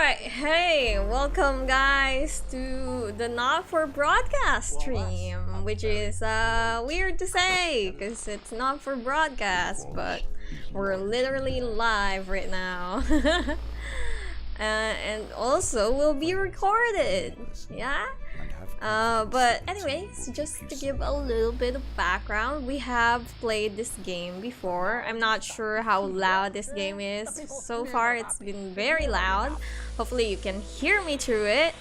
Alright, hey, welcome guys to the Not For Broadcast stream, which is weird to say because it's not for broadcast, but we're literally live right now. And also will be recorded, yeah? But anyways, just to give a little bit of background, we have played this game before. I'm not sure how loud this game is. So far, it's been very loud. Hopefully you can hear me through it.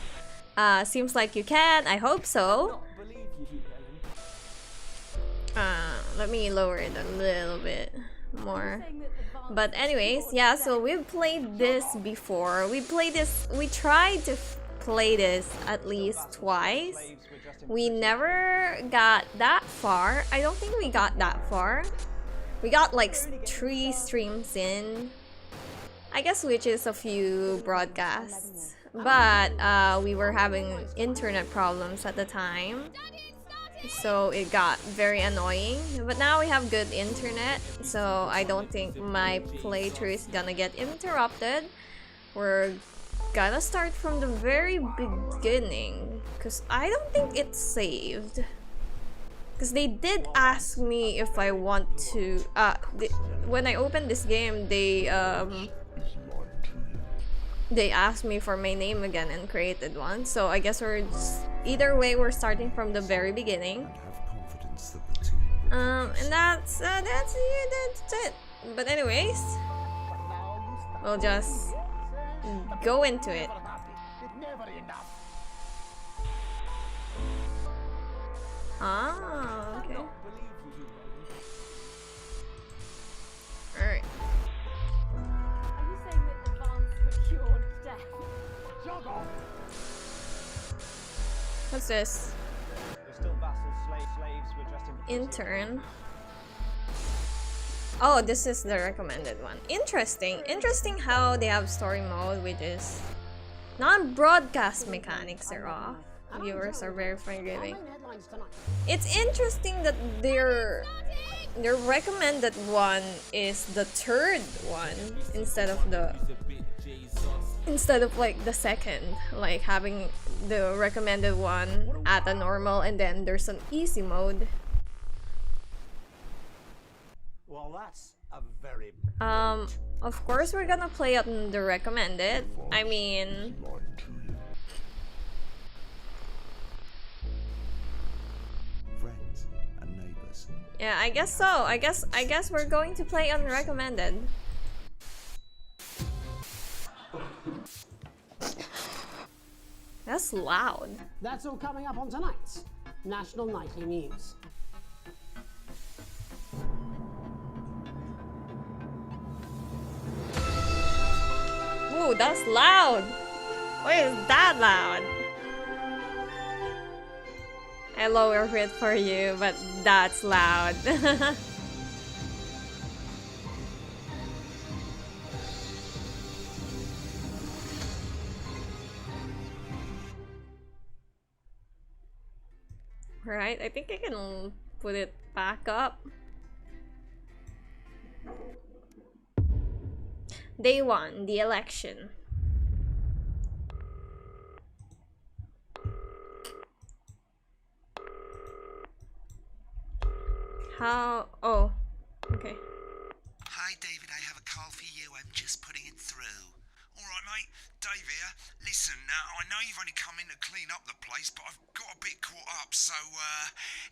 Seems like you can. I hope so. Let me lower it a little bit more. But anyways, yeah, so we've played this before. We tried to play this at least twice. We never got that far. I don't think we got that far. We got like 3 streams in, I guess, which is a few broadcasts. But we were having internet problems at the time, so it got very annoying. But now we have good internet, so I don't think my playthrough is gonna get interrupted. We're gonna start from the very beginning because I don't think it's saved, because they did ask me if I want to when I opened this game, they asked me for my name again and created one. So I guess either way, we're starting from the very beginning. And that's it. But anyways, we'll just go into it. Ah, okay. Alright. What's this? Intern. Oh, this is the recommended one. Interesting. Interesting how they have story mode, which is non-broadcast mechanics are off. Viewers are very forgiving. It's interesting that their recommended one is the third one instead of like the second, like having the recommended one at a normal and then there's an easy mode. Well, that's a very of course we're gonna play on the recommended. I mean, friends and neighbors. yeah, I guess so. I guess we're going to play on recommended. That's loud. That's all coming up on tonight's National Nightly News. Ooh, that's loud. Why is that loud? I lower it for you, but that's loud. Right, I think I can put it back up. Day 1, the election. How? Oh, okay. Hi, David. I have a call for you. I'm just putting it through. All right, mate. Dave here. Listen, I know you've only come in to clean up the place, but I've got a bit caught up, so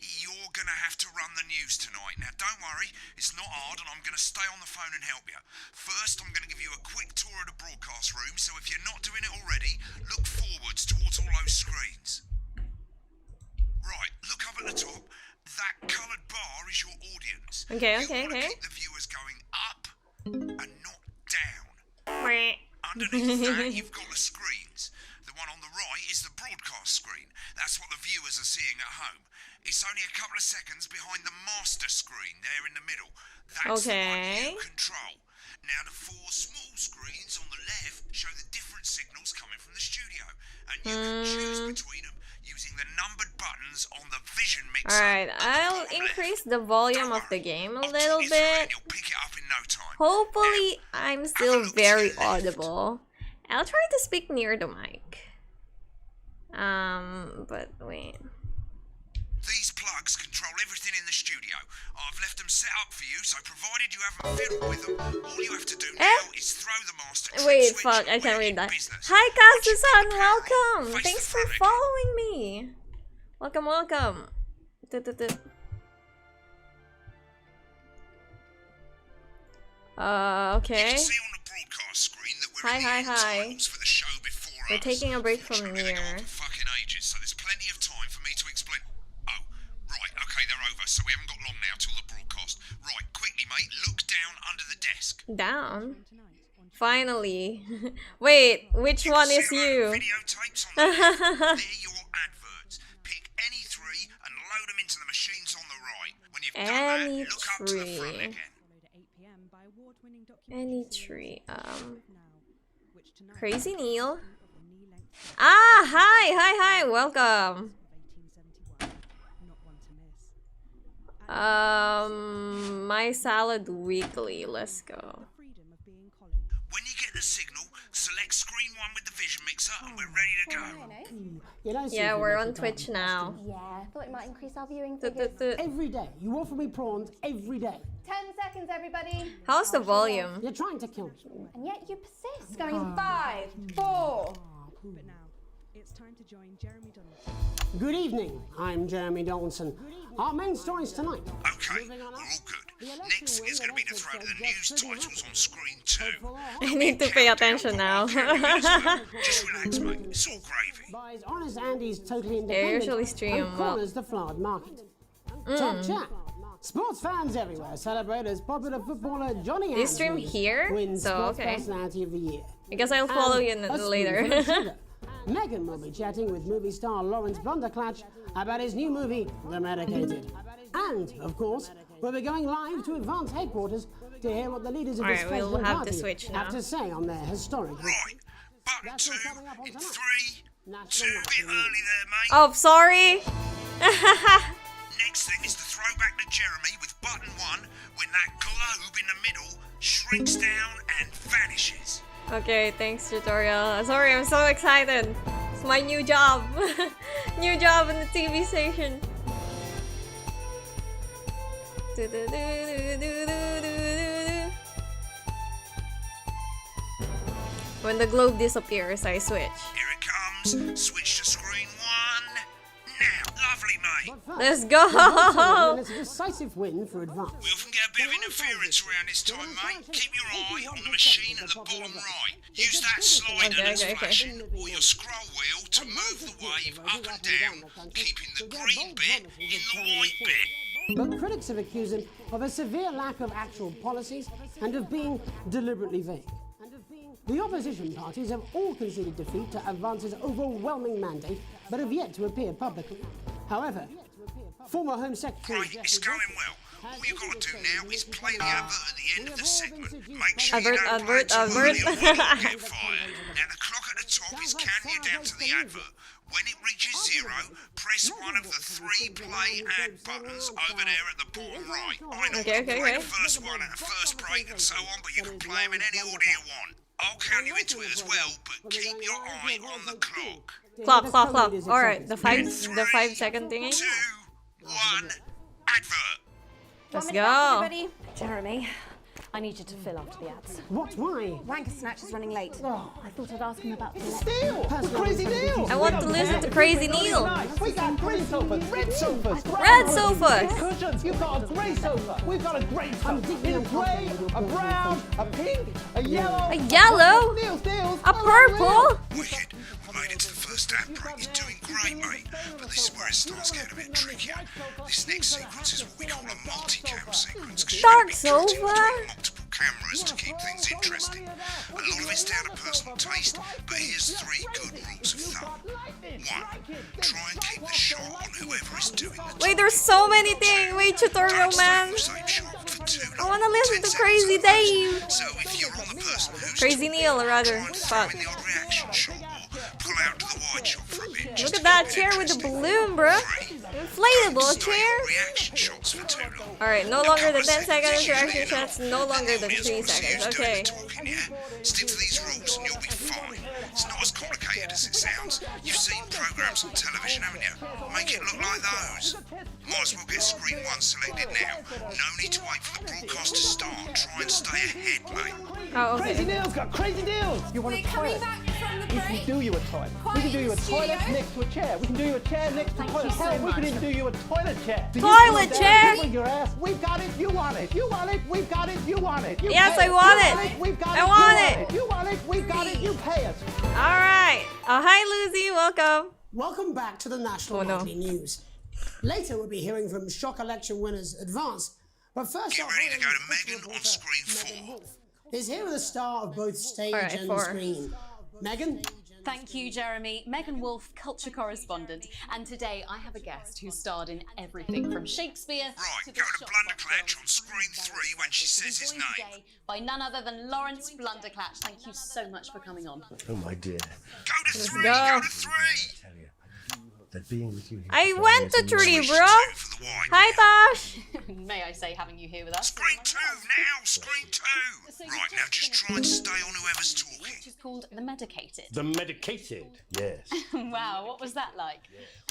you're going to have to run the news tonight. Now, don't worry, it's not hard, and I'm going to stay on the phone and help you. First, I'm going to give you a quick tour of the broadcast room, so if you're not doing it already, look forwards towards all those screens. Right, look up at the top. That coloured bar is your audience. Okay. You want to keep the viewers going up and not down. Meh. Underneath that, you've got the screens. The one on the right is the broadcast screen. That's what the viewers are seeing at home. It's only a couple of seconds behind the master screen there in the middle. That's the one you control. Now, the 4 small screens on the left show the different signals coming from the studio. And you can choose between them using the numbered buttons on the vision mixer. Alright, I'll increase the volume of the game a little bit. You'll pick it up in no time. Hopefully, I'm still very audible. I'll try to speak near the mic. But wait. These plugs control everything in the studio. I've left them set up for you, so provided you haven't fiddled with them, all you have to do now is throw the master trip Wait, switch fuck, I and can't we're read in that. business. Hi, Once you've Kazu-san, got the power on, welcome! face Thanks the for front following me! Welcome, welcome! Okay. You can see on the broadcast screen that we're Hi, in the hi, end hi. titles for the show before We're us. taking a break from Unfortunately, they go Nier. on for fucking ages, so there's plenty of time for me to explain. Oh, right, okay, they're over, so we haven't got long now till the broadcast. Right, quickly, mate, look down under the desk. Down? Finally. Wait, which one is See you? videotapes on the left? They're your adverts. Pick any three and load them into the machines on the right. When you've done Any that, look up to the front tree. again. Any tree. Crazy Neil. Ah, hi, welcome. My Salad Weekly. Let's go. When you get the signal, select screen 1 with the vision mixer and we're ready to go. You don't seem Yeah, to we're make on it Twitch out. now. Yeah, thought it might increase our viewing figures. Every day, you offer me prawns every day. 10 seconds, everybody. How's the volume? You're trying to kill me. And yet you persist. Going in 5, 4. But now, it's time to join Jeremy Donaldson. Good evening, I'm Jeremy Donaldson. Our main stories tonight. Okay, we're all good. Next thing is going to be to throw the news titles on screen 2. I need to pay attention now. Just relax, mate. It's all gravy. Buys Honest Andy's Totally They Independent usually stream and well. corners the flowered market. Top chat. Sports fans everywhere celebrate as popular footballer Johnny They stream Andrews here? wins So, Sports okay. Personality of the Year. I guess I'll follow you And a later. spoonful of sugar. Megan will be chatting with movie star Lawrence Blunderclatch about his new movie, The Medicated. And, of course, we'll be going live to Advance headquarters to hear what the leaders of this Alright, we'll festival have to party switch now. have to say on their historic. Right, button That's 2 all coming up on in tonight. 3, 2, National bit Night early there, mate. Oh, sorry. Next thing is to throw back to Jeremy with button 1 when that globe in the middle shrinks down and vanishes. Okay, thanks tutorial. Sorry, I'm so excited. It's my new job. New job in the TV station. When the globe disappears, I switch. Here it comes. Switch to screen 1. Now, lovely, mate. But Let's first, go. it's a decisive win for Advance. We often get a bit of interference around this time, mate. Keep your eye on the machine at the bottom right. Use that slider that's Okay. flashing or your scroll wheel to move the wave up and down, keeping the green bit in the white bit. But critics have accused him of a severe lack of actual policies and of being deliberately vague. The opposition parties have all conceded defeat to Advance's overwhelming mandate, but have yet to appear publicly. However, former Home Secretary Right, it's Jeffrey going well. All you got to do now is play the advert at the end of the segment. Make sure you don't Advert, play it too advert. early or you'll get fired. Now the clock at the top is counting you down to the advert. When it reaches 0, press one of the 3 play ad buttons over there at the bottom right. I know Okay, you can play okay. the first one at a first break and so on, but you can play them in any order you want. I'll count you into it as well, but keep your eye on the clock. Clock. Alright, the 5-second thingy. 2, 1, advert. Let's One minute left, go. everybody. Jeremy, I need you to fill after the ads. What? Why? Wanker Snatch is running late. I thought I'd ask him about the Deal! Crazy deal! I want to listen to Crazy Neil. We got green sofas, red sofas, Red sofas. cushions. You've got a grey sofa. We've got a grey sofa. In a grey, a brown, a pink, a yellow. A yellow? Deals. A purple? Wicked. We made it to the first ad break. You're doing great, mate. But this is where it starts getting a bit trickier. This next sequence is what we call a multi-cam sequence. 'Cause you're Dark gonna be cutting sofa? between multiple cameras to keep things interesting. A lot of it's down to personal taste, but here's 3 good rules of thumb. 1. Try and keep the shot on whoever is doing the Wait, there's so many things. Wait, tutorial Don't man. stay in the same shot for too I long. wanna listen 10 to seconds Crazy at a time. Dave. So if you're on the person who's Crazy talking, Neil, rather. try and throw Fuck. in the odd reaction shot or pull out to the wide shot for a bit. Look just at to that keep it chair with the interesting. balloon, bro. 3. Inflatable Stay chair. on reaction shots for too long. Alright, no A longer couple the of 10 seconds is usually reaction enough. shots, no longer And the the 3 audience wants to seconds. use doing Okay. the talking, yeah? Stick to these rules and you'll be fine. as it sounds. You've seen programmes on television, haven't you? Make it look like those. Might as well get Screen 1 selected now. No need to wait for the broadcast to start. Try and stay ahead, mate. Oh, Crazy okay. Neil's got crazy deals. You want a toilet? We can do you a toilet. We can do you a toilet next to a chair. We can do you a chair next to a toilet. Hell, we can even do you a toilet chair. Do you Toilet want that? chair? Wiggle your ass. We've got it. You want it. You want it. We've got it. You want it. You Yes, pay I want You it. We've got I it. want You it. You want it. We've got it. You pay us. All right. Hi, Lucy. Welcome. Welcome back to the National Oh, no. Nightly News. Later, we'll be hearing from shock election winners Advance. But first, Get up, ready to go to Hollywood Megan on reporter Screen Megan 4. Wolf is here with a star of both stage All right, and 4. screen. Megan? Thank you, Jeremy. Megan Wolf, culture correspondent. And today I have a guest who starred in everything from Shakespeare Right, to go to shock Blunderclatch films on Screen 3 when she says his joined name. today by none other than Lawrence Blunderclatch. Thank you so much for coming on. Oh my dear. Go to 3, go. go to 3. Tell you, that being with you here I today went is to 3, Switch bro. to 2 for the wide. Hi, Tosh. May I say, having you here with us? Screen 2 now, Screen 2. Right, now just try and stay on whoever's talking. Which is called The Medicated. The medicated, yes. Wow, what was that like?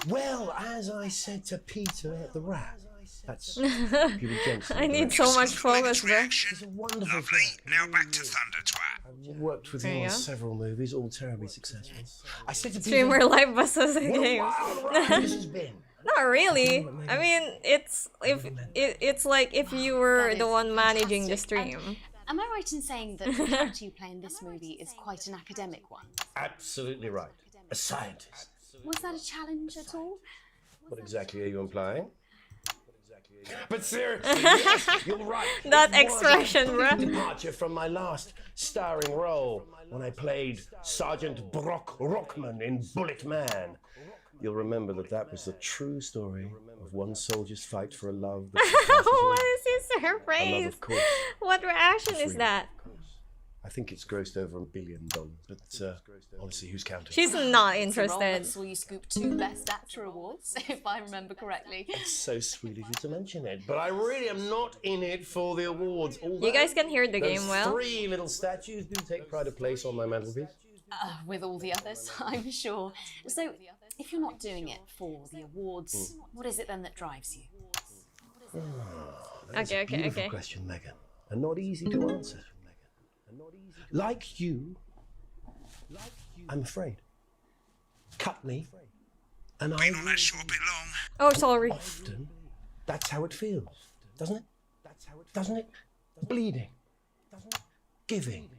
Well, as I said to Peter at the Rat, that's Peter Jensen. I need so much focus, bro. Reaction. He's a wonderful Lovely. friend. Now back to Thunder Twat. I've worked with There him you on go. several movies, all terribly successful. I said to Peter, Streamer live buses and what a games. wild ride this has been. Not really. I mean, it's like if you were That the is one managing the fantastic. stream. Am I right in saying that the character you play in this movie is quite an academic one? Absolutely right. A scientist. Was that a challenge at all? What exactly are you implying? But seriously, yes, you're right. That It was expression, a bruh. complete departure from my last starring role when I played Sergeant Brock Rockman in Bullet Man. You'll remember that was the true story of one soldier's fight for a love that surpasses all. What is his A love, surprise? of course. What reaction is Freedom, that? of course. I think it's grossed over $1 billion, but honestly, who's counting? She's not It's a role interested. that saw you scoop 2 Best Actor awards, if I remember correctly. It's so sweet of you to mention it, but I really am not in it for the awards. You guys can hear the those game well. 3 little statues do take pride of place on my mantelpiece. With all the others, I'm sure. So, if you're not doing it for the awards, what is it then that drives you? That's a beautiful Okay. question, Megan, and not easy to answer. Like you, I'm afraid. Cut me, and I Been on that show a bit long. Oh, sorry. often. That's how it feels, doesn't it? Doesn't it? Bleeding, giving,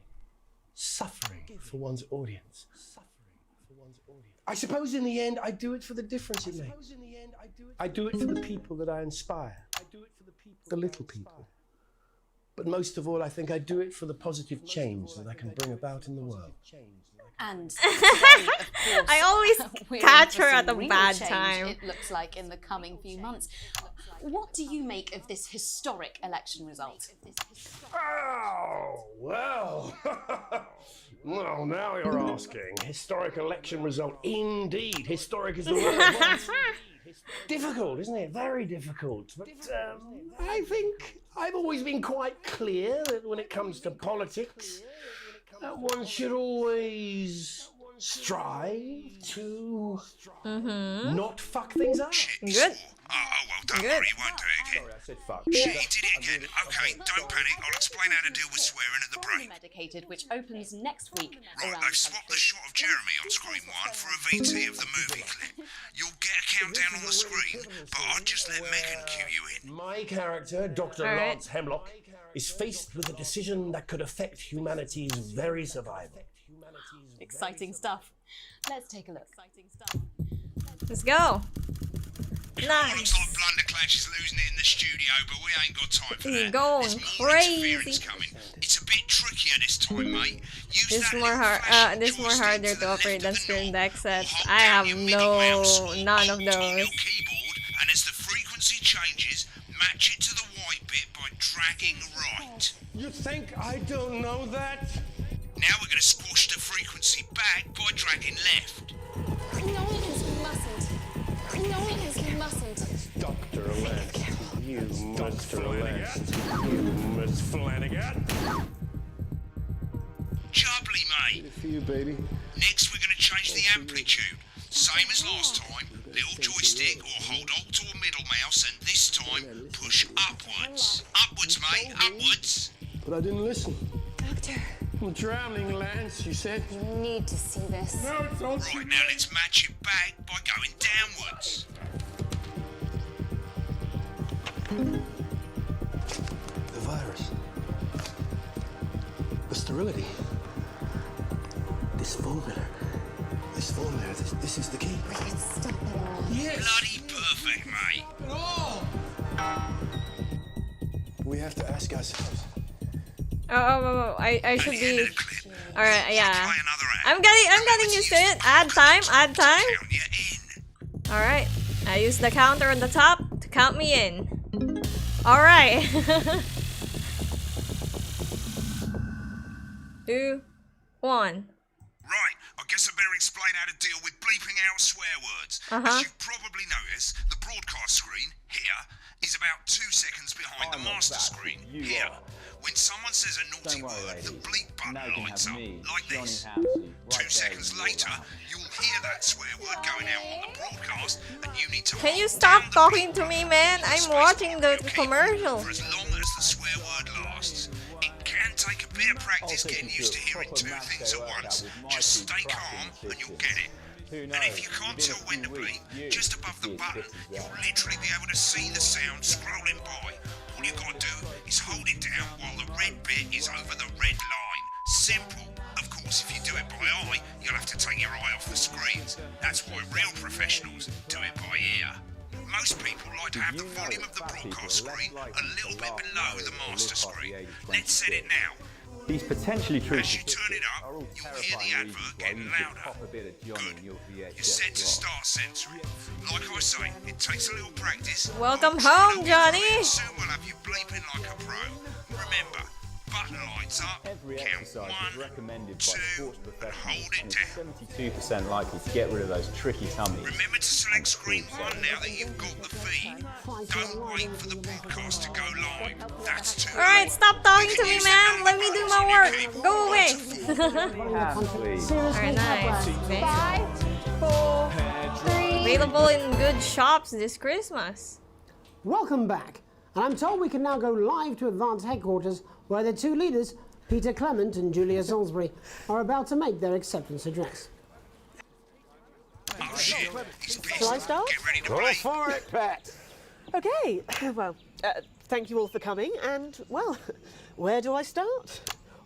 suffering for one's audience. I suppose in the end, I do it for the difference it makes. I do it for the people that I inspire. The little people. But most of all, I think I do it for the positive change that I can bring about in the world. And today, of course, I always we're catch in for her at some a real bad change, time. It looks like in the coming few months. What do you make of this historic election result? Oh, well. Well, now you're asking. Historic election result. Indeed. Historic is the word. Well, it's difficult, isn't it? Very difficult. But I think I've always been quite clear that when it comes to politics, one should always strive to not fuck things up. Good. Oh, well, don't Good. worry, he won't do it again. Sorry, I said fuck. Shit, he did it again. Okay, don't panic. I'll explain how to deal with swearing at the break. Medicated, which opens next week Right, around they've swapped the shot of Jeremy on Screen 1 for a VT of the movie clip. You'll get a countdown on the screen, but I'll just let Megan cue you in. My character, Dr. All right. Lance Hemlock, is faced with a decision that could affect humanity's very survival. exciting stuff. Let's take a look. Let's go. Looks Nice. like Blunderclatch is losing it in the studio, but we ain't got time for He's that. going There's more crazy. interference coming. It's a bit trickier this time, mate. Use This that more little hard. flashing This more joystick harder the to operate left than of the Stream knob, Deck or sets. hold I down have your MIDI mouse or none of Alt on your those. keyboard, and as the frequency changes, match it to the white bit by dragging right. You think I don't know that? Now we're going to squash the frequency back by dragging left. No, you mustn't. No, you mustn't. Dr. Lance, you Mr. Lance, you Miss Flanagan. Jubbly, mate. For you, baby. Next, we're going to change the amplitude. Same as last time. Little joystick or hold Alt or middle mouse, and this time push upwards. Upwards, mate, upwards. But I didn't listen. Doctor, I'm drowning, Lance, you said. you need to see this. No, don't Right, now let's match it back by going downwards. The virus. The sterility. This formula. This is the key. We can stop it all. Yes! Bloody perfect, mate. We have to ask ourselves. I should At the end be. of the clip, Alright, yeah. play another act. I'm getting used to it. Add time. Count you in. Alright. I use the counter on the top to count me in. Alright. 2, 1. Right, I guess I better explain how to deal with bleeping out swear words. Uh-huh. As you probably noticed, the broadcast screen, here, is about 2 seconds behind the master screen, here. When someone says a naughty word, the bleep button lights up, like this. 2 seconds later, you'll hear that swear word going out on the broadcast, and you need to Can you hold stop down the talking bleep to me, button man? with I'm space watching bar on the your commercial. keyboard for as long as the swear word lasts. It can take a bit of practice getting used to hearing 2 things at once. Just stay calm and you'll get it. And if you can't tell when to bleep, just above the button, you'll literally be able to see the sound scrolling by. All you've got to do is hold it down while the red bit is over the red line. Simple. Of course, if you do it by eye, you'll have to take your eye off the screens. That's why real professionals do it by ear. Most people like to have the volume of the broadcast screen a little bit below the master screen. Let's set it now. These potentially true. As you turn it up, you'll hear the advert getting louder. Good. You're set to start censoring. Like I say, it takes a little practice. Welcome home, Johnny. Soon we'll have you bleeping like a pro. Remember, button lights up, Every count exercise 1, is recommended by 2, sports and professionals hold it and down. is 72% likely to get rid of those tricky tummies. Remember to select screen 1 now that you've got the feed. Don't wait for the broadcast to go live. That's too Alright, late. stop talking to me, man. Let me do my work. Go away. Alright, nice. Okay. 5, 4, 3. Available in good shops this Christmas. Welcome back. And I'm told we can now go live to Advance headquarters where the two leaders, Peter Clement and Julia Salisbury, are about to make their acceptance address. Oh shit, it's pissed. Shall I start? Get ready to Go play. for it, Pat. Okay, well, thank you all for coming, and, well, where do I start?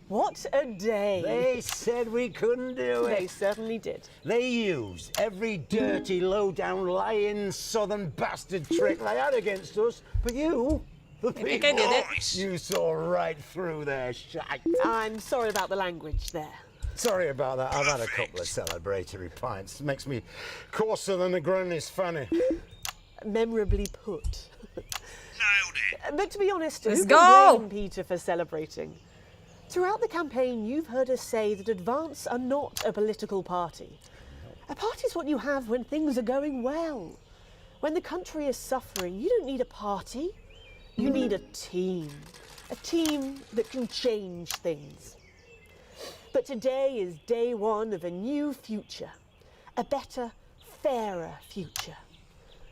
What a day! They said we couldn't do They it. certainly did. They used every dirty, low-down, lying, southern bastard trick they had against us. But you, the people, think I did it. Nice. you saw right through their shite. I'm sorry about the language there. Sorry about that. I've had a couple of celebratory pints. Makes me coarser than a granny's fanny. Memorably put. Nailed it. But to be honest, Let's who go. can blame Peter for celebrating? Throughout the campaign, you've heard us say that Advance are not a political party. A party is what you have when things are going well. When the country is suffering, you don't need a party. You need a team. A team that can change things. But today is day one of a new future. A better, fairer future.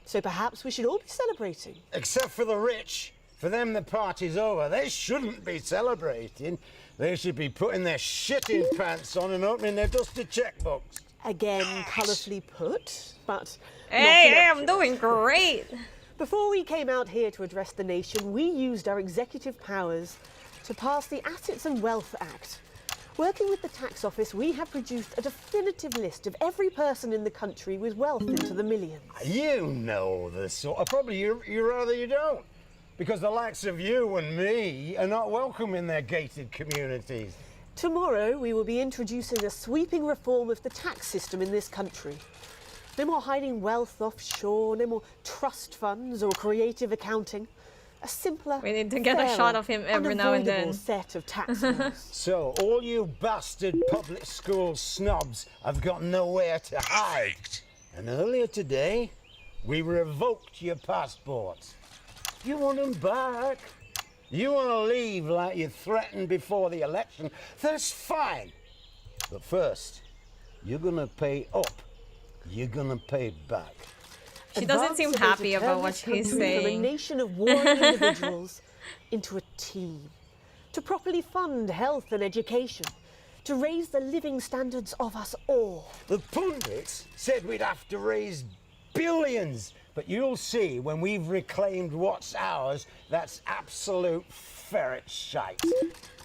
So perhaps we should all be celebrating. Except for the rich. For them, the party's over. They shouldn't be celebrating. They should be putting their shitting pants on and opening their dusty checkbooks. Again, colourfully put, but Hey, not I'm doing great. Before we came out here to address the nation, we used our executive powers to pass the Assets and Wealth Act. Working with the tax office, we have produced a definitive list of every person in the country with wealth into the millions. You know the sort. Probably you rather you don't. Because the likes of you and me are not welcome in their gated communities. Tomorrow, we will be introducing a sweeping reform of the tax system in this country. No more hiding wealth offshore, no more trust funds or creative accounting. A simpler, We need to get a fairer, shot of him every now and unavoidable then. set of tax laws. So all you bastard public school snobs have got nowhere to hide. And earlier today, we revoked your passports. You want them back? You want to leave like you threatened before the election? That's fine. But first, you're gonna pay up. You're gonna pay back. She doesn't seem happy about what she's saying. From a nation of warring individuals into a team. To properly fund health and education. To raise the living standards of us all. The pundits said we'd have to raise billions. But you'll see when we've reclaimed what's ours, that's absolute ferret shite.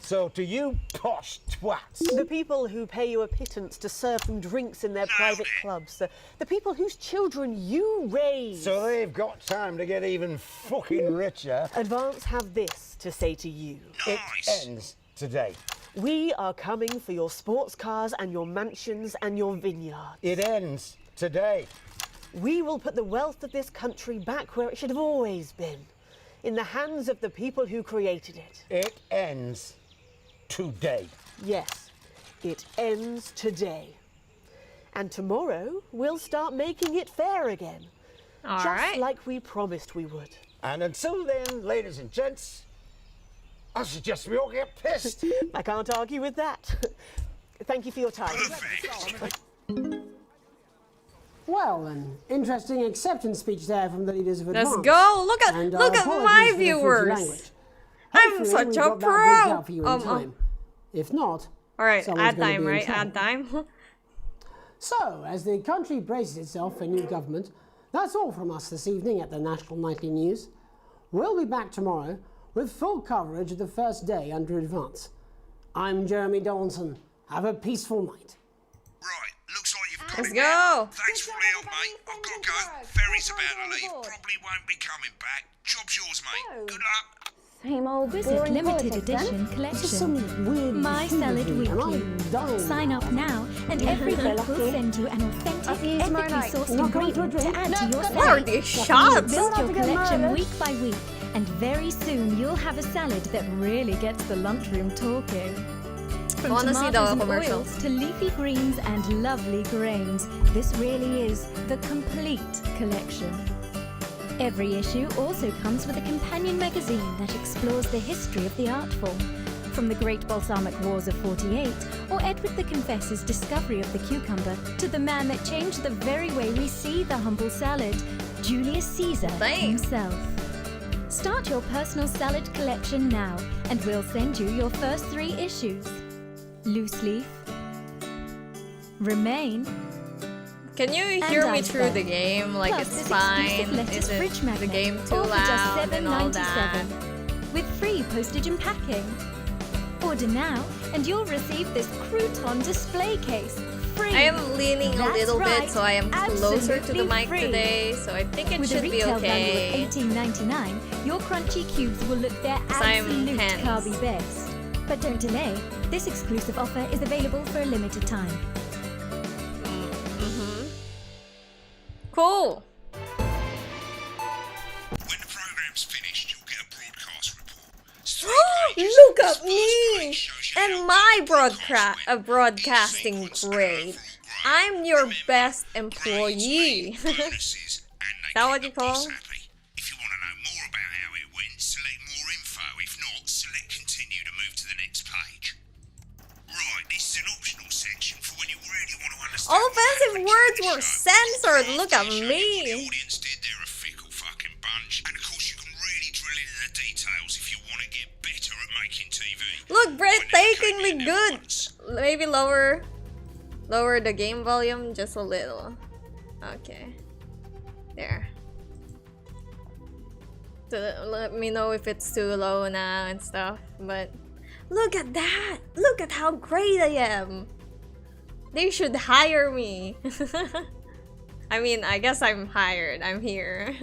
So to you posh twats. The people who pay you a pittance to serve them drinks in their private clubs. The people whose children you raise. So they've got time to get even fucking richer. Advance have this to say to you. It ends today. We are coming for your sports cars and your mansions and your vineyards. It ends today. We will put the wealth of this country back where it should have always been. In the hands of the people who created it. It ends today. Yes, it ends today. And tomorrow, we'll start making it fair again. Just like we promised we would. And until then, ladies and gents, I suggest we all get pissed. I can't argue with that. Thank you for your time. Well, an interesting acceptance speech there from the leaders of Advance. Let's go. Look at And, my apologies for the filthy viewers. language. I'm Hopefully such we've a got that rigged out for pro. you in time. If not, all right, someone's add gonna time, be in right? trouble. Add time. So, as the country braces itself for new government, that's all from us this evening at the National Nightly News. We'll be back tomorrow with full coverage of the first day under Advance. I'm Jeremy Donaldson. Have a peaceful night. Right, looks like you've got Let's it go. now. Thanks for all the help, mate. I've got to go. Ferry's about to leave. Probably won't be coming back. Job's yours, mate. Good luck. Same old Visit boring limited politics, edition then. Just some collection. weird My Salad fever dream, and Weekly. I'm dying. Sign up now, and every month will send you an authentic, I'll see you tomorrow ethically night. sourced Not going to a ingredient to drink? add to your What salad. are these shots? Build your Don't have to get collection murdered. week by week, and very soon you'll have a salad that really gets the lunchroom talking. From wanna see the tomatoes and commercial. oils to leafy greens and lovely grains, this really is the complete collection. Every issue also comes with a companion magazine that explores the history of the art form, from the Great Balsamic Wars of 48, or Edward the Confessor's discovery of the cucumber, to the man that changed the very way we see the humble salad, Julius Caesar himself. Start your personal salad collection now, and we'll send you your first 3 issues. Loose leaf, Remain, Can you hear me through the game? Like, Plus it's this fine. exclusive lettuce Is fridge it the magnet, game too all for just loud and all that? $7.97 with free postage and packing. Order now, and you'll receive this crouton display case free. I am leaning a That's little right, bit, so I am closer to the absolutely mic free. today, so I think it With should a be retail okay. value of $18.99, your crunchy cubes will look their 'Cause I'm absolute hands. carby best. But don't delay. This exclusive offer is available for a limited time. Cool. When the program's finished, you'll get a broadcast report. Look at me and my broadcasting grade. I'm your best employee. Is that what you call? If you want to know more about how it went, select more info. If not, select continue to move to the next page. Right, this is an optional section for when you really want to understand. All offensive words were censored. Look at The me. audience did. They're a fickle fucking bunch. And of course, you can really drill into the details if you want to get better at making TV. Look, breathtakingly good. Maybe lower the game volume just a little. Okay. There. So let me know if it's too low now and stuff. But look at that! Look at how great I am! They should hire me! I mean, I guess I'm hired. I'm here.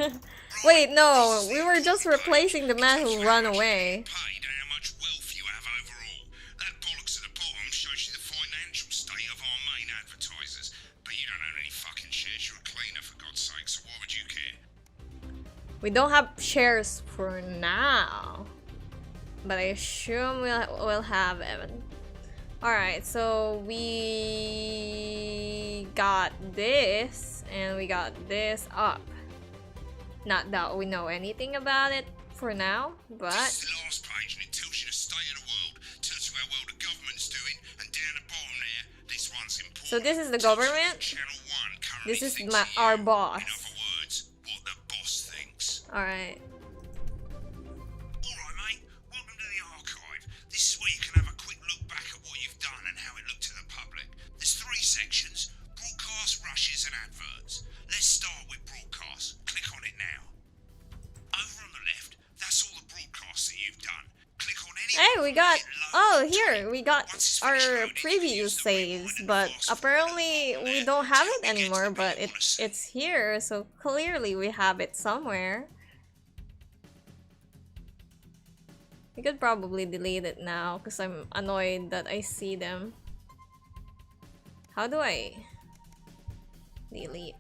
Wait, no! We were just replacing the man who ran away. Paid and how much wealth you have overall. That bollocks at the bottom shows you the financial state of our main advertisers. But you don't own any fucking shares. You're a cleaner, for God's sake, so why would you care? We don't have shares for now, but I assume we'll have Evan. Alright, so we got this and we got this up. Not that we know anything about it for now, but This is the last page and it tells you the state of the world, tells you how well the government's doing, and down the bottom there, this one's important. So this is the government. This is our boss. What the boss thinks. Alright. Alright, mate. Welcome to the archive. This is where you can have a quick look back at what you've done and how it looked to the public. There's 3 sections: broadcast, rushes, and adverts. Let's start with broadcast. Click on it now. Over on the left, that's all the broadcasts that you've done. Click on any. Hey, we got. Oh, here we got our previous saves, but apparently we don't have it anymore. But it's here, so clearly we have it somewhere. We could probably delete it now because I'm annoyed that I see them. How do I delete?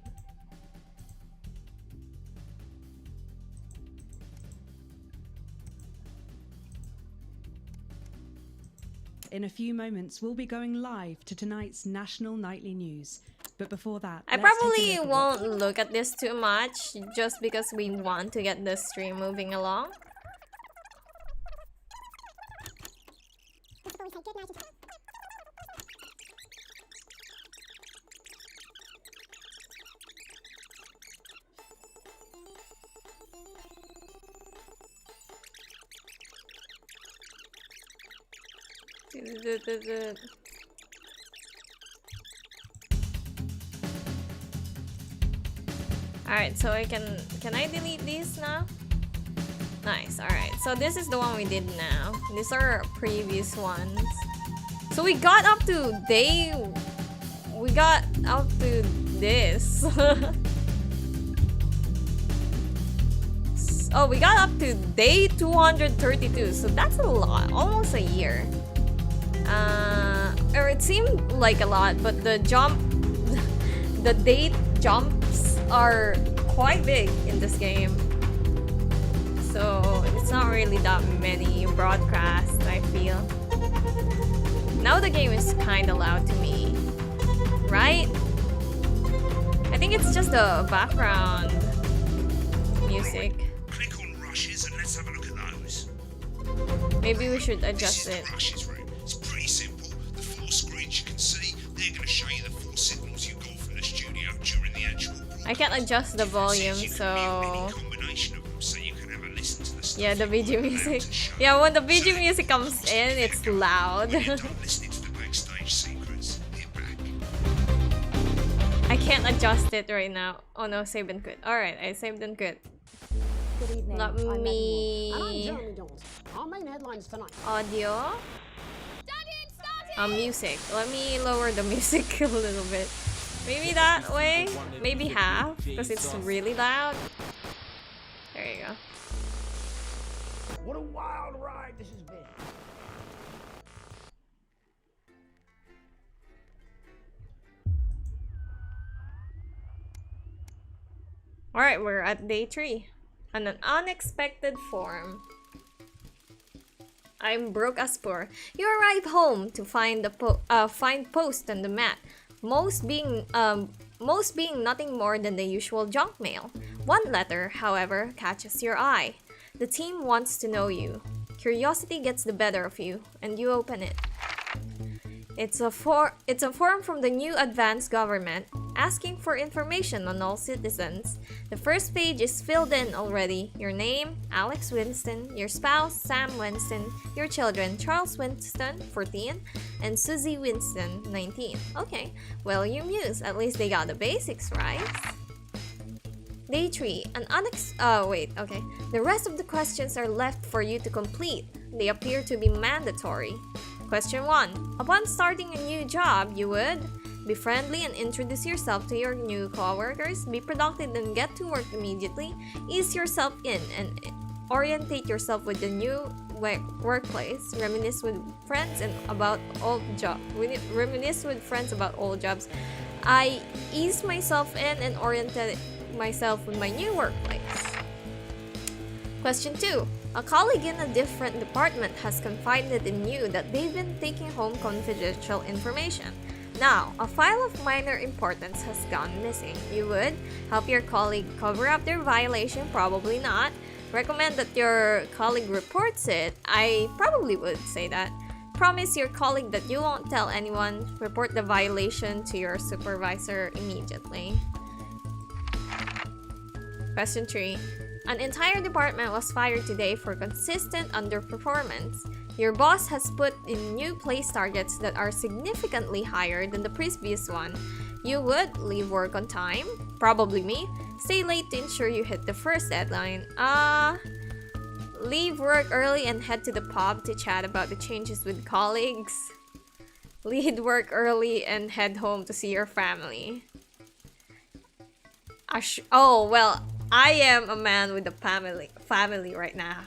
In a few moments, we'll be going live to tonight's national nightly news. But before that, I probably won't look at this too much just because we want to get the stream moving along. Alright, so can I delete these now? Nice, alright. So this is the one we did now. These are our previous ones. So we got up to this. Oh, we got up to day 232, so that's a lot, almost a year. Or it seemed like a lot, but the date jumps are quite big in this game. So it's not really that many broadcasts, I feel. Now the game is kinda loud to me, right? I think it's just the background music. Click on rushes and let's have a look at those. Maybe we should adjust it. Rushes room. It's pretty simple. The 4 screens you can see, they're going to show you the 4 signals you got from the studio during the actual broadcast. I can't adjust the volume, so yeah, the video music. Yeah, when the video music comes in, it's loud. I can't adjust it right now. Oh no, save and quit. Alright, I saved and quit. Good evening. Let me... And I'm Jeremy Dawes. Our main headlines tonight. Audio. Music. Let me lower the music a little bit. Maybe that way? Maybe half? Because it's really loud. There you go. What a wild ride this has been. Alright, we're at day 3. On an unexpected form. I'm broke as poor. You arrive home to find the post on the mat. Most being nothing more than the usual junk mail. One letter, however, catches your eye. The team wants to know you. Curiosity gets the better of you, and you open it. It's a form from the new advanced government asking for information on all citizens. The first page is filled in already. Your name, Alex Winston, your spouse, Sam Winston, your children, Charles Winston, 14, and Susie Winston, 19. Okay, well, you muse. At least they got the basics, right? Day 3. The rest of the questions are left for you to complete. They appear to be mandatory. Question 1. Upon starting a new job, you would be friendly and introduce yourself to your new co-workers, be productive and get to work immediately, ease yourself in and orientate yourself with the new workplace, reminisce with friends about old jobs. I ease myself in and orientate myself with my new workplace. Question 2. A colleague in a different department has confided in you that they've been taking home confidential information. Now, a file of minor importance has gone missing. You would help your colleague cover up their violation, probably not. Recommend that your colleague reports it. I probably would say that. promise your colleague that you won't tell anyone. Report the violation to your supervisor immediately. Question 3. An entire department was fired today for consistent underperformance. Your boss has put in new place targets that are significantly higher than the previous one. You would leave work on time, probably me, stay late to ensure you hit the first deadline. Leave work early and head to the pub to chat about the changes with colleagues. Leave work early and head home to see your family. Oh, well, I am a man with a family right now.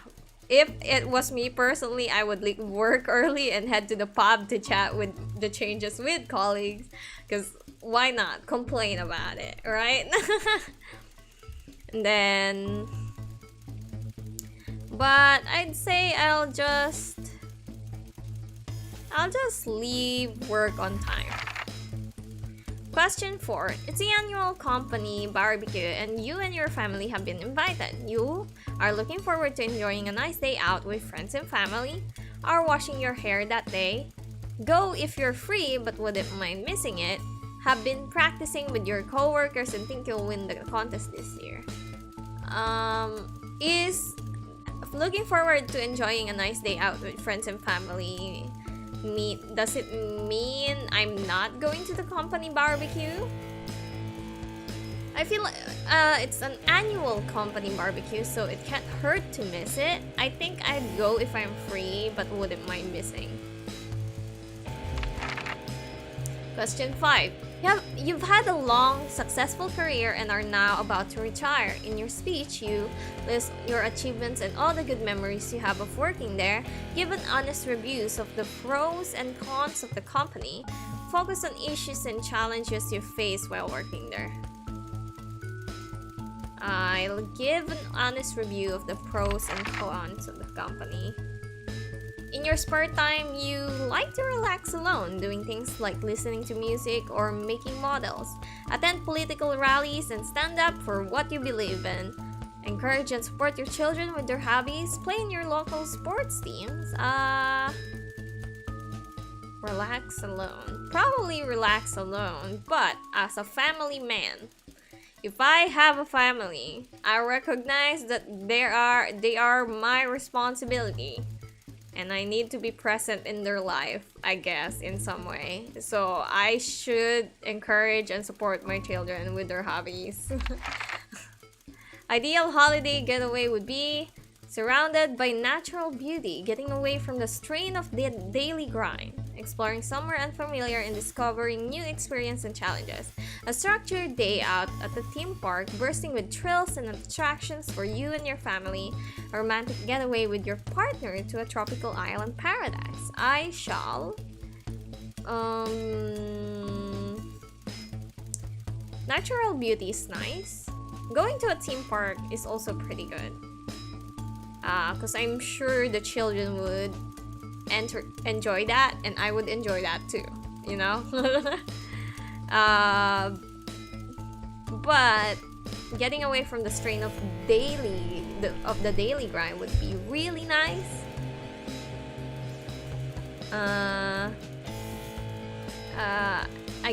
If it was me personally, I would leave work early and head to the pub to chat with the changes with colleagues. Because why not complain about it, right? And then... But I'd say I'll just leave work on time. Question 4. It's the annual company barbecue and you and your family have been invited. You are looking forward to enjoying a nice day out with friends and family, are washing your hair that day. Go if you're free but wouldn't mind missing it. Have been practicing with your coworkers and think you'll win the contest this year. Is looking forward to enjoying a nice day out with friends and family does it mean I'm not going to the company barbecue? I feel like it's an annual company barbecue, so it can't hurt to miss it. I think I'd go if I'm free, but wouldn't mind missing. Question 5. You've had a long, successful career and are now about to retire. In your speech, you list your achievements and all the good memories you have of working there. Give an honest reviews of the pros and cons of the company. Focus on issues and challenges you face while working there. I'll give an honest review of the pros and cons of the company. In your spare time, you like to relax alone, doing things like listening to music or making models. Attend political rallies and stand up for what you believe in. Encourage and support your children with their hobbies. Play in your local sports teams. Relax alone. Probably relax alone, but as a family man, if I have a family, I recognize that they are my responsibility. And I need to be present in their life, I guess, in some way. So I should encourage and support my children with their hobbies. Ideal holiday getaway would be surrounded by natural beauty, getting away from the strain of the daily grind, exploring somewhere unfamiliar and discovering new experiences and challenges. A structured day out at the theme park, bursting with thrills and attractions for you and your family. A romantic getaway with your partner to a tropical island paradise. I shall... Natural beauty is nice. Going to a theme park is also pretty good. Because I'm sure the children would enjoy that, and I would enjoy that too, you know? But getting away from the strain of the daily grind would be really nice. I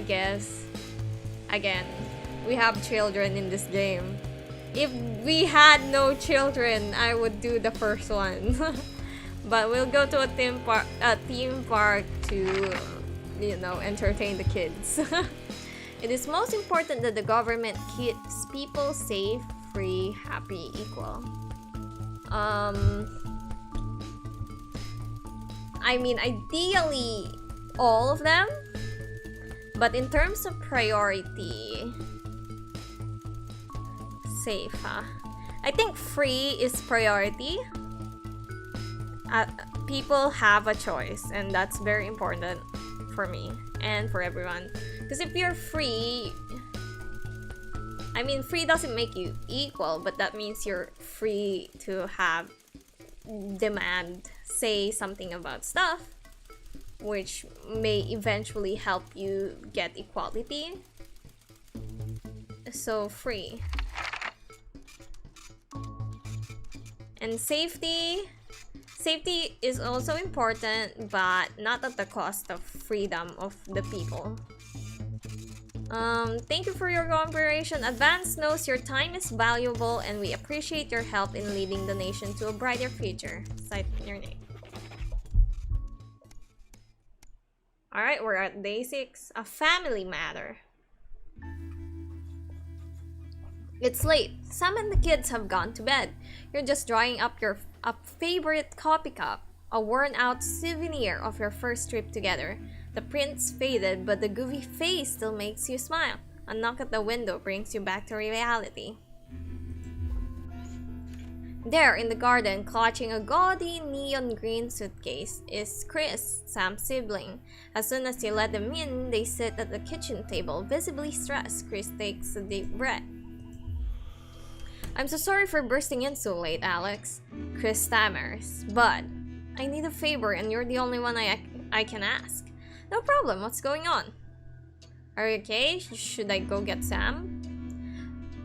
guess, again, we have children in this game. If we had no children, I would do the first one. But we'll go to a theme park to, you know, entertain the kids. It is most important that the government keeps people safe, free, happy, equal. I mean, ideally, all of them. But in terms of priority, safe, huh? I think free is priority. People have a choice, and that's very important for me and for everyone. Because if you're free, I mean, free doesn't make you equal, but that means you're free to have demand, say something about stuff, which may eventually help you get equality. So free. And safety Safety is also important, but not at the cost of freedom of the people. Thank you for your cooperation. Advance knows your time is valuable and we appreciate your help in leading the nation to a brighter future. Cite your name. Alright, we're at day 6. A family matter. It's late. Sam and the kids have gone to bed. You're just drawing up your favorite coffee cup, a worn-out souvenir of your first trip together. The print's faded, but the goofy face still makes you smile. A knock at the window brings you back to reality. There, in the garden, clutching a gaudy neon green suitcase, is Chris, Sam's sibling. As soon as you let them in, they sit at the kitchen table, visibly stressed. Chris takes a deep breath. I'm so sorry for bursting in so late, Alex. Chris stammers. But I need a favor and you're the only one I can ask. No problem, what's going on? Are you okay? Should I go get Sam?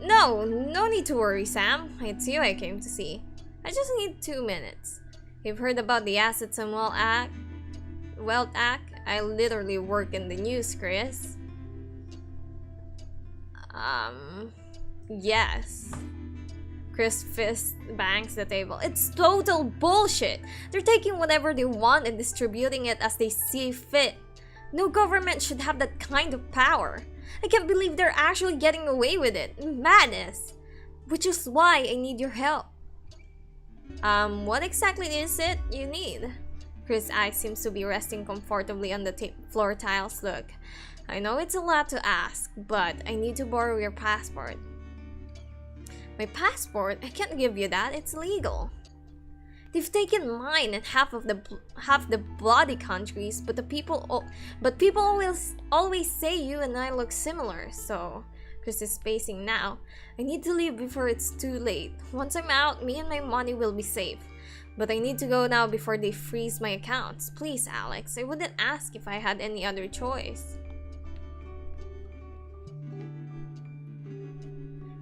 No need to worry, Sam. It's you I came to see. I just need 2 minutes. You've heard about the Assets and Wealth Act? I literally work in the news, Chris. Yes. Chris fist bangs the table. It's total bullshit. They're taking whatever they want and distributing it as they see fit. No government should have that kind of power. I can't believe they're actually getting away with it. Madness. Which is why I need your help. What exactly is it you need? Chris' eye seems to be resting comfortably on the floor tiles. Look, I know it's a lot to ask, but I need to borrow your passport. My passport? I can't give you that. It's illegal. They've taken mine and half the bloody countries, but people always say you and I look similar. So, Chris is pacing now. I need to leave before it's too late. Once I'm out, me and my money will be safe. But I need to go now before they freeze my accounts. Please, Alex. I wouldn't ask if I had any other choice.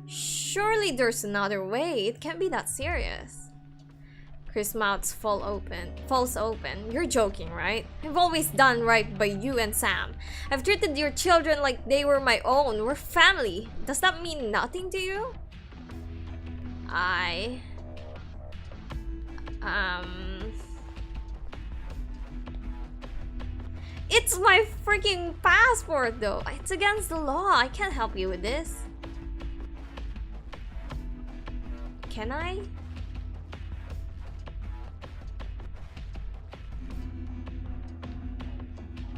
Surely there's another way. It can't be that serious. Chris' mouth falls open. You're joking, right? I've always done right by you and Sam. I've treated your children like they were my own. We're family. Does that mean nothing to you? It's my freaking passport though. It's against the law. I can't help you with this. Can I?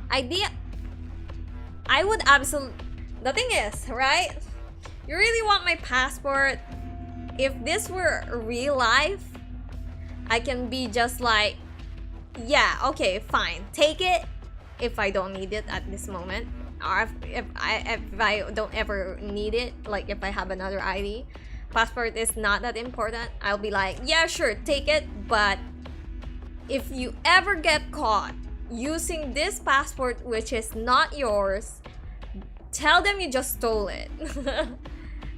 I would absolutely. The thing is, right? You really want my passport? If this were real life, I can be just like, yeah, okay, fine, take it if I don't need it at this moment, or if I don't ever need it, like if I have another ID. Passport is not that important. I'll be like, yeah, sure, take it. But if you ever get caught using this passport which is not yours, tell them you just stole it.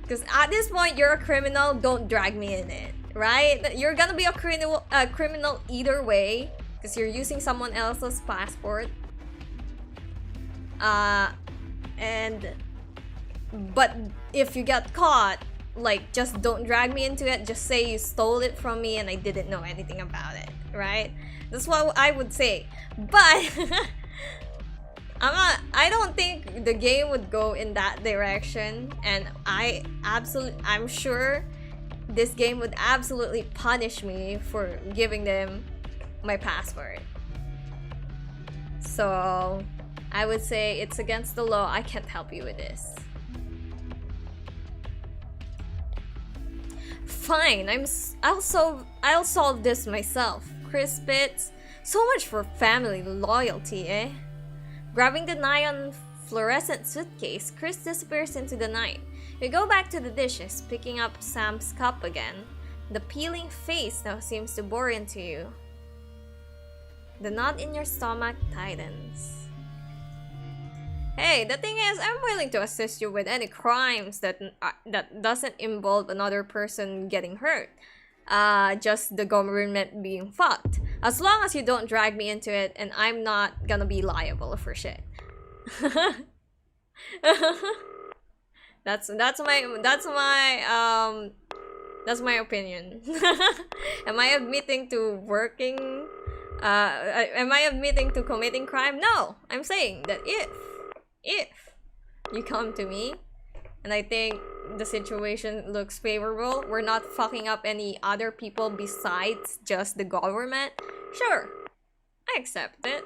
Because at this point you're a criminal. Don't drag me in it, right? You're gonna be a criminal either way because you're using someone else's passport. But if you get caught, like, just don't drag me into it. Just say you stole it from me and I didn't know anything about it, right? That's what I would say. But I don't think the game would go in that direction, and I'm sure this game would absolutely punish me for giving them my password. So I would say it's against the law. I can't help you with this. Fine, I'll solve this myself. Chris spits. So much for family loyalty, eh? Grabbing the neon fluorescent suitcase, Chris disappears into the night. You go back to the dishes, picking up Sam's cup again. The peeling face now seems to bore into you. The knot in your stomach tightens. Hey, the thing is, I'm willing to assist you with any crimes that doesn't involve another person getting hurt. just the government being fucked. As long as you don't drag me into it, and I'm not gonna be liable for shit. That's my opinion. Am I admitting to working? Am I admitting to committing crime? No, I'm saying that if you come to me and I think the situation looks favorable, we're not fucking up any other people besides just the government, sure, I accept it.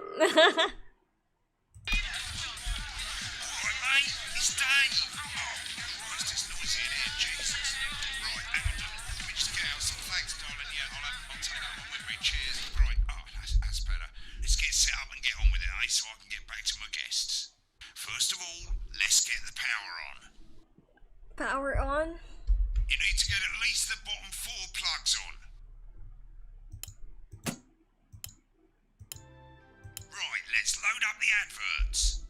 Set up and get on with it, eh? So I can get back to my guests. First of all, let's get the power on. Power on? You need to get at least the bottom 4 plugs on. Right, let's load up the adverts.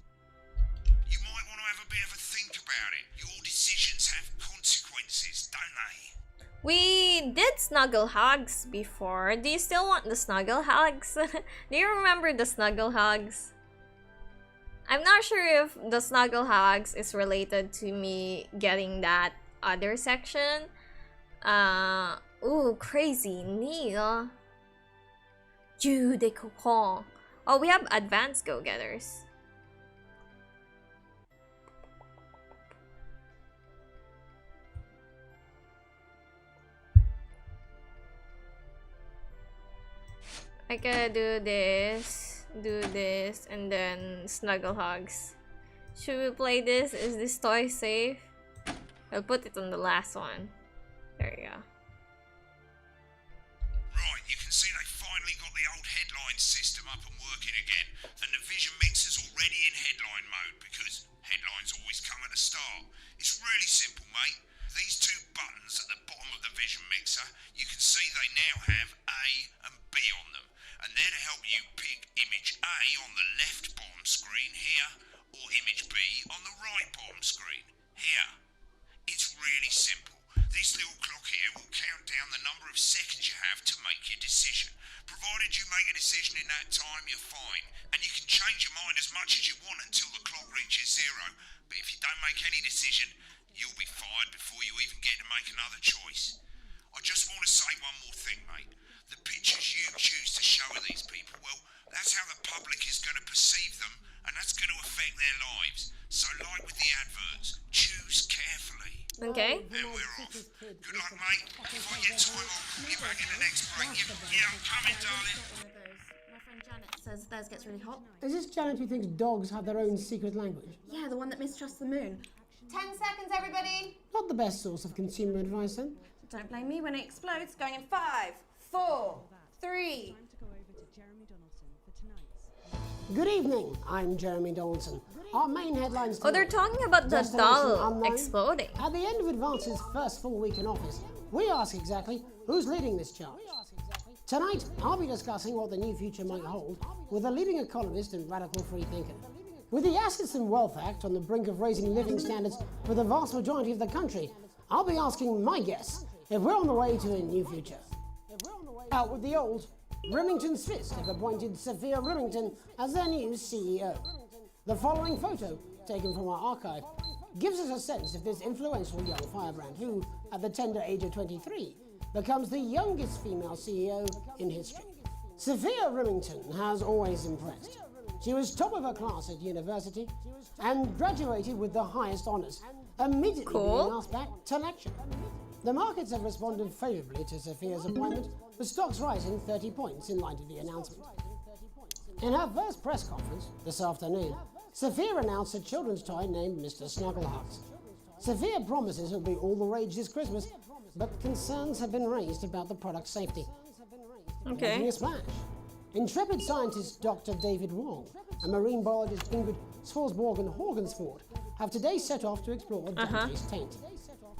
You might want to have a bit of a think about it. Your decisions have consequences, don't they? We did Snuggle Hugs before. Do you still want the Snuggle Hugs? Do you remember the Snuggle Hugs? I'm not sure if the Snuggle Hugs is related to me getting that other section. Ooh, crazy. Neil. Dieu de Cocon. Oh, we have advanced go-getters. I could do this, and then Snuggle Hugs. Should we play this? Is this toy safe? I'll put it on the last one. There you go. Right, you can see they finally got the old headline system up and working again, and the Vision Mixer's already in headline mode because headlines always come at the start. It's really simple, mate. These 2 buttons at the bottom of the Vision Mixer, you can see they now have A and B on them. And they're to help you pick image A on the left bottom screen here, or image B on the right bottom screen here. It's really simple. This little clock here will count down the number of seconds you have to make your decision. Provided you make a decision in that time, you're fine. And you can change your mind as much as you want until the clock reaches 0. But if you don't make any decision, you'll be fired before you even get to make another choice. I just want to say one more thing, mate. The pictures you choose to show these people, well, that's how the public is going to perceive them, and that's going to affect their lives. So like with the adverts, choose carefully. Okay. And we're off. Good luck, mate. If I get time, I'll call you back in the next break. Yeah, I'm coming, darling. My friend Janet says theirs gets really hot. Is this Janet who thinks dogs have their own secret language? Yeah, the one that mistrusts the moon. 10 seconds, everybody. Not the best source of consumer advice, then. Don't blame me when it explodes. Going in 5, 4, 3. Good evening, I'm Jeremy Donaldson. Our main headlines tonight. Oh, they're talking about the doll exploding. At the end of Advance's first full week in office, we ask exactly who's leading this charge. Tonight, I'll be discussing what the new future might hold with a leading economist and radical free thinker. With the Assets and Wealth Act on the brink of raising living standards for the vast majority of the country, I'll be asking my guests if we're on the way to a new future. Out with the old, Remington's Fist have appointed Sophia Remington as their new CEO. The following photo, taken from our archive, gives us a sense of this influential young firebrand who, at the tender age of 23, becomes the youngest female CEO in history. Sophia Remington has always impressed. She was top of her class at university and graduated with the highest honours, immediately being asked back to lecture. The markets have responded favourably to Sophia's appointment, with stocks rising 30 points in light of the announcement. In her first press conference this afternoon, Sophia announced a children's toy named Mr. Snugglehugs. Sophia promises it'll be all the rage this Christmas, but concerns have been raised about the product's safety. Okay. Making a splash. Intrepid scientist Dr. David Wong and marine biologist Ingrid Svorsborgen-Horgensford have today set off to explore Dante's Taint.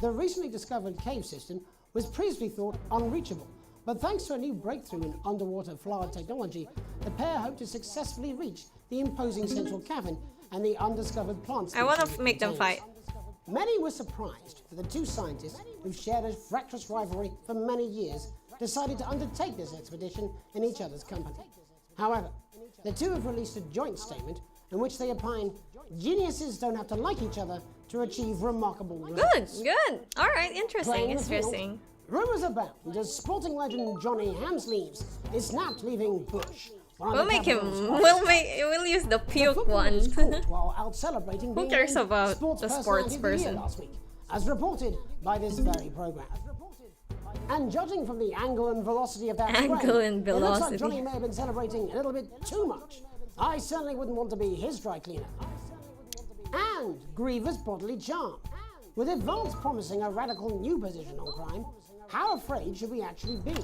The recently discovered cave system was previously thought unreachable, but thanks to a new breakthrough in underwater flower technology, the pair hope to successfully reach the imposing central cavern and the undiscovered plants. I want to make them fight. Many were surprised that the two scientists, who've shared a fractious rivalry for many years, decided to undertake this expedition in each other's company. However, the two have released a joint statement in which they opine geniuses don't have to like each other to achieve remarkable results. Good. All right, interesting, Playing the field, interesting. rumours abound as sporting legend Johnny Hamsleeves is snapped leaving Bush. We'll make him. We'll use the puke one. While out celebrating Who being cares named about the sports Personality of the Year person? last week, as reported by this very program. And judging from the angle and velocity of that Angle spray, and it looks like velocity. Johnny may have been celebrating a little bit too much. I certainly wouldn't want to be his dry cleaner. And Griever's bodily charm. With Advance promising a radical new position on crime, how afraid should we actually be?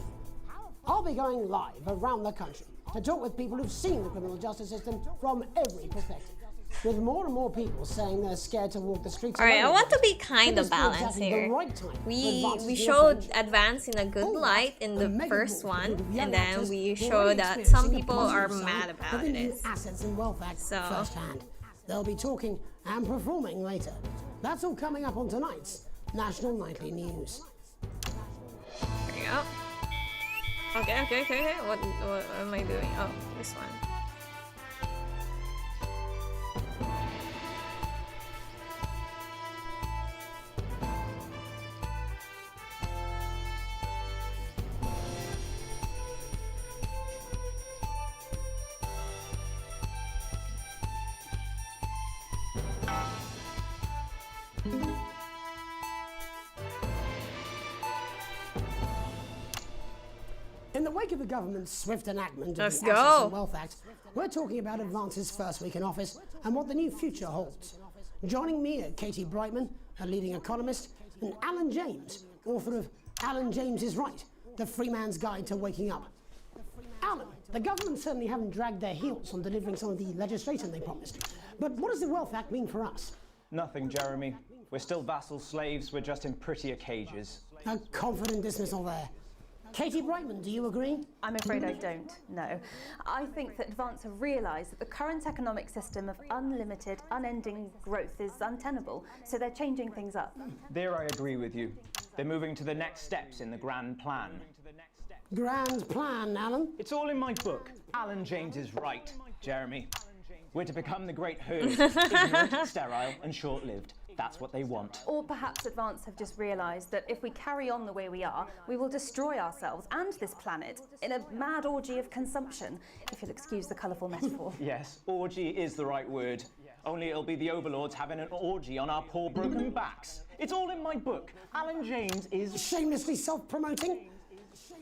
I'll be going live around the country to talk with people who've seen the criminal justice system from every perspective. With more and more people saying they're scared to walk the streets. All right, I alone. want to be It kind must of be balanced exactly the here. right time to We advance new showed approach. Advance in a good light in the mega first move one, with young and then actors we who are showed already that some experiencing the people are positive mad side about of the new it. assets and wealth act So- firsthand. They'll be talking and performing later. That's all coming up on tonight's National Nightly News. There you go. Okay. What am I doing? Oh, this one. In the wake of the government's swift enactment of Let's the go. Assets and Wealth Act, we're talking about Advance's first week in office and what the new future holds. Joining me are Katie Brightman, a leading economist, and Alan James, author of Alan James is Right, The Free Man's Guide to Waking Up. Alan, the government certainly haven't dragged their heels on delivering some of the legislation they promised. But what does the Wealth Act mean for us? Nothing, Jeremy. We're still vassal slaves, we're just in prettier cages. A confident dismissal there. Katie Brightman, do you agree? I'm afraid I don't, no. I think that Advance have realised that the current economic system of unlimited, unending growth is untenable, so they're changing things up. There I agree with you. They're moving to the next steps in the grand plan. Grand plan, Alan? It's all in my book. Alan James is right, Jeremy. We're to become the great herd, ignorant, sterile and short-lived. That's what they want. Or perhaps Advance have just realised that if we carry on the way we are, we will destroy ourselves and this planet in a mad orgy of consumption, if you'll excuse the colourful metaphor. Yes, orgy is the right word. Only it'll be the overlords having an orgy on our poor broken backs. It's all in my book. Alan James is... Shamelessly self-promoting?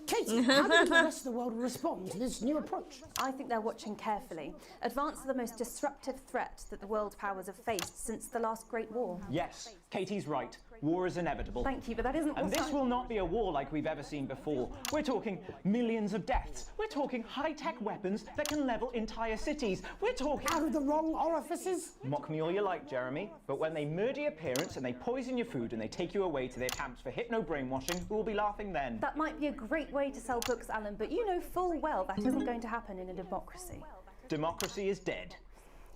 Katie, how do the rest of the world respond to this new approach? I think they're watching carefully. Advance are the most disruptive threat that the world powers have faced since the last Great War. Yes, Katie's right. War is inevitable. Thank you, but that isn't And what this will not be a war like we've ever seen before. We're talking millions of deaths. We're talking high-tech weapons that can level entire cities. We're talking... Out of the wrong orifices? Mock me all you like, Jeremy, but when they murder your parents and they poison your food and they take you away to their camps for hypno-brainwashing, who will be laughing then? That might be a great way to sell books, Alan, but you know full well that isn't going to happen in a democracy. Democracy is dead.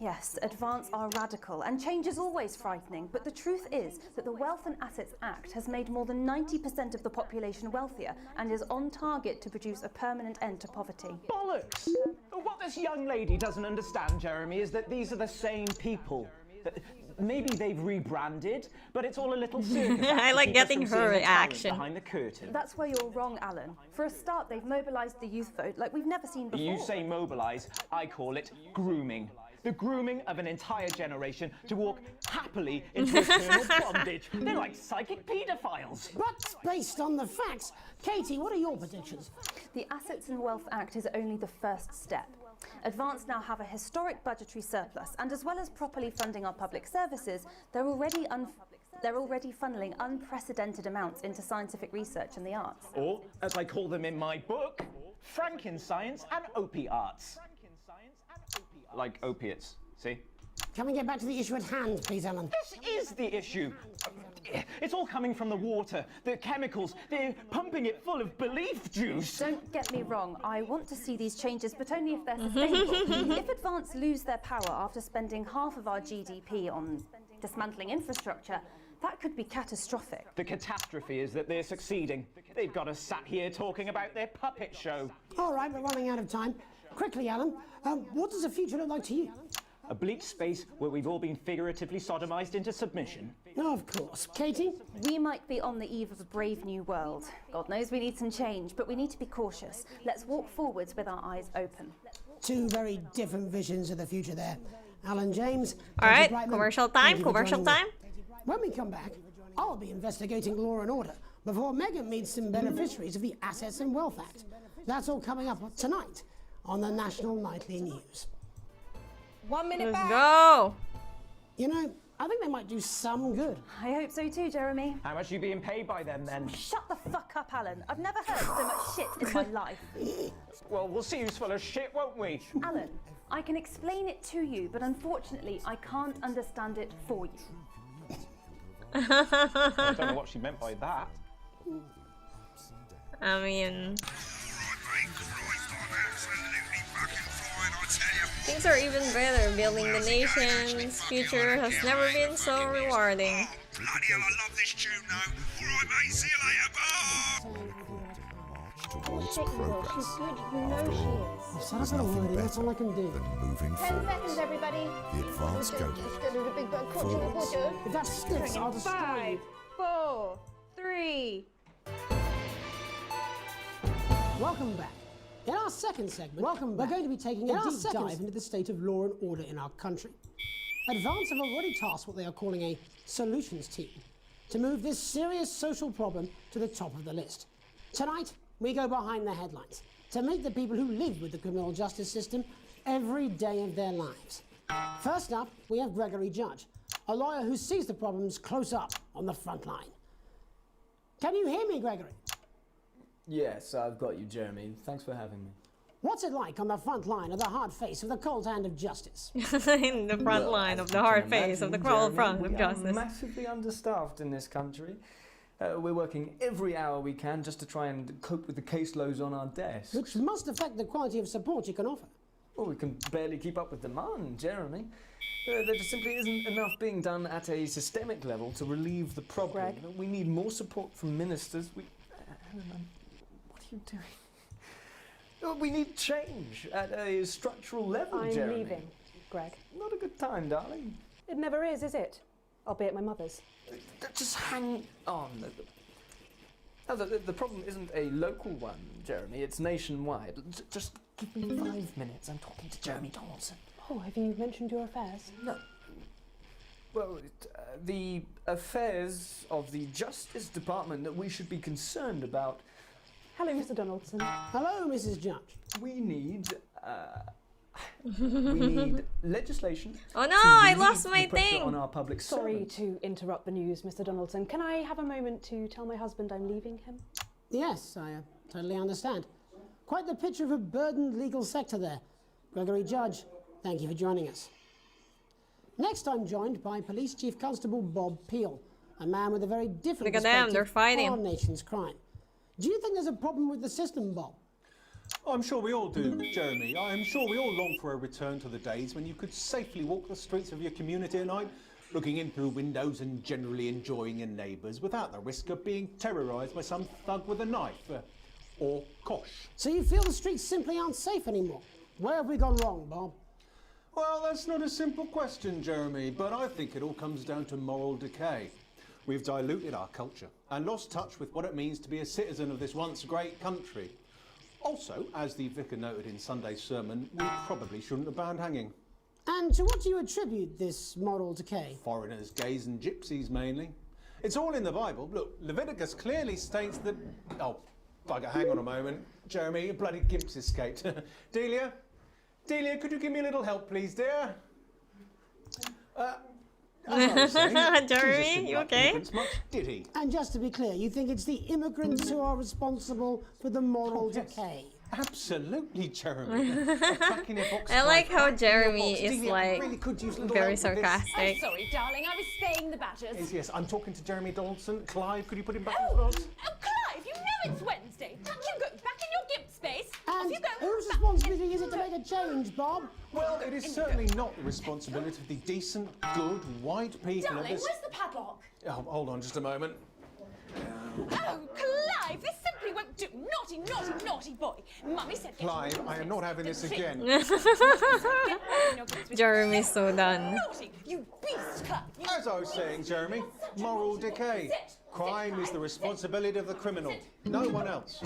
Yes, Advance are radical, and change is always frightening, but the truth is that the Wealth and Assets Act has made more than 90% of the population wealthier and is on target to produce a permanent end to poverty. Bollocks! What this young lady doesn't understand, Jeremy, is that these are the same people. Maybe they've rebranded, but it's all a little circus. I like getting her reaction. Behind the curtain. That's where you're wrong, Alan. For a start, they've mobilised the youth vote like we've never seen before. You say mobilise, I call it grooming. The grooming of an entire generation to walk happily into eternal bondage. They're like psychic paedophiles. But based on the facts, Katie, what are your predictions? The Assets and Wealth Act is only the first step. Advance now have a historic budgetary surplus, and as well as properly funding our public services, they're already funneling unprecedented amounts into scientific research and the arts. Or, as I call them in my book, Frankenscience and opiates. Like opiates, see? Can we get back to the issue at hand, please, Alan? This is the issue. It's all coming from the water, the chemicals. They're pumping it full of belief juice. Don't get me wrong, I want to see these changes, but only if they're sustainable. If Advance lose their power after spending half of our GDP on dismantling infrastructure, That could be catastrophic. The catastrophe is that they're succeeding. They've got us sat here talking about their puppet show. All right, we're running out of time. Quickly, Alan, what does the future look like to you? A bleak space where we've all been figuratively sodomized into submission. Oh, of course. Katie? We might be on the eve of a brave new world. God knows we need some change, but we need to be cautious. Let's walk forwards with our eyes open. Two very different visions of the future there. Alan James. All right, Katie Brightman, commercial thank time, you for commercial joining time. me. When we come back, I'll be investigating Law and Order before Megan meets some beneficiaries of the Assets and Wealth Act. That's all coming up tonight on the National Nightly News. 1 minute Let's back. go. You know, I think they might do some good. I hope so too, Jeremy. How much are you being paid by them then? Shut the fuck up, Alan. I've never heard so much shit in my life. Well, we'll see who's full of shit, won't we? Alan, I can explain it to you, but unfortunately, I can't understand it for you. I don't know what she meant by that. I mean, things are even better. Building the nation's future has never been so rewarding. Bloody hell, I love this tune now. Alright, mate, see you later. Bye. She's good, you know she is. Shut up and word, that's all I can do. Moving 10 seconds, everybody. The advanced go. If that sticks, I'll destroy 5, you. 4, 3. Welcome back. In our second segment, we're going to be taking a deep dive into the state of law and order in our country. Advance have already tasked what they are calling a solutions team to move this serious social problem to the top of the list. Tonight, we go behind the headlines to meet the people who live with the criminal justice system every day of their lives. First up, we have Gregory Judge, a lawyer who sees the problems close up on the front line. Can you hear me, Gregory? Yes, I've got you, Jeremy. Thanks for having me. What's it like on the front line of the hard face of the cold hand of justice? In the front line of the hard face of the cold front of justice. We are massively understaffed in this country. We're working every hour we can just to try and cope with the caseloads on our desks. Which must affect the quality of support you can offer. Well, we can barely keep up with demand, Jeremy. There just simply isn't enough being done at a systemic level to relieve the problem. Greg? We need more support from ministers. Helen, what are you doing? We need change at a structural level, I'm Jeremy. leaving, Greg. Not a good time, darling. It never is it? I'll be at my mother's. Just hang on. No, the problem isn't a local one, Jeremy. It's nationwide. Just give me 5 minutes. I'm talking to Jeremy Donaldson. Oh, have you mentioned your affairs? No. Well, the affairs of the Justice Department that we should be concerned about. Hello, Mr. Donaldson. Hello, Mrs. Judge. We need we need legislation. Oh no, to I relieve lost the my pressure thing. on our public Sorry servants. to interrupt the news, Mr. Donaldson. Can I have a moment to tell my husband I'm leaving him? Yes, I totally understand. Quite the picture of a burdened legal sector there. Gregory Judge, thank you for joining us. Next, I'm joined by Police Chief Constable Bob Peel, a man with a very different Look at them, they're perspective fighting. on our nation's crime. Do you think there's a problem with the system, Bob? I'm sure we all do, Jeremy. I am sure we all long for a return to the days when you could safely walk the streets of your community at night, looking in through windows and generally enjoying your neighbours without the risk of being terrorised by some thug with a knife. Or kosh. So you feel the streets simply aren't safe anymore? Where have we gone wrong, Bob? Well, that's not a simple question, Jeremy, but I think it all comes down to moral decay. We've diluted our culture and lost touch with what it means to be a citizen of this once great country. Also, as the vicar noted in Sunday's sermon, we probably shouldn't have banned hanging. And to what do you attribute this moral decay? Foreigners, gays and gypsies mainly. It's all in the Bible. Look, Leviticus clearly states that... Oh, bugger, hang on a moment. Jeremy, your bloody gimp's escaped. Delia? Delia, could you give me a little help, please, dear? As I was saying, Jesus Jeremy, didn't you like okay? immigrants much, did he? And just to be clear, you think it's the immigrants who are responsible for the moral decay? Absolutely, Jeremy. Back in your box I like how back in your Jeremy box. is Delia, I like really could use a little very help with this. sarcastic. Sorry, darling, I was spaying the badgers. Yes, I'm talking to Jeremy Donaldson. Clive, could you put him back in Oh, the box? Clive, you know it's Wednesday. Back you go, back in your gimp space. Off And you go. whose responsibility is it to make a change, Bob? Well, it is certainly not the responsibility of the decent, good, white people of Darling, this... where's the padlock? Oh, hold on just a moment. Oh, Clive, this simply won't do. Naughty, naughty, naughty boy. Mummy said... Clive, I am not having this again. Jeremy's so done. Naughty, you beast, Clive. As I was saying, Jeremy, moral decay. Crime is the responsibility of the criminal, no one else.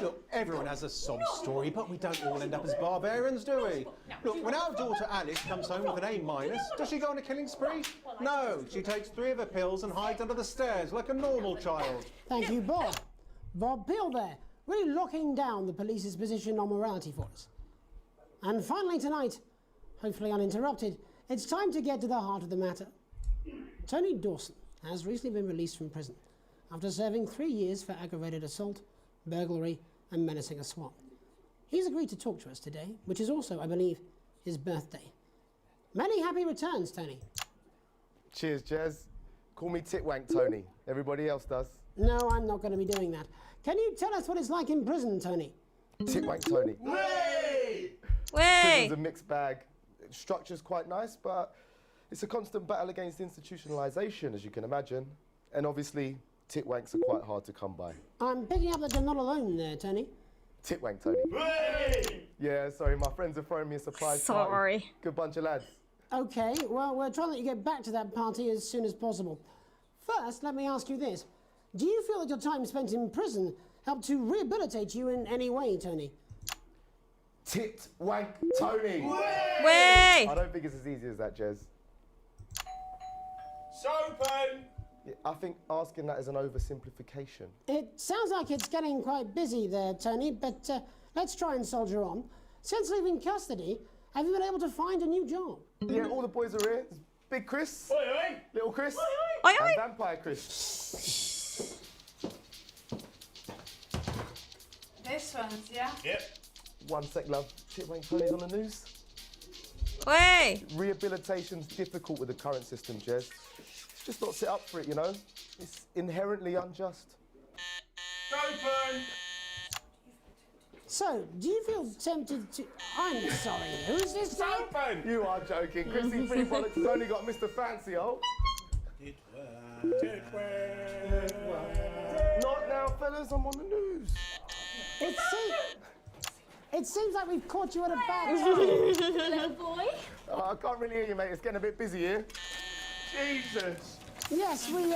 Look, everyone has a sob story, but we don't all end up as barbarians, do we? Look, when our daughter Alice comes home with an A-, does she go on a killing spree? No, she takes 3 of her pills and hides under the stairs like a normal child. Thank you, Bob. Bob Peel there, really locking down the police's position on morality for us. And finally tonight, hopefully uninterrupted, it's time to get to the heart of the matter. Tony Dawson has recently been released from prison after serving 3 years for aggravated assault, burglary and menacing a swat. He's agreed to talk to us today, which is also, I believe, his birthday. Many happy returns, Tony. Cheers, Jez. Call me Titwank Tony. Everybody else does. No, I'm not going to be doing that. Can you tell us what it's like in prison, Tony? Titwank Tony. Way! Prison's a mixed bag. Structure's quite nice, but it's a constant battle against institutionalisation, as you can imagine. And obviously, titwanks are quite hard to come by. I'm picking up that you're not alone there, Tony. Titwank Tony. Yeah, sorry, my friends are throwing me a surprise Sorry. party. Good bunch of lads. Okay, well, we're trying to let you get back to that party as soon as possible. First, let me ask you this. Do you feel that your time spent in prison helped to rehabilitate you in any way, Tony? Titwank Tony. Way! I don't think it's as easy as that, Jez. Soapin! Yeah, I think asking that is an oversimplification. It sounds like it's getting quite busy there, Tony, but let's try and soldier on. Since leaving custody, have you been able to find a new job? Yeah, all the boys are here. There's Big Chris, Oi, oi. Little Chris, Oi, and oi. Vampire Chris. This one's, yeah? Yep. One sec, love. Titwank Tony's on the news. Way! Rehabilitation's difficult with the current system, Jez. It's just not set up for it, you know? It's inherently unjust. Soapin! So, do you feel tempted to... I'm sorry, who's this guy? Soapin! You are joking. Chrissy Free Bollocks has only got Mr. Fancy, oh. Not now, fellas. I'm on the news. It seems like we've caught you at a bad time. Little boy? Oh, I can't really hear you, mate. It's getting a bit busy here. Jesus! Yes, we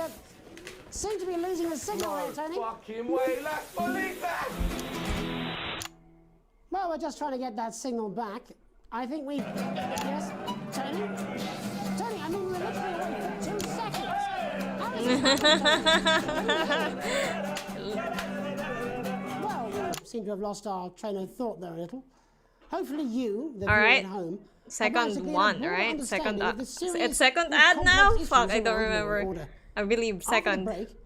seem to be losing the signal here, Tony. Fucking way, lads. Believe that! Well, we're just trying to get that signal back. I think we... Yes, Tony? Tony, I mean, we're literally away for 2 seconds. How is Well, we seem to have lost our train of thought there a little. Hopefully you, the viewer at home... Second one, right? Second ad. It's second ad now? Fuck, I don't remember. I believe second. After the break,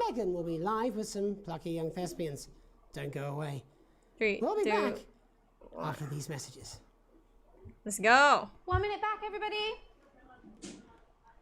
Megan will be live with some plucky young thespians. Don't go away. 3, We'll be 2, back after these messages. Let's go. 1 minute back, everybody.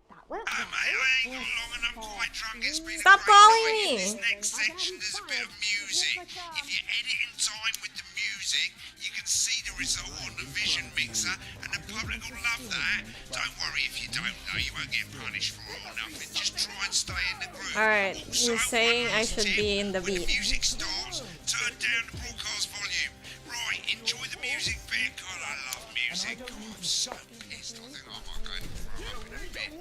That worked. Mate, I ain't got long and I'm quite drunk. It's been Stop a great calling night. me. In this next section, there's a bit of music. If you edit in time with the music, you can see the result on the Vision Mixer, and the public will love that. Don't worry if you don't know, you won't get punished for it or nothing. Just try and stay in the groove. Alright, Also, you're saying I should be in the when the beat. music starts, turn down the broadcast volume. Right, enjoy the music bit. God, I love music. God, I'm so pissed. I think I might go and throw up in a bit.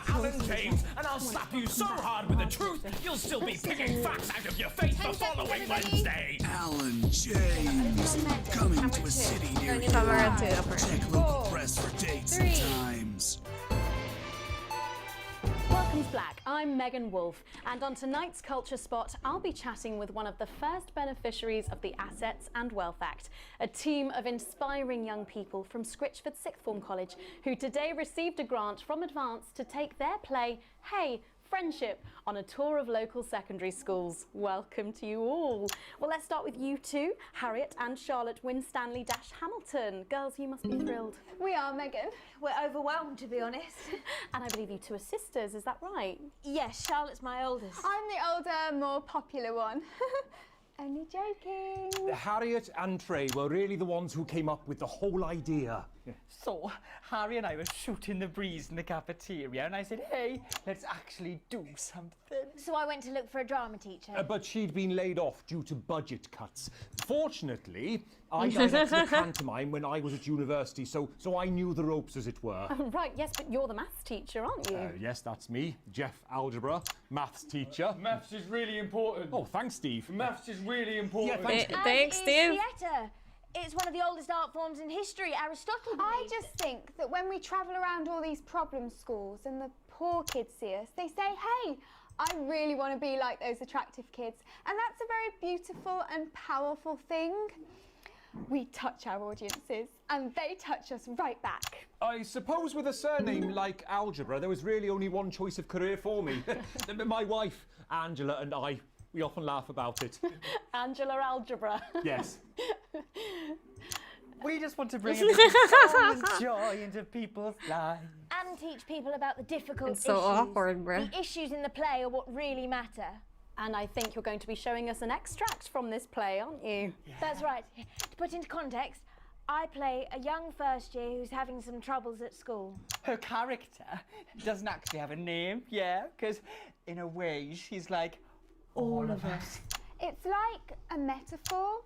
Alan James, and I'll slap you so hard with the truth, you'll still be picking facts out of your face the following Wednesday. Alan James, coming to a city near you. Check local press for dates and times. Welcome to Black. I'm Megan Wolfe, and on tonight's Culture Spot, I'll be chatting with one of the first beneficiaries of the Assets and Wealth Act, a team of inspiring young people from Scritchford Sixth Form College who today received a grant from Advance to take their play, Hey, Friendship, on a tour of local secondary schools. Welcome to you all. Well, let's start with you two, Harriet and Charlotte Winstanley-Hamilton. Girls, you must be thrilled. We are, Megan. We're overwhelmed, to be honest. And I believe you two are sisters, is that right? Yes, Charlotte's my oldest. I'm the older, more popular one. Only joking. Harriet and Trey were really the ones who came up with the whole idea. So, Harry and I were shooting the breeze in the cafeteria, and I said, hey, let's actually do something. So I went to look for a drama teacher. But she'd been laid off due to budget cuts. Fortunately, I directed the pantomime when I was at university, so I knew the ropes, as it were. Oh, right, yes, but you're the maths teacher, aren't you? Yes, that's me, Jeff Algebra, maths teacher. Maths is really important. Oh, thanks, Steve. Maths is really important. Yeah, Thanks, Steve. Theatre. It's one of the oldest art forms in history. Aristotle believed. I just think that when we travel around all these problem schools and the poor kids see us, they say, hey, I really want to be like those attractive kids. And that's a very beautiful and powerful thing. We touch our audiences and they touch us right back. I suppose with a surname like Algebra, there was really only one choice of career for me. My wife, Angela, and I, we often laugh about it. Angela Algebra. Yes. We just want to bring a bit of fun and joy into people's lives. And teach people about the difficult It's so issues. awkward, bruh. The issues in the play are what really matter. And I think you're going to be showing us an extract from this play, aren't you? That's right. To put into context, I play a young first year who's having some troubles at school. Her character doesn't actually have a name, yeah, because in a way she's like all of us. It's like a metaphor.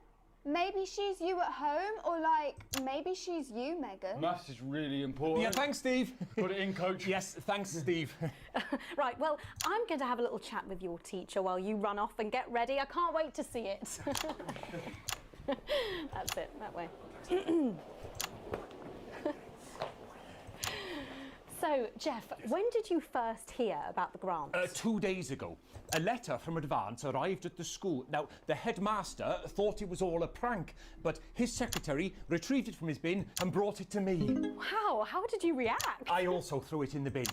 Maybe she's you at home, or like, maybe she's you, Megan. Maths is really important. Yeah, thanks, Steve. Put it in, coach. Yes, thanks, Steve. Right, well, I'm going to have a little chat with your teacher while you run off and get ready. I can't wait to see it. That's it, that way. So, Jeff, when did you first hear about the grants? 2 days ago. A letter from Advance arrived at the school. Now, the headmaster thought it was all a prank, but his secretary retrieved it from his bin and brought it to me. Wow, how did you react? I also threw it in the bin.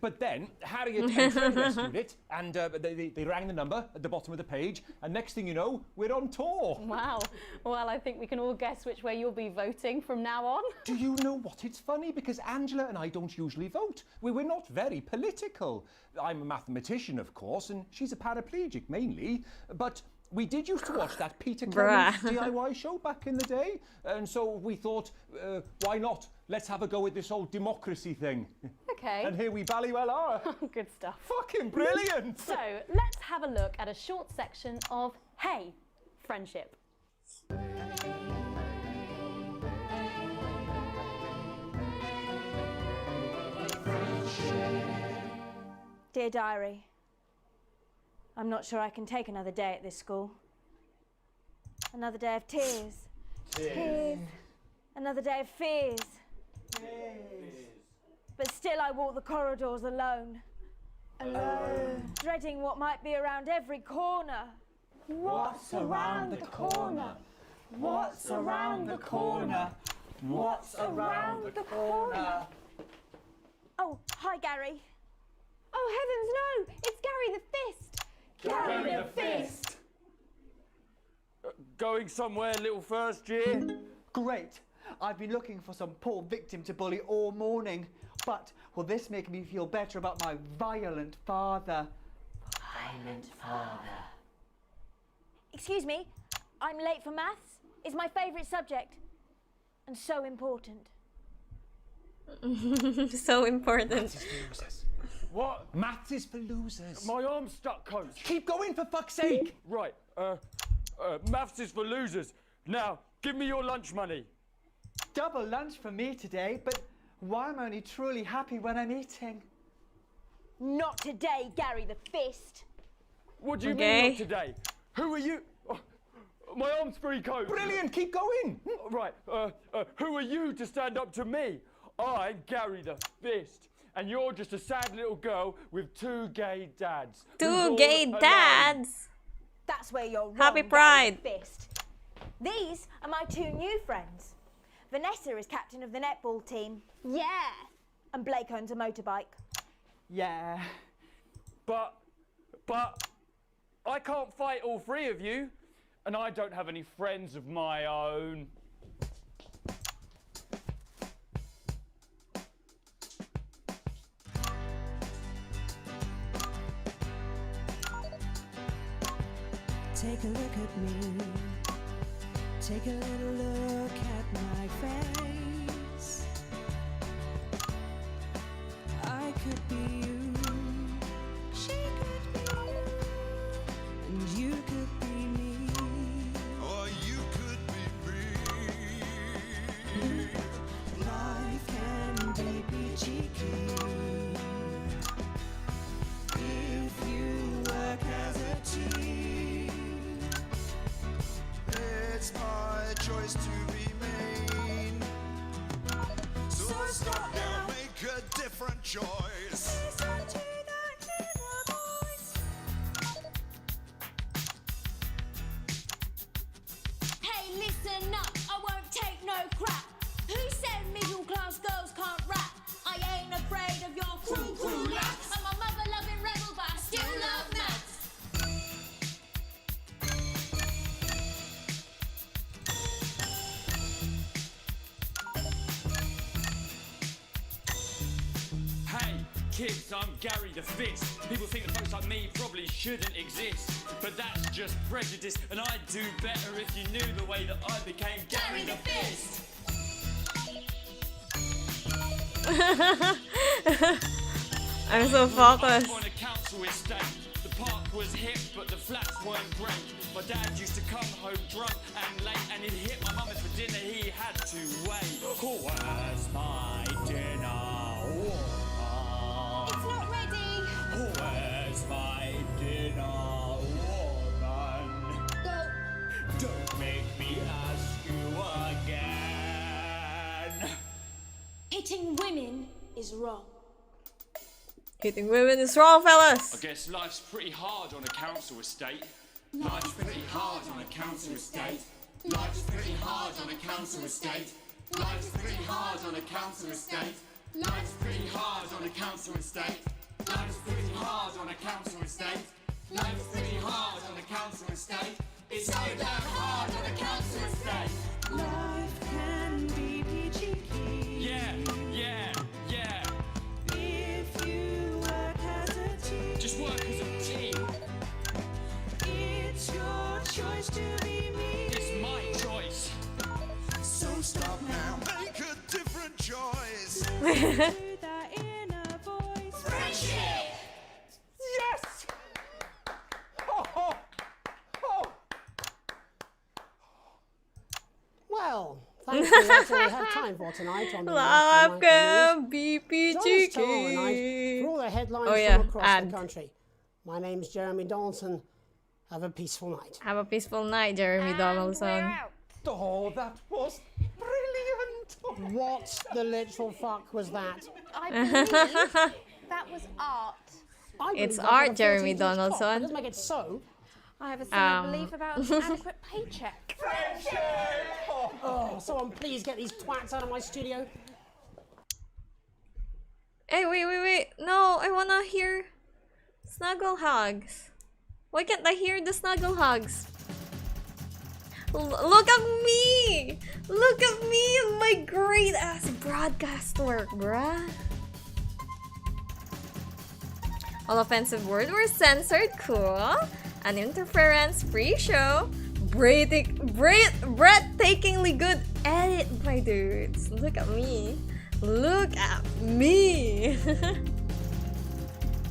But then Harriet and Trey rescued it, and they rang the number at the bottom of the page, and next thing you know, we're on tour. Wow. Well, I think we can all guess which way you'll be voting from now on. Do you know what? It's funny because Angela and I don't usually vote. We're not very political. I'm a mathematician, of course, and she's a paraplegic mainly, but we did used to watch that Peter Clements DIY show back in the day, and so we thought, why not? Let's have a go at this old democracy thing. Okay. And here we bally well are. Good stuff. Fucking brilliant! So, let's have a look at a short section of Hey, Friendship. Dear Diary, I'm not sure I can take another day at this school. Another day of tears. Tears. Another day of fears. But still I walk the corridors alone. Alone. Dreading what might be around every corner. What's around the corner? What's around the corner? What's around the corner? Oh, hi Gary. Oh heavens no! It's Gary the Fist! Gary the Fist! Going somewhere, little first year? Great. I've been looking for some poor victim to bully all morning. But will this make me feel better about my violent father? Violent father. Excuse me, I'm late for maths. It's my favourite subject. And so important. So important. What? Maths is for losers. My arm's stuck, coach. Keep going, for fuck's sake. Right, maths is for losers. Now, give me your lunch money. Double lunch for me today, but why am I only truly happy when I'm eating? Not today, Gary the Fist. What do you mean not today? Who are you? Oh, my arm's free, coach. Brilliant, keep going. Right, who are you to stand up to me? I'm Gary the Fist. And you're just a sad little girl with 2 gay dads. Two gay dads. That's where you're wrong, Happy Pride. Gary the Fist. These are my 2 new friends. Vanessa is captain of the netball team. Yeah. And Blake owns a motorbike. Yeah. But I can't fight all 3 of you. And I don't have any friends of my own. Take a look at me. Take a little look at my face. I could be you. She could be you. And you could be me. Or you could be me. Life can be peachy keen if you work as a team. It's my choice to be mean. So stop now, make a different choice. Hey, listen up, I won't take no crap. Who said middle class girls can't rap? I ain't afraid of your cruel laps. I'm a mother loving rebel, but I still love maths. Hey, kids, I'm Gary the Fist. People think that folks like me probably shouldn't exist. But that's just prejudice, and I'd do better if you knew the way that I became Gary the Fist. I'm so focused. On a council estate. The park was hip, but the flats weren't great. My dad used to come home drunk and late, and he'd hit my mum and for dinner he had to wait. Where's my dinner? It's not ready. Where's my dinner, woman? Go. Don't make me ask you again. Hitting women is wrong. Hitting women is wrong, fellas. I guess life's pretty hard on a council estate. Life's pretty hard on a council estate. Life's pretty hard on a council estate. Life's pretty hard on a council estate. Life's pretty hard on a council estate. Life's pretty hard on a council estate. Life's pretty hard on a council estate. It's so damn hard on a council estate. Life can be peachy keen. Yeah, yeah, yeah. If you work as a team. Just work as a team. It's your choice to be me. It's my choice. So stop now, make a different choice. That inner voice. Friendship! Yes! Oh, oh. Well, thankfully that's all we have time for tonight on the Life National can Nightly be News. Join peachy us tomorrow night keen. for all the headlines Oh, yeah, from across and the country. My name's Jeremy Donaldson. Have a peaceful night. Have a peaceful night, Jeremy Donaldson. Oh, that was brilliant! What the literal fuck was that? I believe that was art. I believe It's that art, was a Jeremy 13-inch cock. That Donaldson. doesn't make it so. I have a similar belief about an adequate paycheck. Oh, someone please get these twats out of my studio. Hey, wait. No, I wanna hear snuggle hugs. Why can't I hear the snuggle hugs? Look at me! Look at me and my great ass broadcast work, bruh. All offensive words were censored, cool. An interference-free show. Breathtakingly good edit, my dudes. Look at me. Look at me.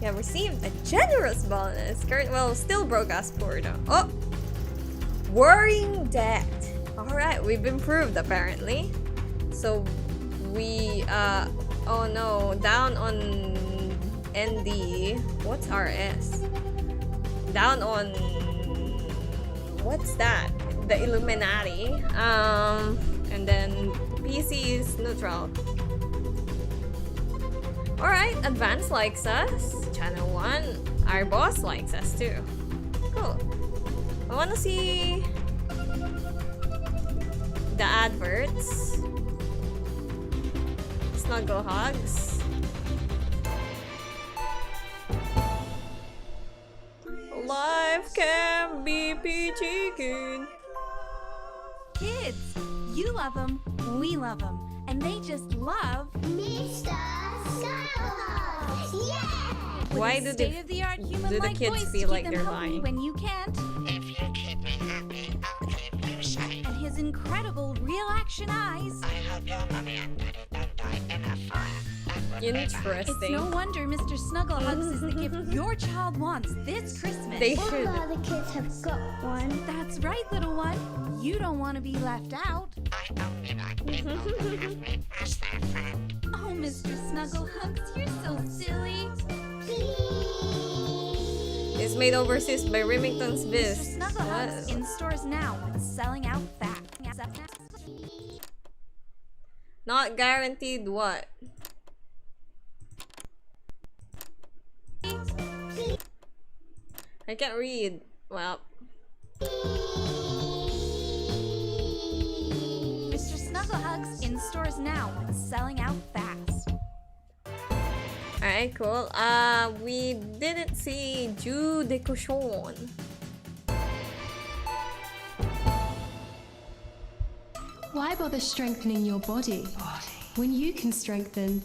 Yeah, received a generous bonus. Well, still broke us for though. Oh! Worrying debt. Alright, we've improved apparently. So, we, oh no, down on ND. What's RS? Down on, what's that? The Illuminati. And then PC is neutral. Alright, Advanced likes us. Channel 1. Our boss likes us too. Cool. I wanna see the adverts. Snuggle hugs. Life can be peachy keen. Kids, you love them, we love them, and they just love Mr. Snuggle. Yeah! Why do the state-of-the-art human-like kids voice to feel keep like them they're company lying? when you can't? If you those incredible real-action eyes. I hope your mummy and daddy don't die in a fire. Interesting. It's no wonder Mr. Snugglehugs is the gift your child wants this Christmas. They should. All the kids have got one. That's right, little one. You don't want to be left out. I only like people who have me as their friend. Oh, Mr. Snugglehugs, you're so silly. It's made overseas by Remington's Biz. Mr. Snugglehugs in stores now and selling out fast. Not guaranteed what? I can't read. Well. Mr. Snugglehugs in stores now and selling out fast. Alright, cool. We didn't see Jus de Cochon. Why bother strengthening your body when you can strengthen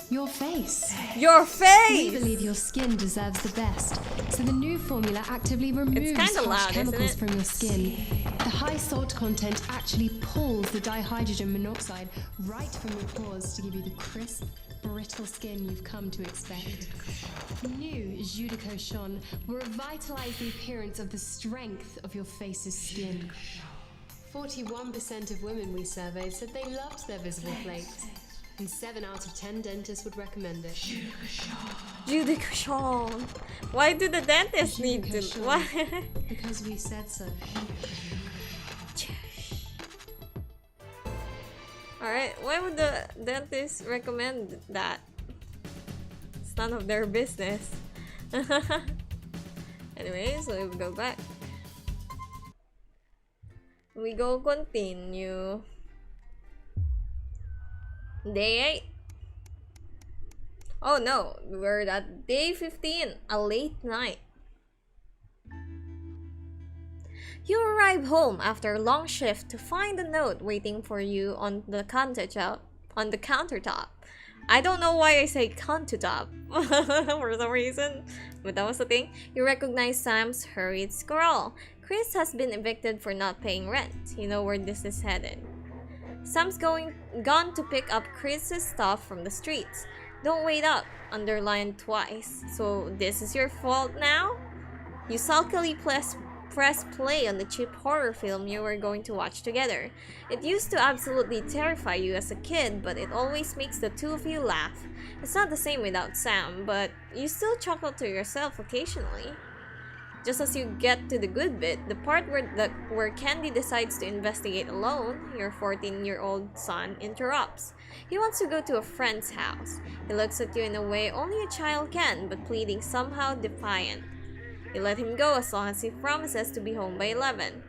your face? Your face! We believe your skin deserves the best, so the new formula actively removes kinda harsh loud, isn't chemicals it? from your skin. The high salt content actually pulls the dihydrogen monoxide right from your pores to give you the crisp, brittle skin you've come to expect. New Jus de Cochon will revitalize the appearance of the strength of your face's skin. 41% of women we surveyed said they loved their visible flakes, and 7 out of 10 dentists would recommend it. Jus de Cochon. Why do the dentists need to? Why? Because we said so. Alright, why would the dentist recommend that? It's none of their business. Anyway, so we go back. We go continue. Day 8. Oh no, we're at day 15, a late night. You arrive home after a long shift to find a note waiting for you on the countertop. I don't know why I say countertop for some reason, but that was the thing. You recognize Sam's hurried scrawl. Chris has been evicted for not paying rent. You know where this is headed. Sam's gone to pick up Chris's stuff from the streets. Don't wait up, underlined twice. So this is your fault now? You sulkily press play on the cheap horror film you were going to watch together. It used to absolutely terrify you as a kid, but it always makes the two of you laugh. It's not the same without Sam, but you still chuckle to yourself occasionally. Just as you get to the good bit, the part where Candy decides to investigate alone, your 14-year-old son interrupts. He wants to go to a friend's house. He looks at you in a way only a child can, but pleading somehow defiant. You let him go as long as he promises to be home by 11.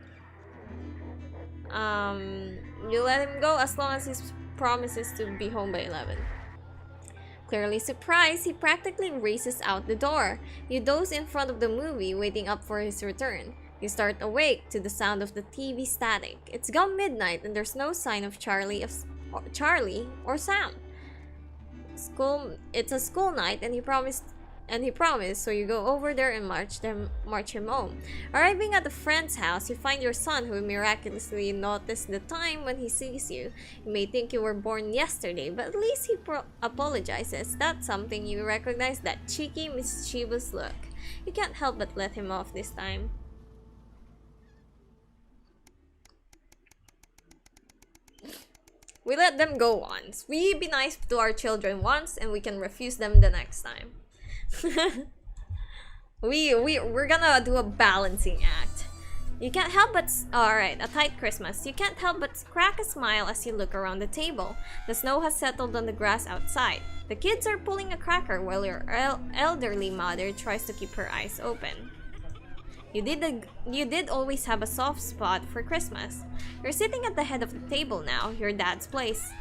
You let him go as long as he promises to be home by 11. Clearly surprised, he practically races out the door. You doze in front of the movie, waiting up for his return. You start awake to the sound of the TV static. It's gone midnight and there's no sign of Charlie or Sam. It's a school night and he promised, so you go over there and march him home. Arriving at a friend's house, you find your son, who miraculously noticed the time when he sees you. You may think you were born yesterday, but at least he apologizes. That's something you recognize, that cheeky, mischievous look. You can't help but let him off this time. We let them go once. We be nice to our children once, and we can refuse them the next time. We're gonna do a balancing act. You can't help but alright, a tight Christmas. You can't help but crack a smile as you look around the table. The snow has settled on the grass outside. The kids are pulling a cracker while your elderly mother tries to keep her eyes open. You did always have a soft spot for Christmas. You're sitting at the head of the table now, your dad's place.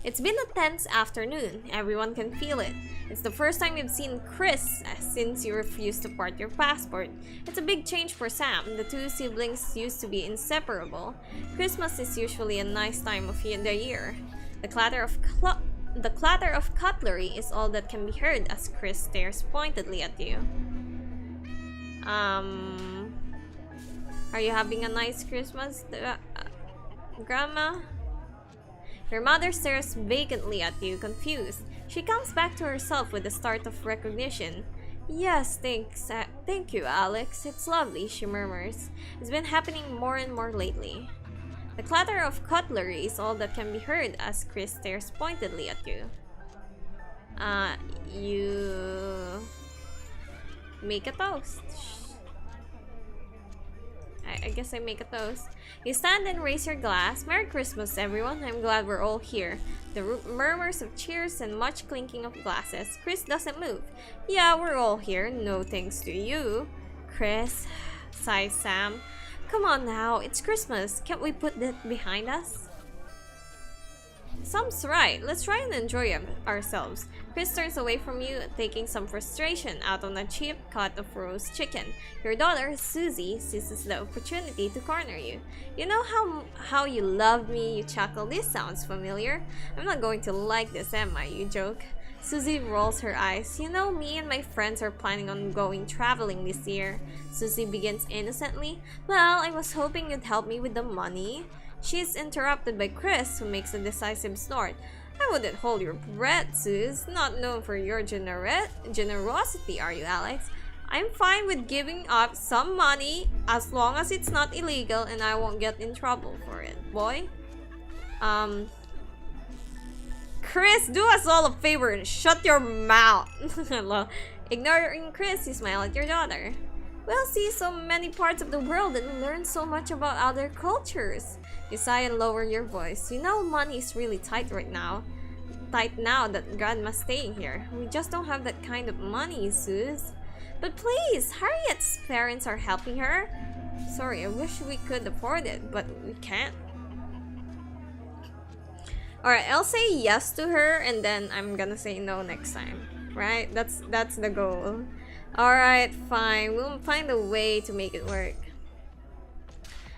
It's been a tense afternoon. Everyone can feel it. It's the first time you've seen Chris since you refused to part your passport. It's a big change for Sam. The two siblings used to be inseparable. Christmas is usually a nice time of the year. The clatter of cutlery is all that can be heard as Chris stares pointedly at you. Are you having a nice Christmas, Grandma? Your mother stares vacantly at you, confused. She comes back to herself with a start of recognition. Yes, thank you, Alex. It's lovely, she murmurs. It's been happening more and more lately. The clatter of cutlery is all that can be heard as Chris stares pointedly at you. You make a toast. I guess I make a toast. You stand and raise your glass. Merry Christmas, everyone. I'm glad we're all here. The murmurs of cheers and much clinking of glasses. Chris doesn't move. Yeah, we're all here. No thanks to you. Chris, sighs Sam. Come on now, it's Christmas. Can't we put that behind us? Sam's right. Let's try and enjoy ourselves. Chris turns away from you, taking some frustration out on a cheap cut of roast chicken. Your daughter, Susie, seizes the opportunity to corner you. You know how you love me, you chuckle. This sounds familiar. I'm not going to like this, am I? You joke. Susie rolls her eyes. You know, me and my friends are planning on going traveling this year. Susie begins innocently. Well, I was hoping you'd help me with the money. She is interrupted by Chris, who makes a decisive snort. I wouldn't hold your breath, Sus. Not known for your generosity, are you, Alex? I'm fine with giving up some money as long as it's not illegal and I won't get in trouble for it, boy. Chris, do us all a favor and shut your mouth. Ignoring Chris, you smile at your daughter. We'll see so many parts of the world and learn so much about other cultures. You sigh and lower your voice. You know, money is really tight right now. Tight now that Grandma's staying here. We just don't have that kind of money, Sus. But please, Harriet's parents are helping her. Sorry, I wish we could afford it, but we can't. Alright, I'll say yes to her and then I'm gonna say no next time. Right? That's the goal. Alright, fine. We'll find a way to make it work.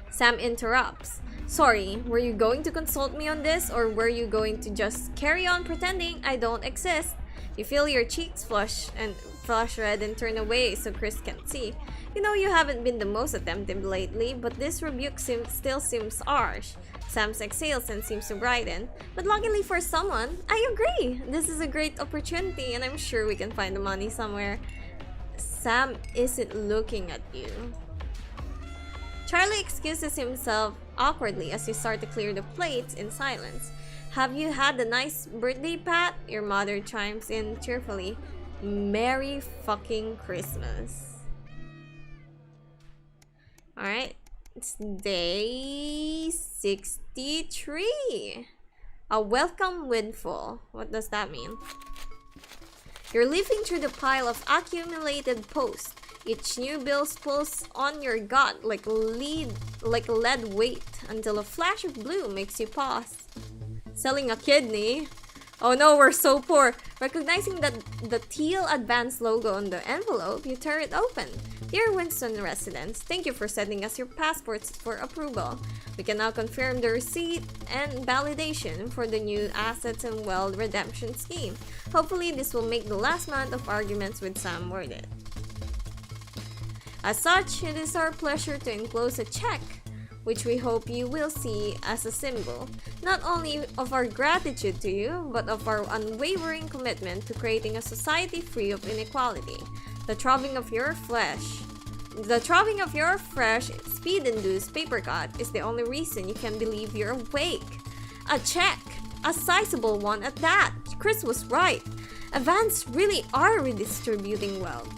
Sam interrupts. Sorry, were you going to consult me on this or were you going to just carry on pretending I don't exist? You feel your cheeks flush red and turn away so Chris can't see. You know you haven't been the most attentive lately, but this rebuke still seems harsh. Sam exhales and seems to brighten. But luckily for someone, I agree. This is a great opportunity and I'm sure we can find the money somewhere. Sam isn't looking at you. Charlie excuses himself awkwardly as you start to clear the plates in silence. Have you had a nice birthday, Pat? Your mother chimes in cheerfully. Merry fucking Christmas. Alright, it's day 63. A welcome windfall. What does that mean? You're leafing through the pile of accumulated posts. Each new bill pulls on your gut like lead weight until a flash of blue makes you pause. Selling a kidney? Oh no, we're so poor. Recognizing that the teal advance logo on the envelope, you tear it open. Dear Winston residents, thank you for sending us your passports for approval. We can now confirm the receipt and validation for the new Assets and Wealth redemption scheme. Hopefully this will make the last month of arguments with Sam worth it. As such, it is our pleasure to enclose a check, which we hope you will see as a symbol, not only of our gratitude to you, but of our unwavering commitment to creating a society free of inequality. The throbbing of your fresh, speed-induced paper cut is the only reason you can believe you're awake. A check! A sizable one at that! Chris was right. Advance really are redistributing wealth.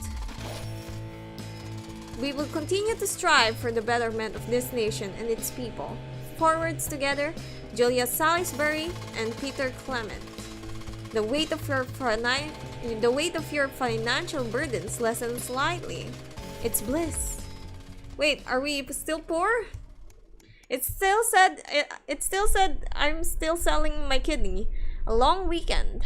We will continue to strive for the betterment of this nation and its people. Forwards together, Julia Salisbury and Peter Clement. The weight of your financial burdens lessens slightly. It's bliss. Wait, are we still poor? It still said I'm still selling my kidney. A long weekend.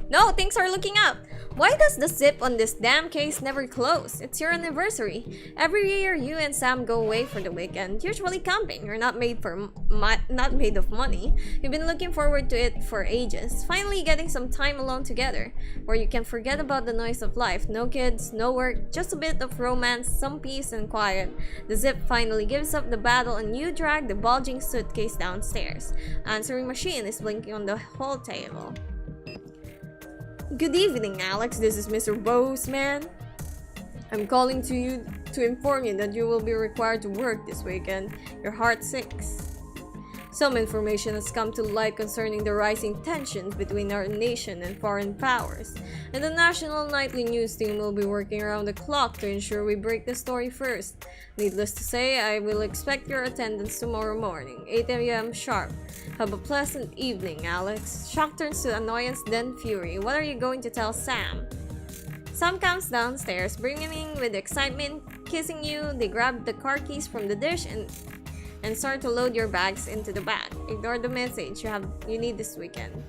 No, things are looking up. Why does the zip on this damn case never close? It's your anniversary. Every year you and Sam go away for the weekend, usually camping. You're not made of money. You've been looking forward to it for ages. Finally getting some time alone together, where you can forget about the noise of life. No kids, no work, just a bit of romance, some peace and quiet. The zip finally gives up the battle and you drag the bulging suitcase downstairs. Answering machine is blinking on the hall table. Good evening, Alex. This is Mr. Boseman. I'm calling to you to inform you that you will be required to work this weekend. Your heart sinks. Some information has come to light concerning the rising tensions between our nation and foreign powers, and the national nightly news team will be working around the clock to ensure we break the story first. Needless to say, I will expect your attendance tomorrow morning, 8 AM sharp. Have a pleasant evening, Alex. Shock turns to annoyance, then fury. What are you going to tell Sam? Sam comes downstairs, brimming with excitement, kissing you. They grab the car keys from the dish and start to load your bags into the bag. Ignore the message you need this weekend.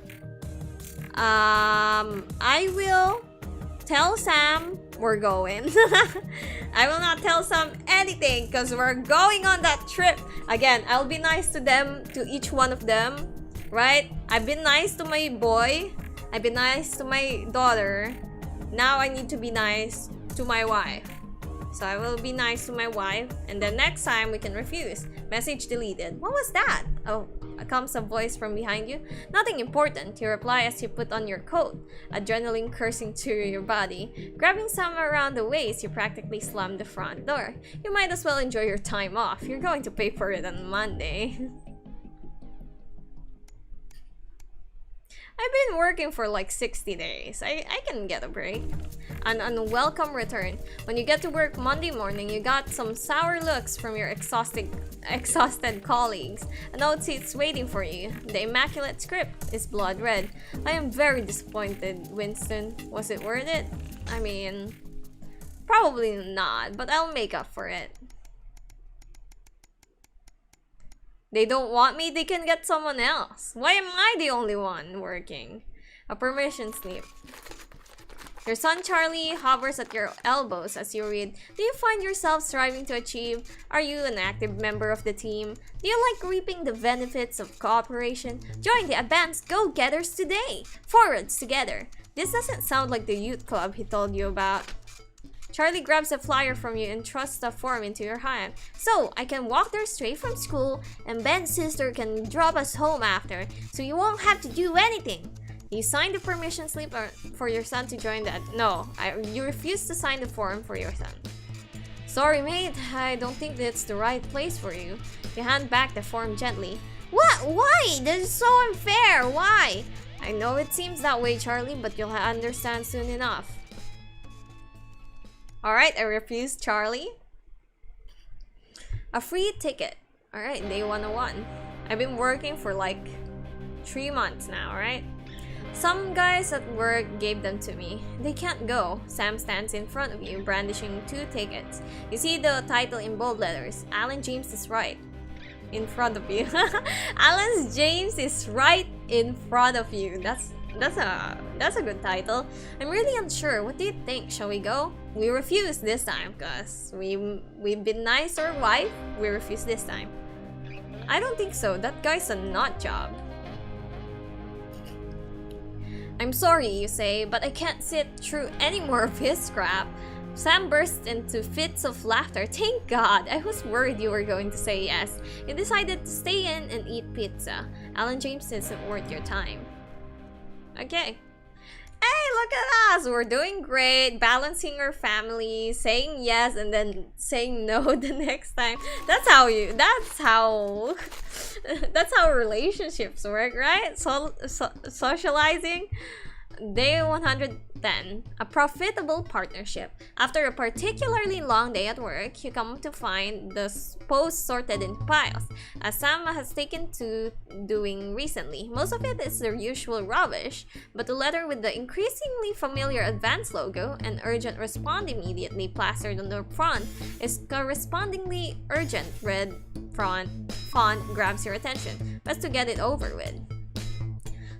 I will tell Sam we're going. I will not tell Sam anything because we're going on that trip. Again, I'll be nice to them, to each one of them, right? I've been nice to my boy. I've been nice to my daughter. Now I need to be nice to my wife. So I will be nice to my wife, and then next time we can refuse. Message deleted. What was that? Oh, comes a voice from behind you. Nothing important, you reply as you put on your coat. Adrenaline coursing through your body. Grabbing Sam around the waist, you practically slam the front door. You might as well enjoy your time off. You're going to pay for it on Monday. I've been working for like 60 days. I can get a break. An unwelcome return. When you get to work Monday morning, you got some sour looks from your exhausted colleagues. A note sits waiting for you. The immaculate script is blood red. I am very disappointed, Winston. Was it worth it? I mean, probably not, but I'll make up for it. They don't want me, they can get someone else. Why am I the only one working? A permission slip. Your son Charlie hovers at your elbows as you read. Do you find yourself striving to achieve? Are you an active member of the team? Do you like reaping the benefits of cooperation? Join the Advanced Go-Getters today! Forwards together! This doesn't sound like the youth club he told you about. Charlie grabs a flyer from you and thrusts the form into your hand. So, I can walk there straight from school, and Ben's sister can drop us home after, so you won't have to do anything. You sign the permission slip for your son to join the... you refuse to sign the form for your son. Sorry, mate, I don't think that's the right place for you. You hand back the form gently. What? Why? This is so unfair. Why? I know it seems that way, Charlie, but you'll understand soon enough. Alright, I refuse, Charlie. A free ticket. Alright, day 101. I've been working for like 3 months now, right? Some guys at work gave them to me. They can't go. Sam stands in front of you, brandishing 2 tickets. You see the title in bold letters. Alan James is right in front of you. Alan James is right in front of you. That's a good title. I'm really unsure. What do you think? Shall we go? We refuse this time because we've been nice to our wife. We refuse this time. I don't think so. That guy's a nut job. I'm sorry, you say, but I can't sit through any more of his crap. Sam bursts into fits of laughter. Thank God! I was worried you were going to say yes. You decided to stay in and eat pizza. Alan James isn't worth your time. Okay. Hey, look at us! We're doing great, balancing our family, saying yes and then saying no the next time. That's how relationships work, right? Socializing. Day 110. A profitable partnership. After a particularly long day at work, you come to find the post sorted in piles, as Sam has taken to doing recently. Most of it is the usual rubbish, but the letter with the increasingly familiar Advance logo and urgent respond immediately plastered on the front is correspondingly urgent red font grabs your attention. Best to get it over with.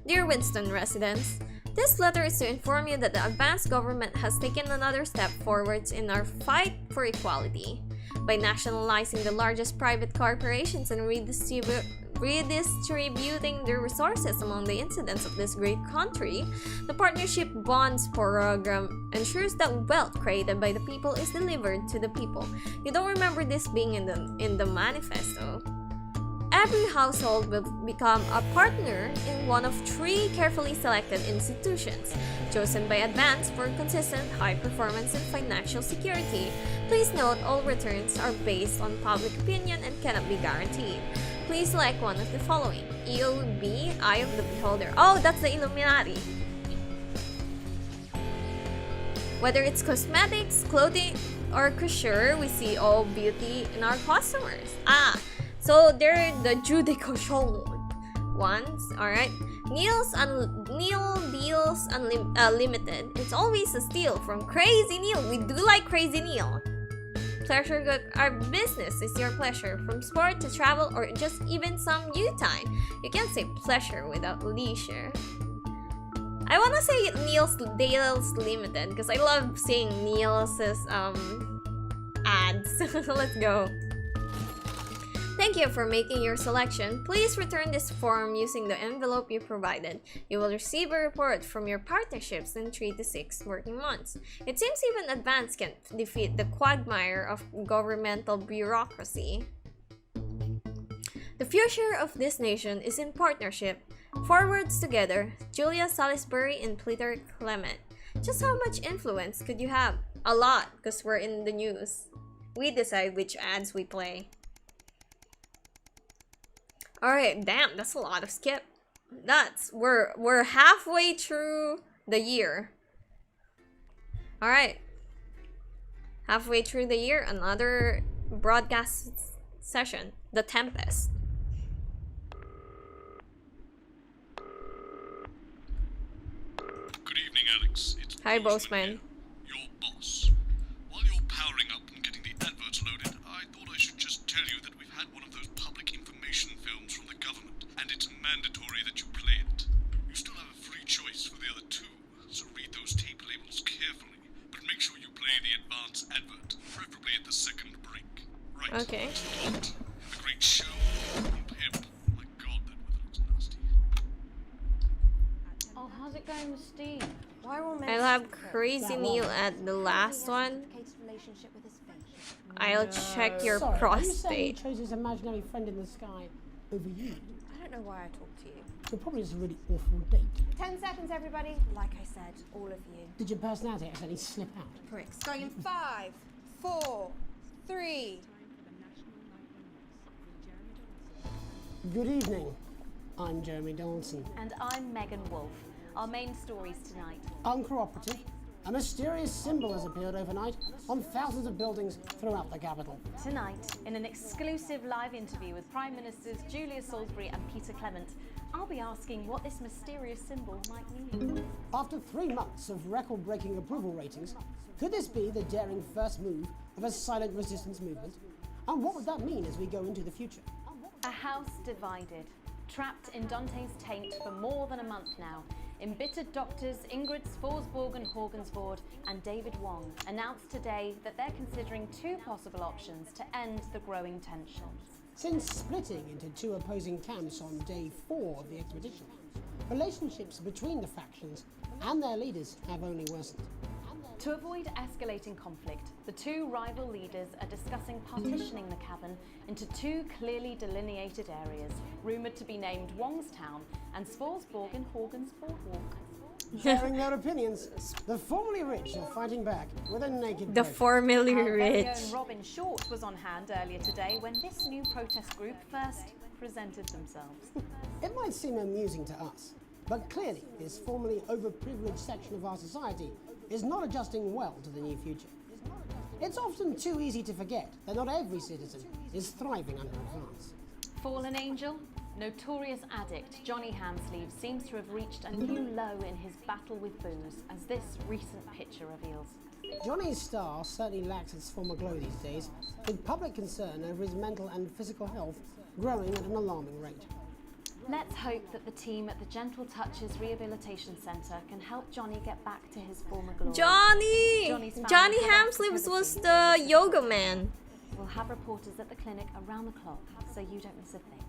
Dear Winston residents, This letter is to inform you that the advanced government has taken another step forwards in our fight for equality. By nationalizing the largest private corporations and redistributing their resources among the incidents of this great country, the Partnership Bonds program ensures that wealth created by the people is delivered to the people. You don't remember this being in the manifesto. Every household will become a partner in one of 3 carefully selected institutions, chosen by Advance for consistent high performance and financial security. Please note all returns are based on public opinion and cannot be guaranteed. Please select one of the following: EOB, Eye of the Beholder. Oh, that's the Illuminati. Whether it's cosmetics, clothing, or couture, we see all beauty in our customers. So they're the Judicochon ones, alright? Neil Deals Unlimited. It's always a steal from Crazy Neil. We do like Crazy Neil. Pleasure Good. Our business is your pleasure. From sport to travel or just even some you time. You can't say pleasure without leisure. I want to say Neil's Dales Limited because I love seeing Neil's ads. Let's go. Thank you for making your selection. Please return this form using the envelope you provided. You will receive a report from your partnerships in 3 to 6 working months. It seems even Advance can defeat the quagmire of governmental bureaucracy. The future of this nation is in partnership. Forwards together, Julia Salisbury and Peter Clement. Just how much influence could you have? A lot, because we're in the news. We decide which ads we play. Alright, damn, that's a lot of skip. We're halfway through the year. Alright. Halfway through the year, another broadcast session. The Tempest. Good evening, Alex. It's Hi, Boseman. your boss. While you're powering up and getting the adverts loaded, I thought I should just tell you that we've had one of those public information films from the government, and it's mandatory that you play it. You still have a free choice for the other 2, so read those tape labels carefully, but make sure you play the advance advert, preferably at the second break. Right. Okay. The great show. Pimp. My God, that weather looks nasty. Oh, how's it going with Steve? I'll have Crazy Neil at the last one. I'll check your Sorry, are you saying he prostate. chose his imaginary friend in the sky over you? I don't know why I talked to you. You're probably just a really awful date. 10 seconds, everybody. Like I said, all of you. Did your personality accidentally slip out? Pricks. Going in 5, 4, 3. Good evening. I'm Jeremy Dawson. And I'm Megan Wolf. Our main stories tonight. Uncooperative. A mysterious symbol has appeared overnight on thousands of buildings throughout the capital. Tonight, in an exclusive live interview with Prime Ministers Julia Salisbury and Peter Clement, I'll be asking what this mysterious symbol might mean. After 3 months of record-breaking approval ratings, could this be the daring first move of a silent resistance movement? And what would that mean as we go into the future? A house divided, trapped in Dante's taint for more than a month now. Embittered doctors Ingrid Sforsborg Horgensvord and David Wong announced today that they're considering 2 possible options to end the growing tensions. Since splitting into 2 opposing camps on day 4 of the expedition, relationships between the factions and their leaders have only worsened. To avoid escalating conflict, the 2 rival leaders are discussing partitioning the cabin into 2 clearly delineated areas, rumoured to be named Wongstown and Sforsborg and Horgensvord Walk. Sharing their opinions, the formerly rich are fighting back with a naked The grudge. formerly Our very rich. own Robin Short was on hand earlier today when this new protest group first presented themselves. It might seem amusing to us, but clearly this formerly overprivileged section of our society is not adjusting well to the new future. It's often too easy to forget that not every citizen is thriving under advance. Fallen angel? Notorious addict Johnny Hamsleeve seems to have reached a new low in his battle with booze, as this recent picture reveals. Johnny's star certainly lacks its former glow these days, with public concern over his mental and physical health growing at an alarming rate. Let's hope that the team at the Gentle Touches Rehabilitation Centre can help Johnny get back to his former glory. Johnny! Johnny's family Johnny have asked Hamslips privacy was for the his yoga safety. man. We'll have reporters at the clinic around the clock, so you don't miss a thing.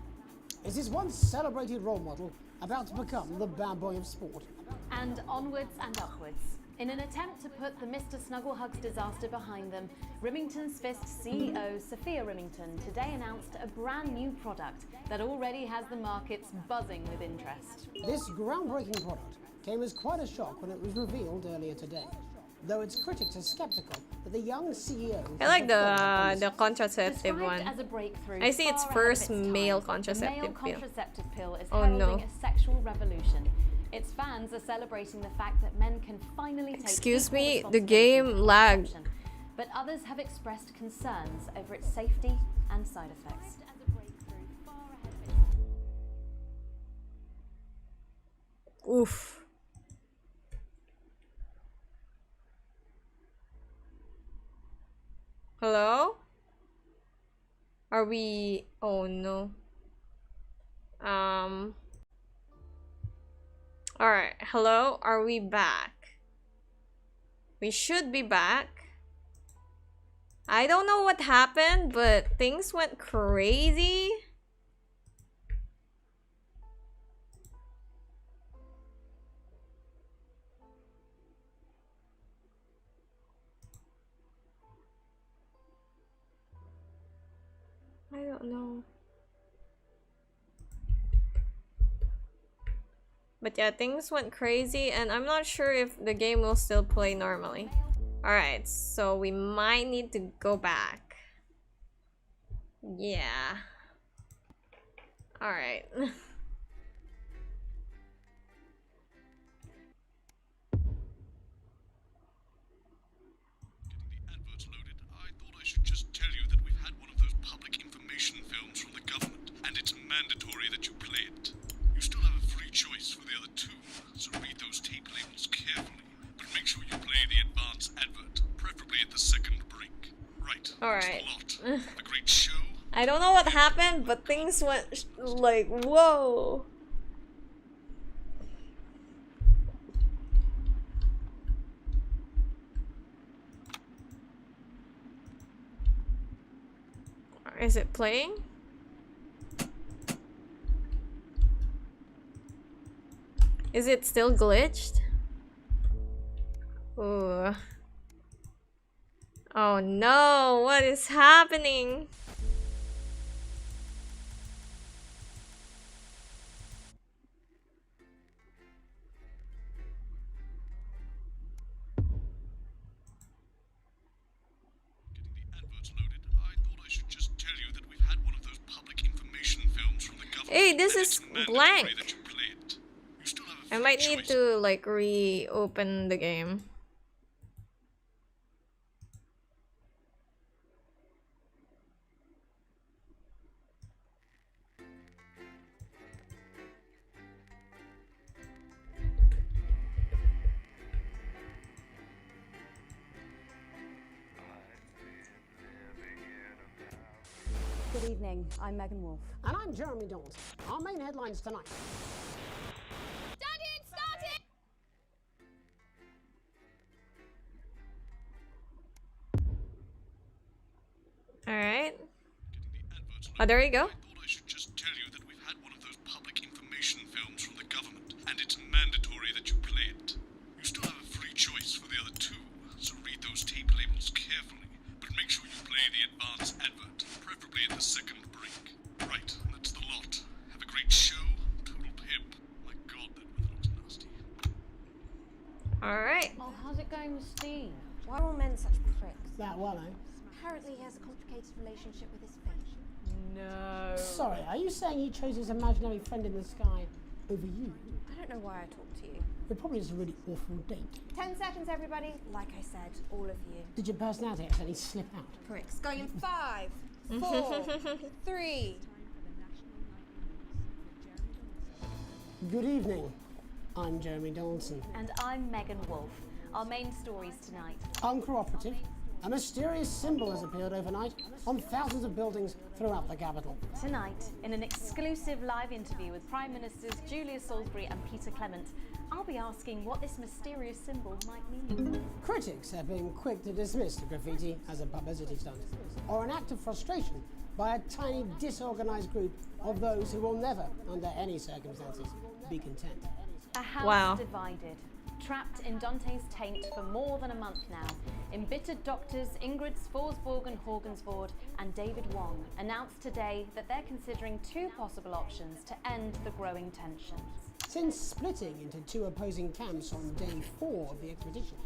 Is this once celebrated role model about to become the bad boy of sport? And onwards and upwards. In an attempt to put the Mr. Snugglehugs disaster behind them, Rimington's Fist CEO Sophia Rimington today announced a brand new product that already has the markets buzzing with interest. This groundbreaking product came as quite a shock when it was revealed earlier today. Though its critics are skeptical that the young CEO... I like the contraceptive Described one. as a breakthrough I see its far ahead of first its male time, contraceptive the male pill. contraceptive pill is Oh, heralding no. a sexual revolution. Its fans are celebrating the fact that men can finally take Excuse equal me, the responsibility game for lagged. contraception. But others have expressed concerns over its safety and side effects. Oof. Hello? Are we... Oh no. Alright, hello? Are we back? We should be back. I don't know what happened, but things went crazy. I don't know. But yeah, things went crazy and I'm not sure if the game will still play normally. Alright, so we might need to go back. Yeah. Alright. Adverts loaded. I thought I should just tell you that we've had one of those public information films from the government, and it's mandatory that you play it. You still have a free choice for the other two, so read those tape labels carefully, but make sure you play the advance advert, preferably at the second break. Right. Alright. Have a great show. I don't know what happened, but things went like, whoa. Is it playing? Is it still glitched? Ooh. Oh no, what is happening? Hey, this is blank. I might need to like reopen the game. Good evening, I'm Megan Wolf. And I'm Jeremy Dawes. Our main headlines tonight. Alright. Oh, there you go. I should just tell you that we've had one of those public information films from the government, and it's mandatory that you play it. You still have a free choice for the other two, so read those tape labels carefully, but make sure you play the advance advert, preferably at the second break. Right, that's the lot. Have a great show. Total pimp. My god, that weather looks nasty. Alright. Oh, how's it going with Steve? Why are all men such pricks? That well, eh? Apparently he has a complicated relationship with his fish. No. Sorry, are you saying he chose his imaginary friend in the sky over you? I don't know why I talked to you. It probably is a really awful date. 10 seconds, everybody. Like I said, all of you. Did your personality accidentally slip out? Pricks. Going in 5, 4, 3. Good evening. I'm Jeremy Dawson. And I'm Megan Wolf. Our main stories tonight. Uncooperative, A mysterious symbol has appeared overnight on thousands of buildings throughout the capital. Tonight, in an exclusive live interview with Prime Ministers Julia Salisbury and Peter Clement, I'll be asking what this mysterious symbol might mean. Critics have been quick to dismiss the graffiti as a publicity stunt or an act of frustration by a tiny disorganized group of those who will never, under any circumstances, be content. A house divided, trapped in Dante's taint for more than a month now. Embittered doctors Ingrid Sforsborg Horgensvoord and David Wong announced today that they're considering two possible options to end the growing tensions. Since splitting into two opposing camps on day 4 of the expedition,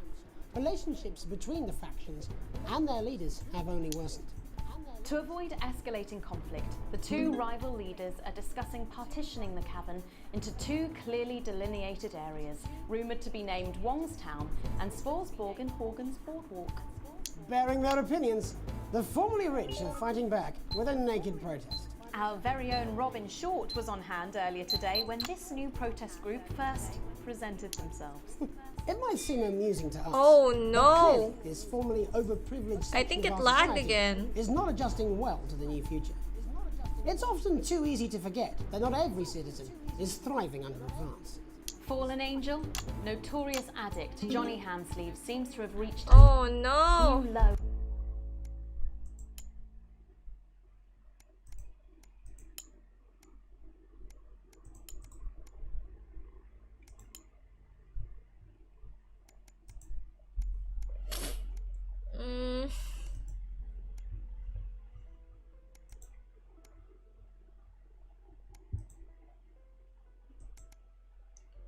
relationships between the factions and their leaders have only worsened. To avoid escalating conflict, the two rival leaders are discussing partitioning the cavern into two clearly delineated areas, rumoured to be named Wongstown and Sforsborg and Horgan's Boardwalk. Bearing their opinions, the formerly rich are fighting back with a naked protest. Our very own Robin Short was on hand earlier today when this new protest group first presented themselves. It might seem amusing to us. Oh but no! clearly this formerly overprivileged I think section it of our lagged society again. is not adjusting well to the new future. It's often too easy to forget that not every citizen is thriving under advance. Fallen angel, notorious addict Johnny Handsleeve seems to have reached Oh a no! new low.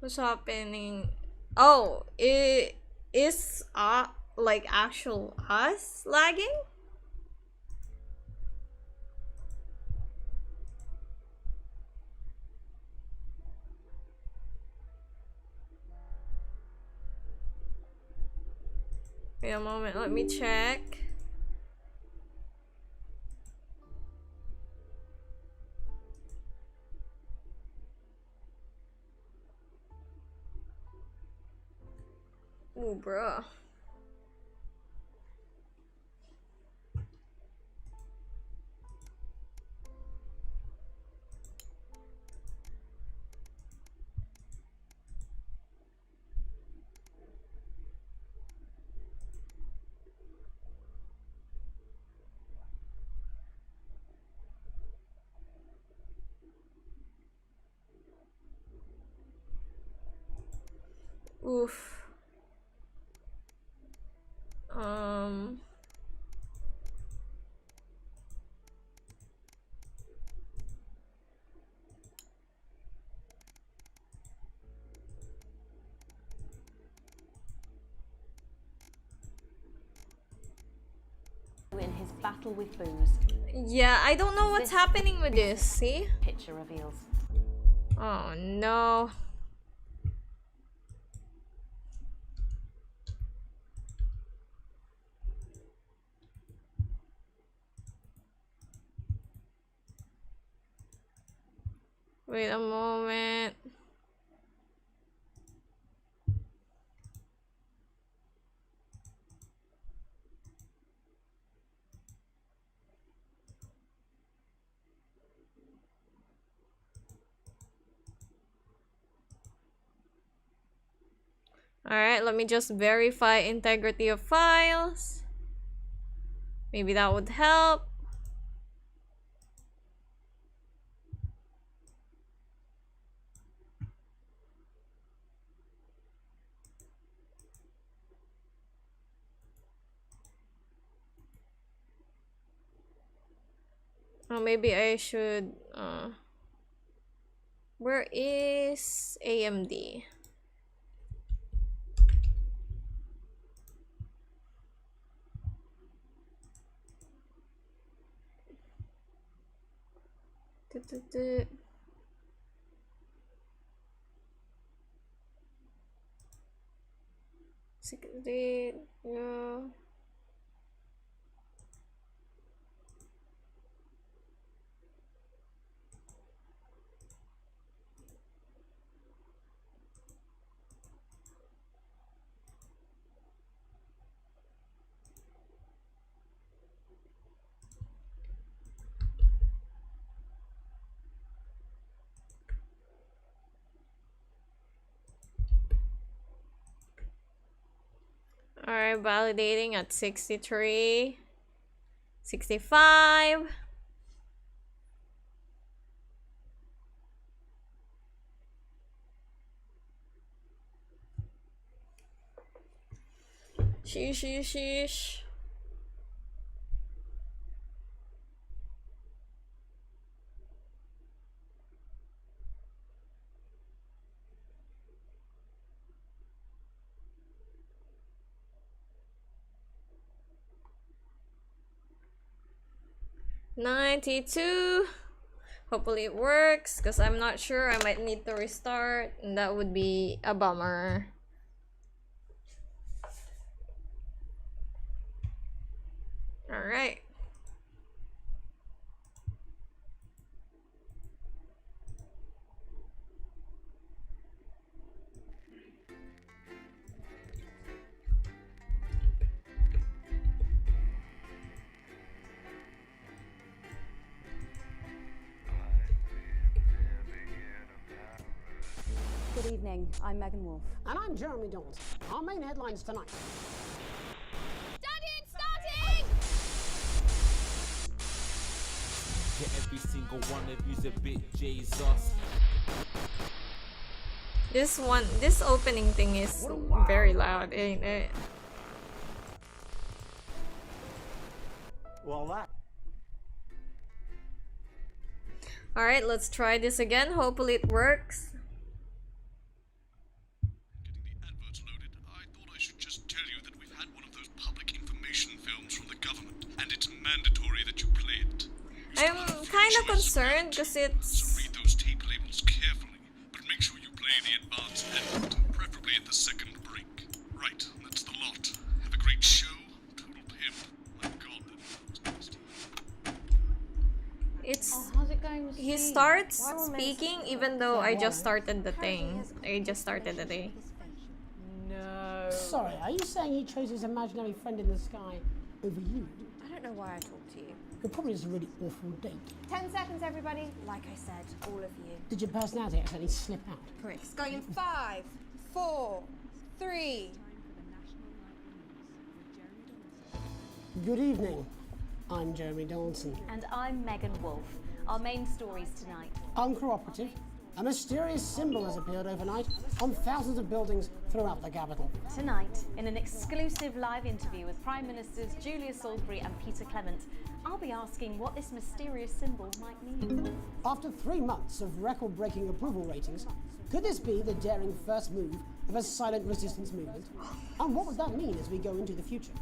What's happening? Oh, it is like actual us lagging? Wait a moment, let me check. Ooh, bruh. Oof. In his battle with booze. Yeah, I don't know what's happening with this, see? Picture reveals. Oh no. Wait a moment. Alright, let me just verify integrity of files. Maybe that would help. Or maybe I should where is AMD? Secret, yeah. Alright, validating at 63. 65. Sheesh. 92. Hopefully it works, because I'm not sure. I might need to restart, and that would be a bummer. Alright. Good evening, I'm Megan Wolf. And I'm Jeremy Dawes. Our main headlines tonight. Every single one of you's a bit Jesus. This opening thing is very loud, ain't it? Well, that. Alright, let's try this again. Hopefully it works. Mandatory that you play it. I'm kind of concerned because it's. Read those tape labels carefully, but make sure you play the advanced end, preferably at the second break. Right, that's the lot. Have a great show. Total pimp. My God, that was nasty. It's. Oh, how's it going with He Steve? starts Why am I speaking missing even it? though I just started the thing. I just started the day. No. Sorry, are you saying he chose his imaginary friend in the sky over you? I don't know why I talked to you. It probably is a really awful date. 10 seconds, everybody. Like I said, all of you. Did your personality accidentally slip out? Correct. It's going in 5, 4, 3. Good evening. I'm Jeremy Dawson. And I'm Megan Wolf. Our main stories tonight. Uncooperative. A mysterious symbol has appeared overnight on thousands of buildings throughout the capital. Tonight, in an exclusive live interview with Prime Ministers Julia Salisbury and Peter Clement, I'll be asking what this mysterious symbol might mean. After 3 months of record-breaking approval ratings, could this be the daring first move of a silent resistance movement? And what would that mean as we go into the future?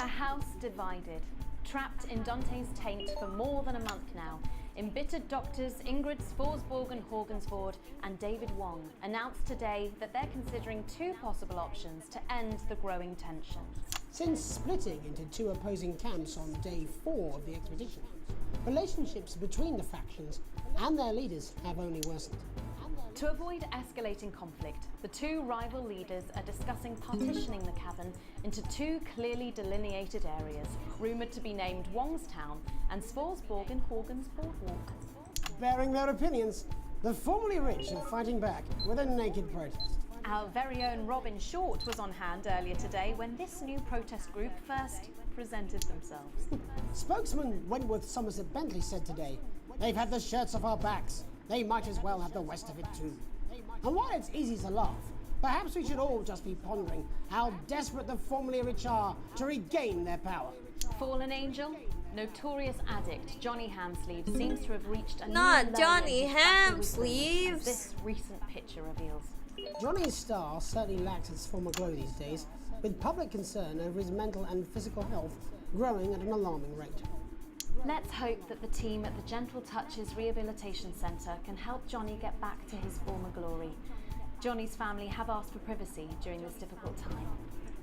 A house divided, trapped in Dante's taint for more than a month now. Embittered doctors Ingrid Sforsborg Horgensvoord and David Wong announced today that they're considering 2 possible options to end the growing tensions. Since splitting into 2 opposing camps on day 4 of the expedition, relationships between the factions and their leaders have only worsened. To avoid escalating conflict, the 2 rival leaders are discussing partitioning the cavern into 2 clearly delineated areas, rumoured to be named Wongstown and Sforsborg and Horgan's Boardwalk. Bearing their opinions, the formerly rich are fighting back with a naked protest. Our very own Robin Short was on hand earlier today when this new protest group first presented themselves. Spokesman Wentworth Somerset Bentley said today, "They've had the shirts off our backs. They might as well have the rest of it too." And while it's easy to laugh, perhaps we should all just be pondering how desperate the formerly rich are to regain their power. Fallen angel? Notorious addict Johnny Hamsleeve seems to have reached a Not new low Johnny in his battle with Hamsleeves. women, as this recent picture reveals. Johnny's star certainly lacks its former glow these days, with public concern over his mental and physical health growing at an alarming rate. Let's hope that the team at the Gentle Touches Rehabilitation Centre can help Johnny get back to his former glory. Johnny's family have asked for privacy during this difficult time.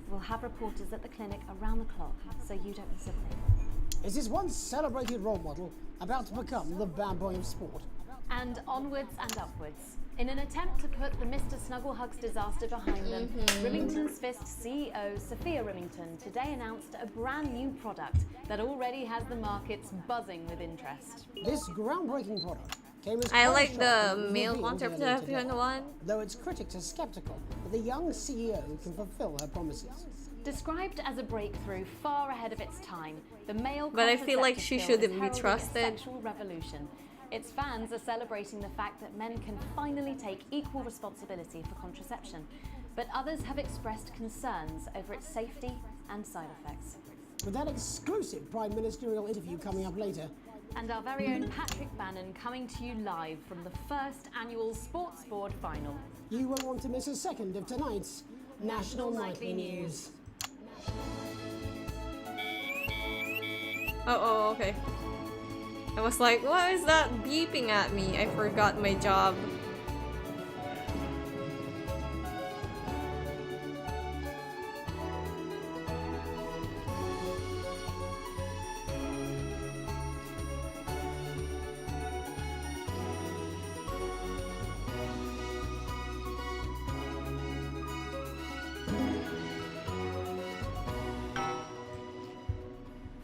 We'll have reporters at the clinic around the clock, so you don't miss a thing. Is this once celebrated role model about to become the bad boy of sport? And onwards and upwards. In an attempt to put the Mr. Snugglehugs disaster behind them, Remington's Fist CEO Sophia Remington today announced a brand new product that already has the markets buzzing with interest. This groundbreaking product came as I quite a like shock the when male revealed earlier contraception today, one. though its critics are skeptical that the young CEO can fulfill her promises. Described as a breakthrough far ahead of its time, the male But I feel like contraceptive she pill shouldn't is be heralding a trusted. sexual revolution. Its fans are celebrating the fact that men can finally take equal responsibility for contraception, but others have expressed concerns over its safety and side effects. With that exclusive Prime Ministerial interview coming up later. And our very own Patrick Bannon coming to you live from the first annual Sports Board final. You won't want to miss a second of tonight's National Nightly News. Oh, okay. I was like, what is that beeping at me? I forgot my job.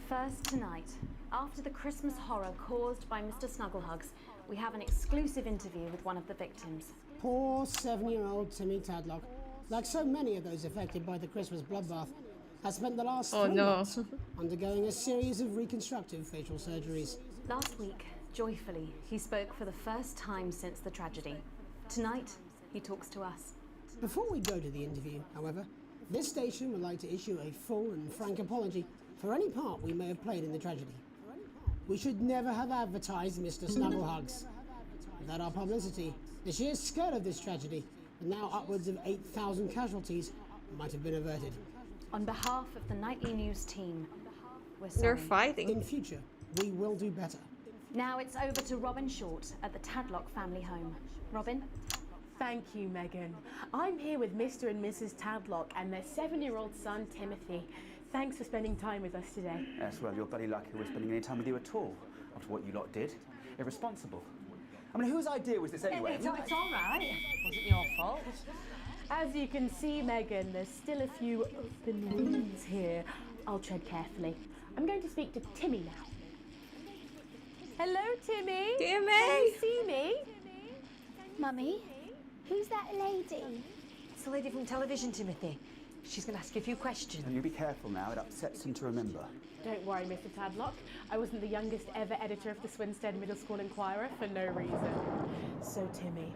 First tonight, after the Christmas horror caused by Mr. Snugglehugs, we have an exclusive interview with one of the victims. Poor 7-year-old Timmy Tadlock, like so many of those affected by the Christmas bloodbath, has spent the last 3 months undergoing a series of reconstructive facial surgeries. Last week, joyfully, he spoke for the first time since the tragedy. Tonight, he talks to us. Before we go to the interview, however, this station would like to issue a full and frank apology for any part we may have played in the tragedy. We should never have advertised Mr. Snugglehugs. Without our publicity, the sheer scale of this tragedy, and now upwards of 8,000 casualties, might have been averted. On behalf of the Nightly News team, we're sorry. They're fighting. In future, we will do better. Now it's over to Robin Short at the Tadlock family home. Robin? Thank you, Megan. I'm here with Mr. and Mrs. Tadlock and their 7-year-old son, Timothy. Thanks for spending time with us today. Yes, well, you're bloody lucky we're spending any time with you at all, after what you lot did. Irresponsible. I mean, whose idea was this anyway? It's all right. It wasn't your fault. As you can see, Megan, there's still a few open wounds here. I'll tread carefully. I'm going to speak to Timmy now. Hello, Timmy. Timmy! Can you see me? Mummy, who's that lady? It's the lady from television, Timothy. She's going to ask you a few questions. And you be careful now, it upsets him to remember. Don't worry, Mr. Tadlock. I wasn't the youngest ever editor of the Swinstead Middle School Inquirer for no reason. So, Timmy,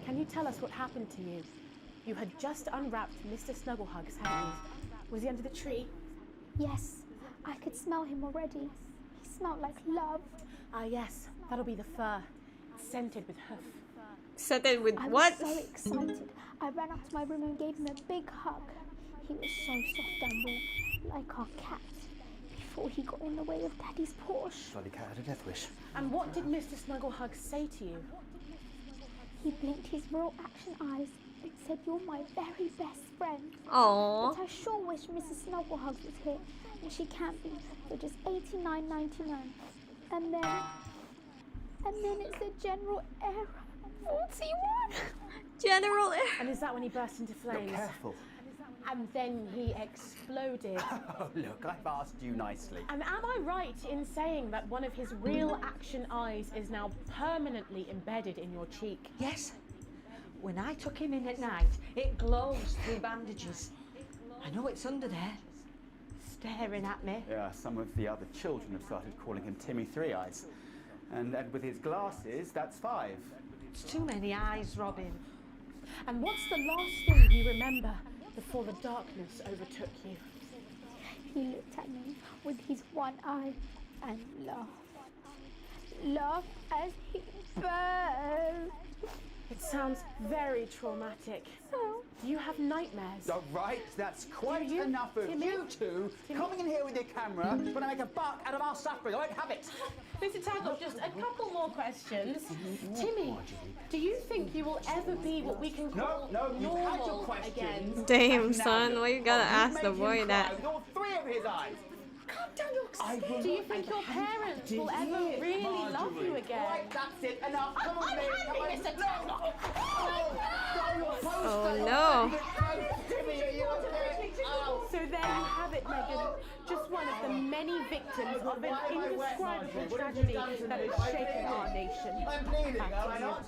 can you tell us what happened to you? You had just unwrapped Mr. Snugglehugs, hadn't you? Was he under the tree? Yes, I could smell him already. He smelled like love. Ah, yes, that'll be the fur. It's scented with hoof. Scented with I what? was so excited. I ran up to my room and gave him a big hug. He was so soft and warm, like our cat, before he got in the way of Daddy's Porsche. Bloody cat had a death wish. And what did Mr. Snugglehugs say to you? He blinked his real action eyes and said, "You're my very best friend." Aww. But I sure wish Mrs. Snugglehugs was here, and she can't be, for just $89.99. And then it said General Error 41. General Error. And is that when he burst into flames? Look careful. And then he exploded. Oh, look, I've asked you nicely. And am I right in saying that one of his real action eyes is now permanently embedded in your cheek? Yes. When I took him in at night, it glows through bandages. I know it's under there, staring at me. Yeah, some of the other children have started calling him Timmy Three Eyes. And with his glasses, that's 5. It's too many eyes, Robin. And what's the last thing you remember before the darkness overtook you? He looked at me with his one eye and laughed. Laughed as he burned. It sounds very traumatic. Oh. Do you have nightmares? All right, that's quite enough of Timmy? you two coming in here with your camera trying to make a buck out of our suffering. I won't have it. Mr. Tadlock, just a couple more questions. Timmy, do you think you will ever be what we can call you've had your normal questions. again? Damn, son, why you gotta ask the boy that? With all 3 of his eyes. Calm down, your Do you think your parents will ever really love you again? Right, that's it. Enough. Come on, baby. I'm happy, Mr. Tadlock. Oh no. So there you have it, Megan. Just one of the many victims of an indescribable tragedy that has shaken our nation. I'm bleeding, am I not?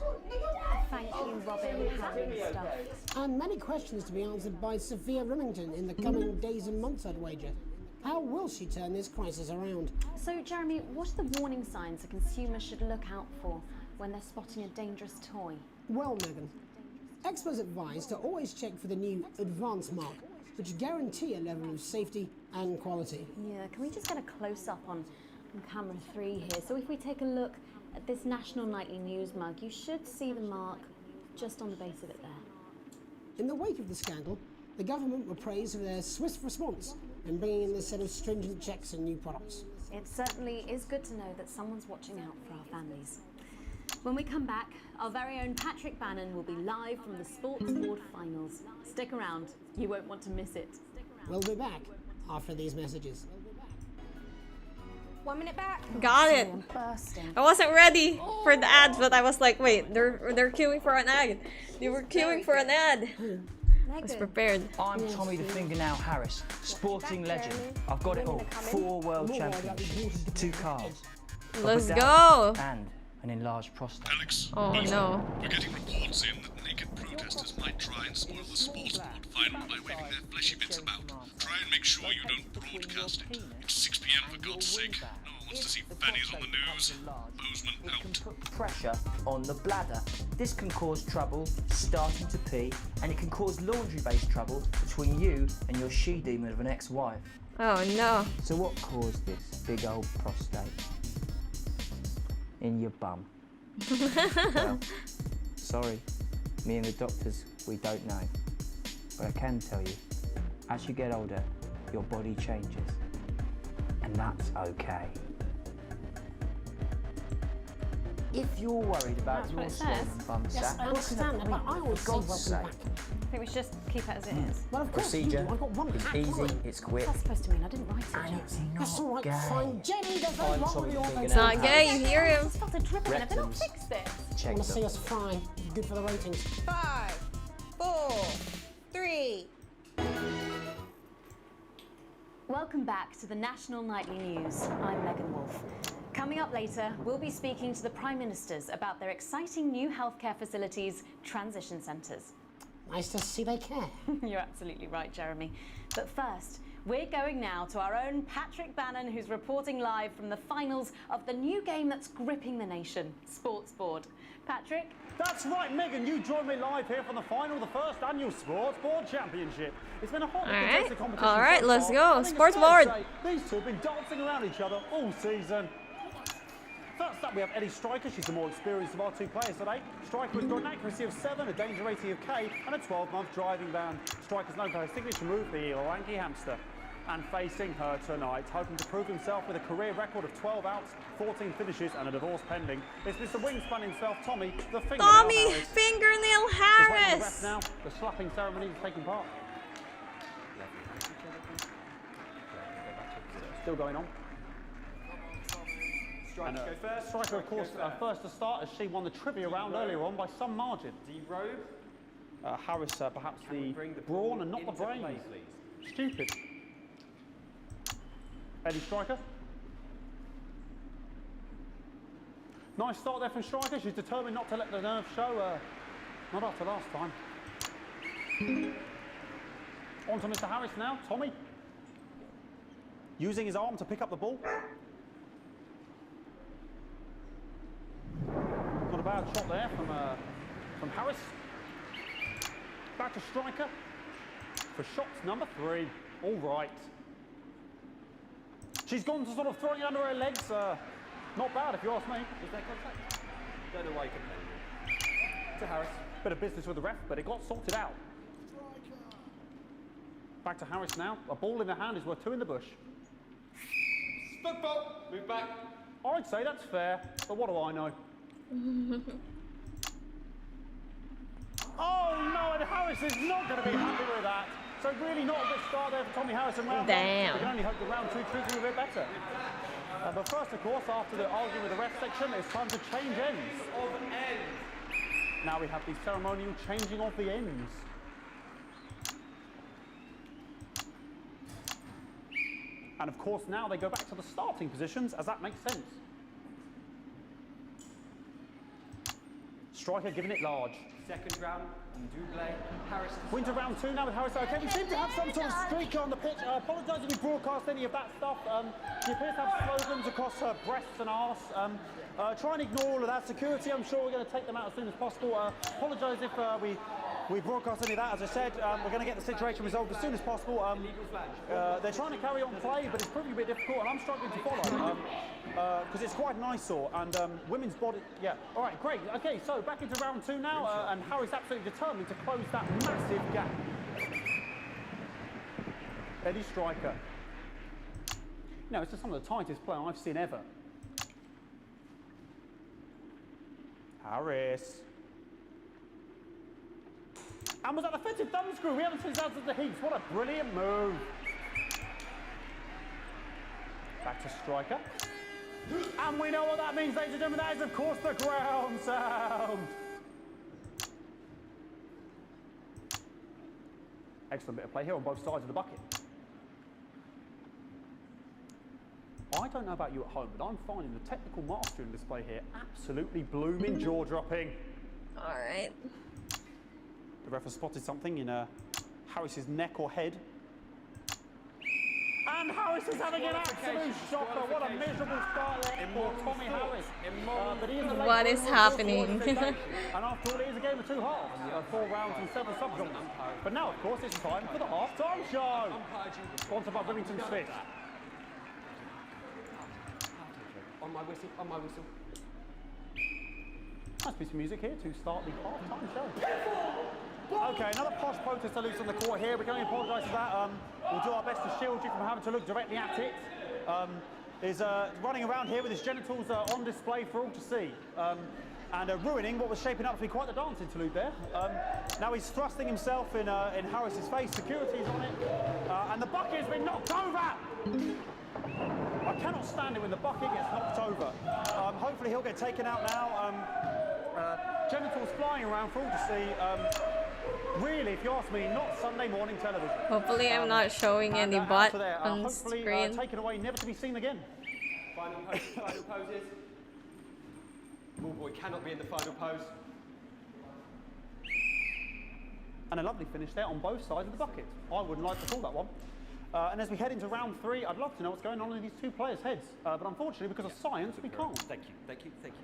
Thank you, Robin, Harry and stuff. And many questions to be answered by Sophia Remington in the coming days and months, I'd wager. How will she turn this crisis around? So, Jeremy, what are the warning signs a consumer should look out for when they're spotting a dangerous toy? Well, Megan, experts advise to always check for the new Advance mark, which guarantee a level of safety and quality. Yeah, can we just get a close-up on camera 3 here? So if we take a look at this National Nightly News mug, you should see the mark just on the base of it there. In the wake of the scandal, the government were praised for their swift response in bringing in this set of stringent checks and new products. It certainly is good to know that someone's watching out for our families. When we come back, our very own Patrick Bannon will be live from the Sports Board Finals. Stick around, you won't want to miss it. We'll be back after these messages. 1 minute back. Got it. I'm bursting. I wasn't ready for the ads, but I was like, wait, they're queuing for an ad. They were queuing for an ad. I was prepared. I'm Tommy the Fingernail Harris, sporting legend. I've got it all. 4 world championships, 2 cars. Let's go. And an enlarged prostate. Alex, Oh no. we're getting reports in that naked protesters might try and spoil the sports board final by waving their fleshy bits about. Try and make sure you don't broadcast it. It's 6 p.m. for God's sake. No one wants to see fannies on the news. Bozeman out. Put pressure on the bladder. This can cause trouble starting to pee, and it can cause laundry-based trouble between you and your she-demon of an ex-wife. Oh no. So what caused this big old prostate? In your bum. Well, sorry, me and the doctors, we don't know. But I can tell you, as you get older, your body changes. And that's okay. If you're worried about That's what your it swollen says. bum Yes, sack, I understand that, but I always say God's welcome sake. back. I think we should just keep it as it is. Well, of course you Procedure do. I've got one is hat easy, on. it's quick, What's that supposed to mean? I didn't write it. and it's That's not all right, gay. fine. Jenny, there's no I'm wrong Tommy with your the It's Fingernail not gay, you hear him. It started dripping and I've not Rectums. fixed it. I Check want to see them. us fry. Good for the ratings. 5, 4, 3. Welcome back to the National Nightly News. I'm Megan Wolf. Coming up later, we'll be speaking to the Prime Ministers about their exciting new healthcare facilities, transition centres. Nice to see they care. You're absolutely right, Jeremy. But first, we're going now to our own Patrick Bannon, who's reporting live from the finals of the new game that's gripping the nation, Sports Board. Patrick? That's right, Megan, you joined me live here from the final of the first annual Sports Board Championship. It's been a hotly contested competition. All right, so let's far. go. I think it's Sports fair to Board. say These two have been dancing around each other all season. First up, we have Ellie Striker. She's the more experienced of our 2 players today. Striker has got an accuracy of 7, a danger rating of K, and a 12-month driving ban. Striker's known for her signature move, the lanky hamster. And facing her tonight, hoping to prove himself with a career record of 12 outs, 14 finishes, and a divorce pending, it's Mr. Wingspan himself, Tommy, the Fingernail Tommy Harris. Fingernail He's waiting for the ref Harris. now. The slapping ceremony is taking part. Still going on. Striker, And, go first. Striker, of course, first to start as she won the trivia round earlier on by some margin. D-robe. Harris, perhaps the brawn and not the brains. Stupid. Eddie Striker. Nice start there from Striker. She's determined not to let the nerves show. Not after last time. On to Mr. Harris now. Tommy. Using his arm to pick up the ball. Not a bad shot there from Harris. Back to Striker for shot number 3. All right. She's gone to sort of throwing it under her legs. Not bad if you ask me. Is there contact? Don't know why you complain. To Harris. Bit of business with the ref, but it got sorted out. Back to Harris now. A ball in the hand is worth 2 in the bush. Football. Move back. I'd say that's fair, but what do I know? Oh no, and Harris is not going to be happy with that. So really not a good start there for Tommy Harris in round 1. Damn. We can only hope the round 2 treats him a bit better. But first, of course, after the argument with the ref section, it's time to change ends. Of ends. Now we have the ceremonial changing of the ends. And of course, now they go back to the starting positions, as that makes sense. Striker giving it large. Second round, double. Harris. We're into round 2 now with Harris. Okay, we seem to have some sort of streak on the pitch. I apologise if we broadcast any of that stuff. She appears to have slogans across her breasts and arse. Try and ignore all of that. Security, I'm sure we're going to take them out as soon as possible. Apologise if we broadcast any of that. As I said, we're going to get the situation resolved as soon as possible. They're trying to carry on play, but it's proving a bit difficult, and I'm struggling to follow because it's quite an eyesore. And women's body, yeah. All right, great. Okay, so back into round 2 now, and Harry's absolutely determined to close that massive gap. Eddie Striker. No, it's just some of the tightest play I've seen ever. Harris. And was that the fitted thumb screw? We haven't seen that since the heats. What a brilliant move. Back to Striker. And we know what that means, ladies and gentlemen. That is, of course, the ground sound. Excellent bit of play here on both sides of the bucket. I don't know about you at home, but I'm finding the technical mastery in display here absolutely blooming jaw-dropping. All right. The ref has spotted something in Harris's neck or head. And Harris is having an absolute shocker. What a miserable start there for Tommy Harris. But he is a what is happening? And after all, it is a game of 2 halves, 4 rounds and 7 subgenres. But now, of course, it's time for the half-time show. Sponsored by Remington Smith. On my whistle, on my whistle. Nice piece of music here to start the half-time show. Okay, another posh protester loose on the court here. We can only apologise for that. We'll do our best to shield you from having to look directly at it. Is running around here with his genitals on display for all to see. And ruining what was shaping up to be quite the dance interlude there. Now he's thrusting himself in Harris's face. Security's on it. And the bucket has been knocked over! I cannot stand it when the bucket gets knocked over. Hopefully he'll get taken out now. Genitals flying around for all to see. Really, if you ask me, not Sunday morning television. Hopefully I'm not showing any butt on hopefully, screen. Taken away, never to be seen again. Final poses. Ball boy cannot be in the final pose. And a lovely finish there on both sides of the bucket. I wouldn't like to call that one. And as we head into round 3, I'd love to know what's going on in these 2 players' heads. But unfortunately, because of science, we can't. Thank you, thank you, thank you.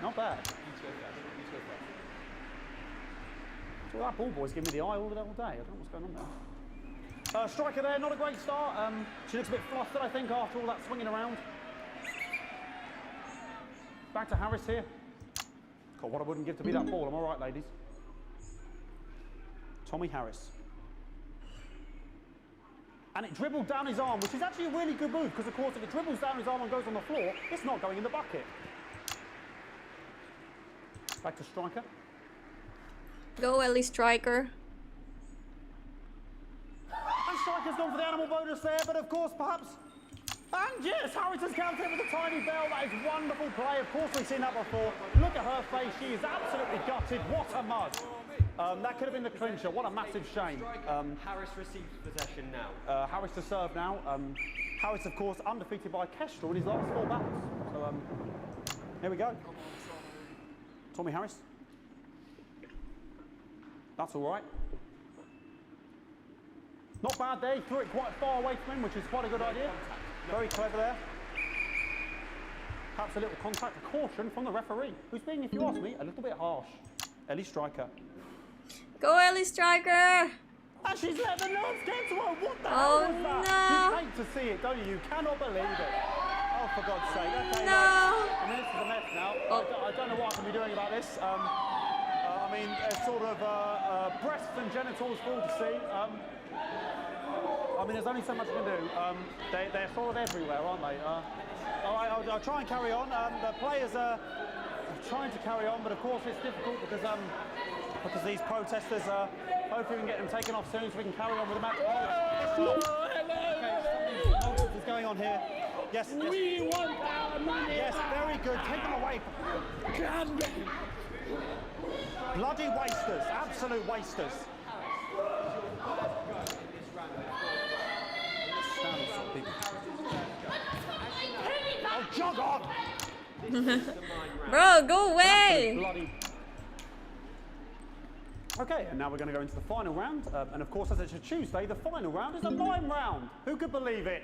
Not bad. So that ball boy's giving me the eye all day. I don't know what's going on there. Striker there, not a great start. She looks a bit flustered, I think, after all that swinging around. Back to Harris here. God, what I wouldn't give to be that ball. Am I right, ladies? Tommy Harris. And it dribbled down his arm, which is actually a really good move, because, of course, if it dribbles down his arm and goes on the floor, it's not going in the bucket. Back to Striker. Go, Ellie Striker. And Striker's gone for the animal bonus there, but of course, perhaps... And yes, Harris has counted with a tiny bell. That is wonderful play. Of course, we've seen that before. Look at her face. She is absolutely gutted. What a mug. That could have been the clincher. What a massive shame. Harris receives possession now. Harris to serve now. Harris, of course, undefeated by Kestrel in his last 4 battles. So, here we go. Tommy Harris. That's all right. Not bad there. He threw it quite far away from him, which is quite a good idea. Very clever there. Perhaps a little contact, a caution from the referee, who's being, if you ask me, a little bit harsh. Ellie Striker. Go, Ellie Striker! And she's let the nerves get to her. What the hell was that? No. You hate to see it, don't you? You cannot believe it. Oh, for God's sake. Okay, no. I mean, this is a mess now. I don't know what I can be doing about this. I mean, sort of breasts and genitals for all to see. I mean, there's only so much I can do. They're sort of everywhere, aren't they? All right, I'll try and carry on. The players are trying to carry on, but of course it's difficult because these protesters, hopefully we can get them taken off soon so we can carry on with the match. Nonsense is going on here. Yes, yes. We want our money. Yes, very good. Take them away. Bloody wasters, absolute wasters. Bro, go away! Bloody. Okay, and now we're going to go into the final round. And of course, as it's a Tuesday, the final round is a mime round. Who could believe it?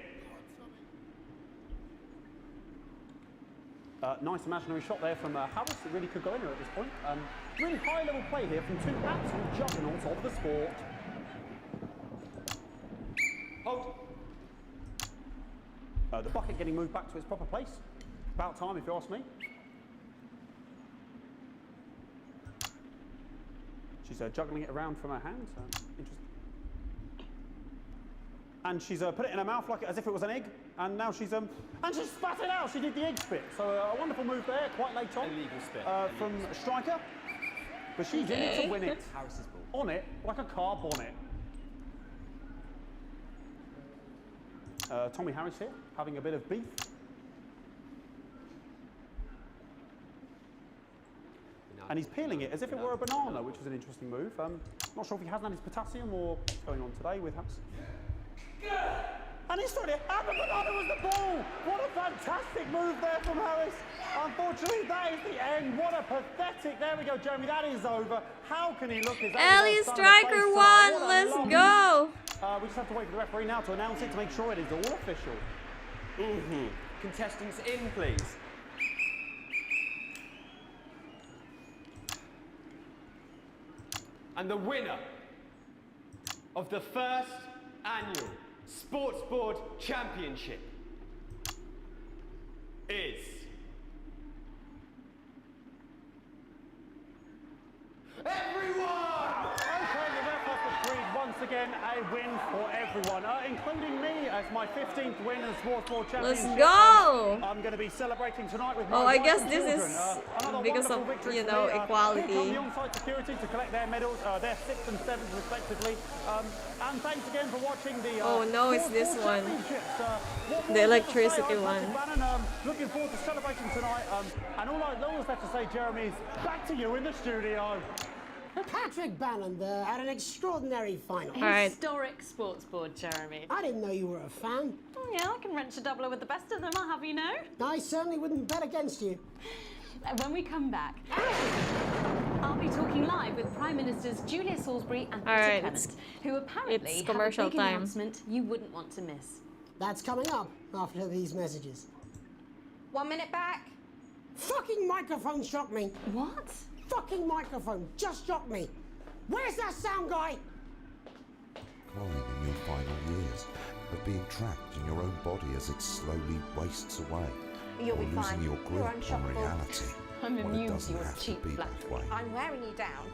Nice imaginary shot there from Harris. It really could go in at this point. Really high-level play here from two absolute juggernauts of the sport. Hold. The bucket getting moved back to its proper place. About time, if you ask me. She's juggling it around from her hands. Interesting. And she's put it in her mouth like as if it was an egg. And now she's and she spat it out. She did the egg spit. So a wonderful move there, quite late on. Illegal spit. From Striker. But she's in it to win it. Harris's ball. On it, like a car bonnet. Tommy Harris here, having a bit of beef. And he's peeling it as if it were a banana, which is an interesting move. Not sure if he hasn't had his potassium or what's going on today with Harris. And he's trying to have the banana was the ball! What a fantastic move there from Harris. Unfortunately, that is the end. What a pathetic. There we go, Jeremy. That is over. How can he look as Ellie Striker won! Let's go! We just have to wait for the referee now to announce it to make sure it is all official. Contestants in, please. And the winner of the first annual Sports Board Championship is everyone! Okay, the ref has decreed once again a win for everyone, including me as my 15th win in the Sports Board Championship. Let's go! I'm going to be celebrating tonight with my Oh, I wife guess and this children. is because of, you know, Here equality. come the on-site security to collect their medals, their 6th and 7th respectively. And thanks again for watching the Oh no, it's Sports this Board one. Championships. The electricity I'm one. Patrick Bannon, looking forward to celebrating tonight. And all I have to say, Jeremy, is back to you in the studio. Patrick Bannon there had an extraordinary final. Historic Sports Board, Jeremy. I didn't know you were a fan. Oh, yeah, I can wrench a doubler with the best of them, I'll have you know. I certainly wouldn't bet against you. When we come back, I'll be talking live with Prime Ministers Julia Salisbury and Peter Alright, Clement, who apparently it's have commercial a big time. announcement you wouldn't want to miss. That's coming up after these messages. 1 minute back. Fucking microphone shocked me. What? Fucking microphone just shocked me. Where's that sound guy? Crying in your final years, of being trapped in your own body as it slowly wastes away. You'll or be losing fine. your You're grip on unshakable. reality. I'm when immune it to doesn't your have to cheap be flattery. that way. I'm wearing you down.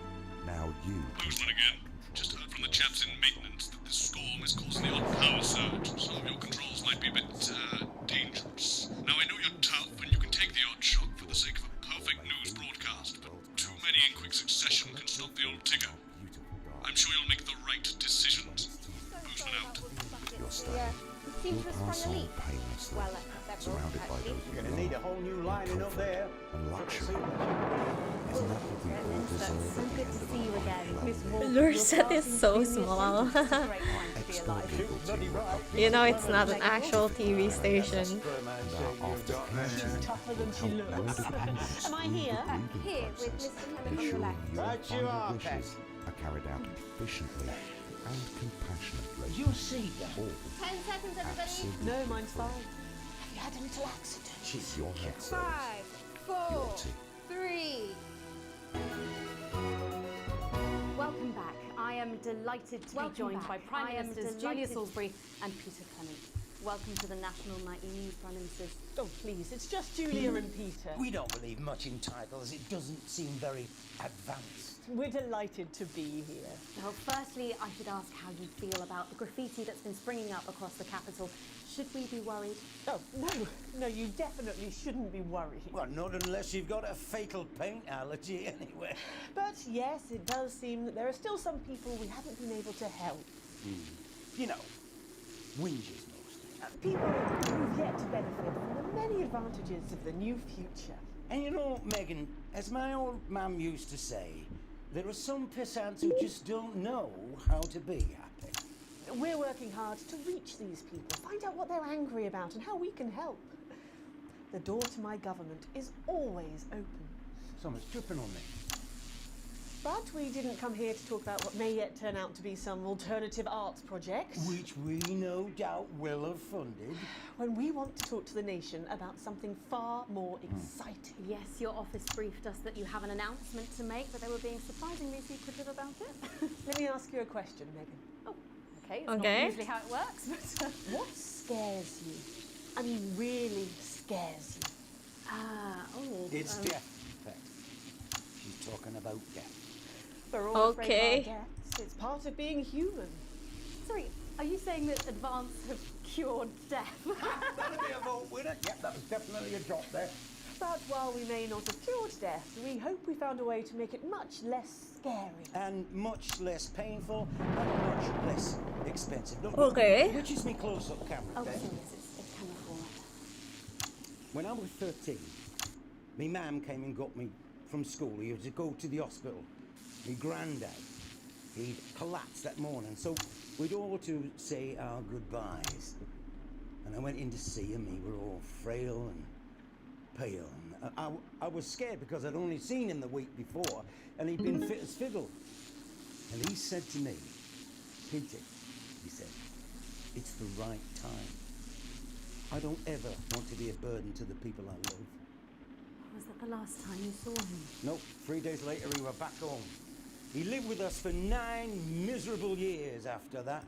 Now you Postman again. Just heard from the chaps in maintenance that this storm is causing the odd power surge. Some of your controls might be a bit dangerous. Now I know you're tough and you can take the odd shock for the sake of a perfect news broadcast, but too many in quick succession can stop the old tigger. I'm sure you'll make the right decisions. Postman out. You're staying. Seems You'll to have pass sprung a on leak. painlessly, Well, several, surrounded by actually. those You're who gonna need love a whole new and lining up comfort there. and luxury. Isn't that what we all deserve So at the good end to of see you a again, Miss long Your set is so small. Expert legal team will You know it's not an actual TV station. after clashes will help your dependents Am I here? through the Here breathing with process, Mr. Clement on the ensuring left. your Right you final are, wishes are carried out efficiently and compassionately. You see that? All 10 seconds, everybody. absolutely No, mine's fine. Have you had a little accident? your head says 5, 4, guilty. 3. Welcome back. I am delighted to be joined by Prime Ministers Julia Salisbury and Peter Clement. Welcome to the National Nightly News, Prime Ministers. Oh, please, it's just Julia and Peter. We don't believe much in titles. It doesn't seem very advanced. We're delighted to be here. Well, firstly, I should ask how you feel about the graffiti that's been springing up across the capital. Should we be worried? Oh, no, you definitely shouldn't be worried. Well, not unless you've got a fatal paint allergy anyway. But yes, it does seem that there are still some people we haven't been able to help. You know, whinges mostly. People who've yet to benefit from the many advantages of the new future. And you know, Megan, as my old mum used to say, there are some pissants who just don't know how to be happy. We're working hard to reach these people, find out what they're angry about and how we can help. The door to my government is always open. Someone's tripping on me. But we didn't come here to talk about what may yet turn out to be some alternative arts project. Which we no doubt will have funded. When we want to talk to the nation about something far more exciting. Yes, your office briefed us that you have an announcement to make, but they were being surprisingly secretive about it. Let me ask you a question, Megan. Oh, okay. It's Okay. not usually how it works, but... What scares you? I mean, really scares you? It's death, Pet. She's talking about death. We're all afraid Okay. of our deaths. It's part of being human. Sorry, are you saying that Advance have cured death? That'll be a vote winner. Yep, that was definitely a drop there. But while we may not have cured death, we hope we found a way to make it much less scary. And much less painful and much less expensive. Look, Okay. Which is me close-up camera Oh, there. sorry, yes, it's camera format. When I was 13, me mum came and got me from school. He had to go to the hospital. Me granddad, he'd collapsed that morning, so we'd all to say our goodbyes. And I went in to see him. He were all frail and pale. And I was scared because I'd only seen him the week before, and he'd been fit as fiddle. And he said to me, Peter, he said, it's the right time. I don't ever want to be a burden to the people I love. Was that the last time you saw him? Nope, 3 days later we were back home. He lived with us for 9 miserable years after that.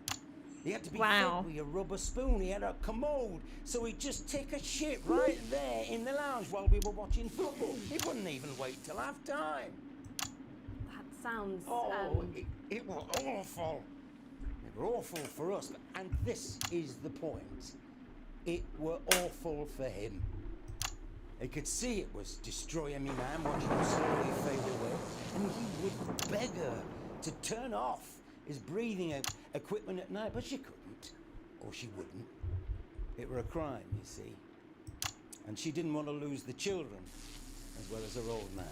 He had to be Wow. fed with a rubber spoon. He had a commode, so he'd just take a shit right there in the lounge while we were watching football. He wouldn't even wait till half time. That sounds... It was awful. It were awful for us, and this is the point. It were awful for him. He could see it was destroying me, man, watching him slowly fade away. And he would beg her to turn off his breathing equipment at night, but she couldn't, or she wouldn't. It were a crime, you see. And she didn't want to lose the children, as well as her old man.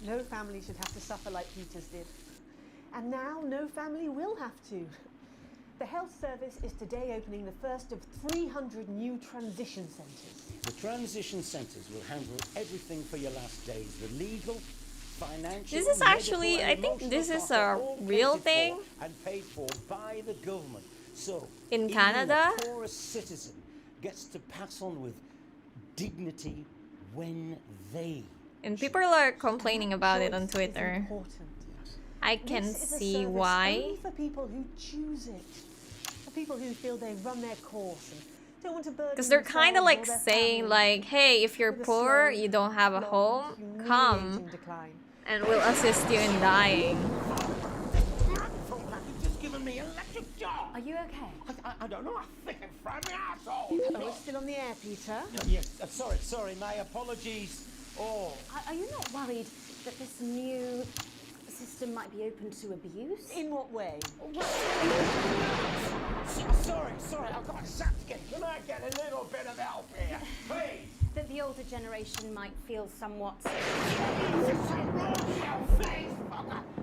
No family should have to suffer like Peter's did. And now no family will have to. The Health Service is today opening the first of 300 new transition centres. The transition centres will handle everything for your last days. The legal, financial, This is actually, medical, I and think emotional this is costs are a all real catered thing. for and paid for by the government. So, In even Canada? the poorest citizen gets to pass on with dignity when they... And people are complaining about it on Twitter. I can This is a see service why. only for people who choose it. For people who feel they've run their course and don't want to burden Because they're kind of themselves like or their saying families like, hey, if you're with a poor, slow, you don't have a home, come humiliating decline. and we'll assist you in dying. Just giving me electric shock. Are you okay? I don't know. I think I'm fried my asshole. Oh, it's still on the air, Peter. Yes, sorry, my apologies. Oh. Are you not worried that this new system might be open to abuse? In what way? Sorry, I've got sapped again. Can I get a little bit of help here, please? That the older generation might feel somewhat...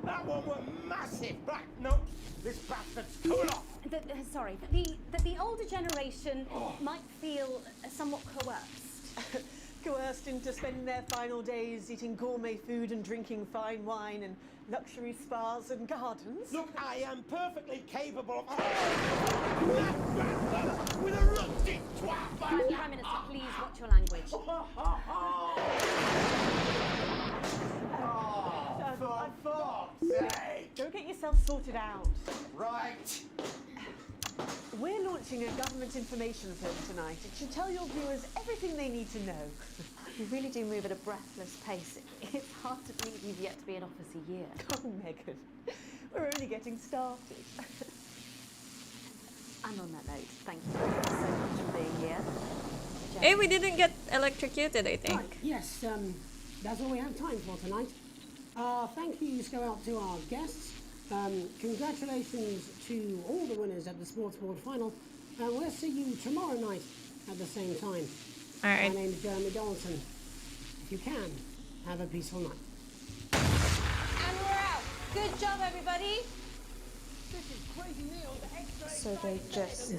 That one was massive. Right, no, this bastard's cool off. Sorry, that the older generation might feel somewhat coerced. Coerced into spending their final days eating gourmet food and drinking fine wine and luxury spas and gardens. Look, I am perfectly capable of... with a rusty twat. Prime Minister, please watch your language. For fuck's sake. Go get yourself sorted out. Right. We're launching a government information film tonight. It should tell your viewers everything they need to know. You really do move at a breathless pace. It's hard to believe you've yet to be in office a year. Oh, Megan, we're only getting started. And on that note, thank you so much for being here. Hey, we didn't get electrocuted, I think. Right, yes, that's all we have time for tonight. Thank yous go out to our guests. Congratulations to all the winners at the Sports Board final. And we'll see you tomorrow night at the same time. All right. My name's Jeremy Donaldson. If you can, have a peaceful night. And we're out. Good job, everybody. This is crazy news. So they just...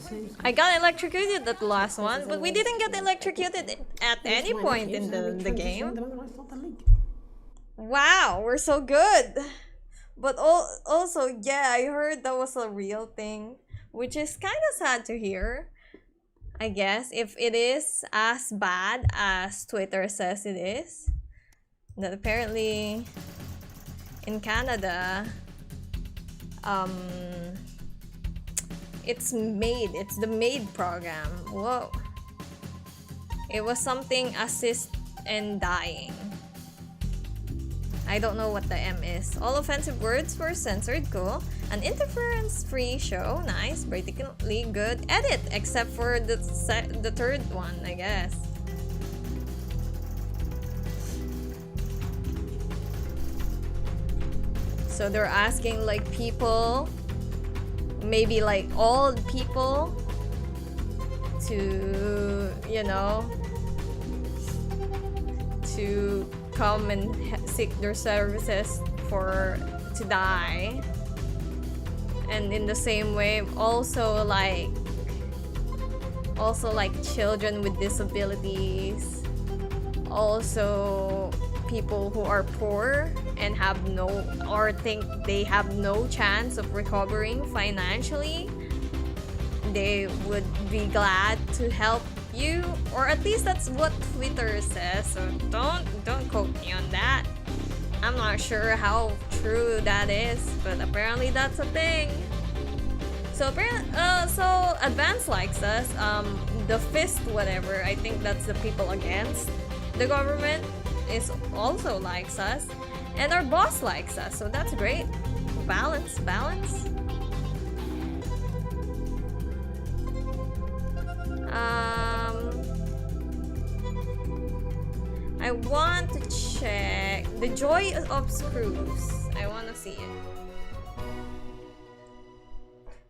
I got electrocuted at the last one, but we didn't get electrocuted at any point in the game. Wow, we're so good. But also, yeah, I heard that was a real thing, which is kind of sad to hear. I guess if it is as bad as Twitter says it is, that apparently in Canada, it's the MAID program. Whoa. It was something assist in dying. I don't know what the M is. All offensive words were censored. Cool. An interference-free show. Nice. Particularly good edit, except for the third one, I guess. So they're asking like people, maybe like old people, to, you know, to come and seek their services to die. And in the same way, also like children with disabilities, also people who are poor and have think they have no chance of recovering financially, they would be glad to help you, or at least that's what Twitter says. So don't quote me on that. I'm not sure how true that is, but apparently that's a thing. So Advance likes us. The Fist, whatever, I think that's the people against the government, is also likes us, and our boss likes us. So that's great. Balance. I want to check the Joy of Screws. I want to see it.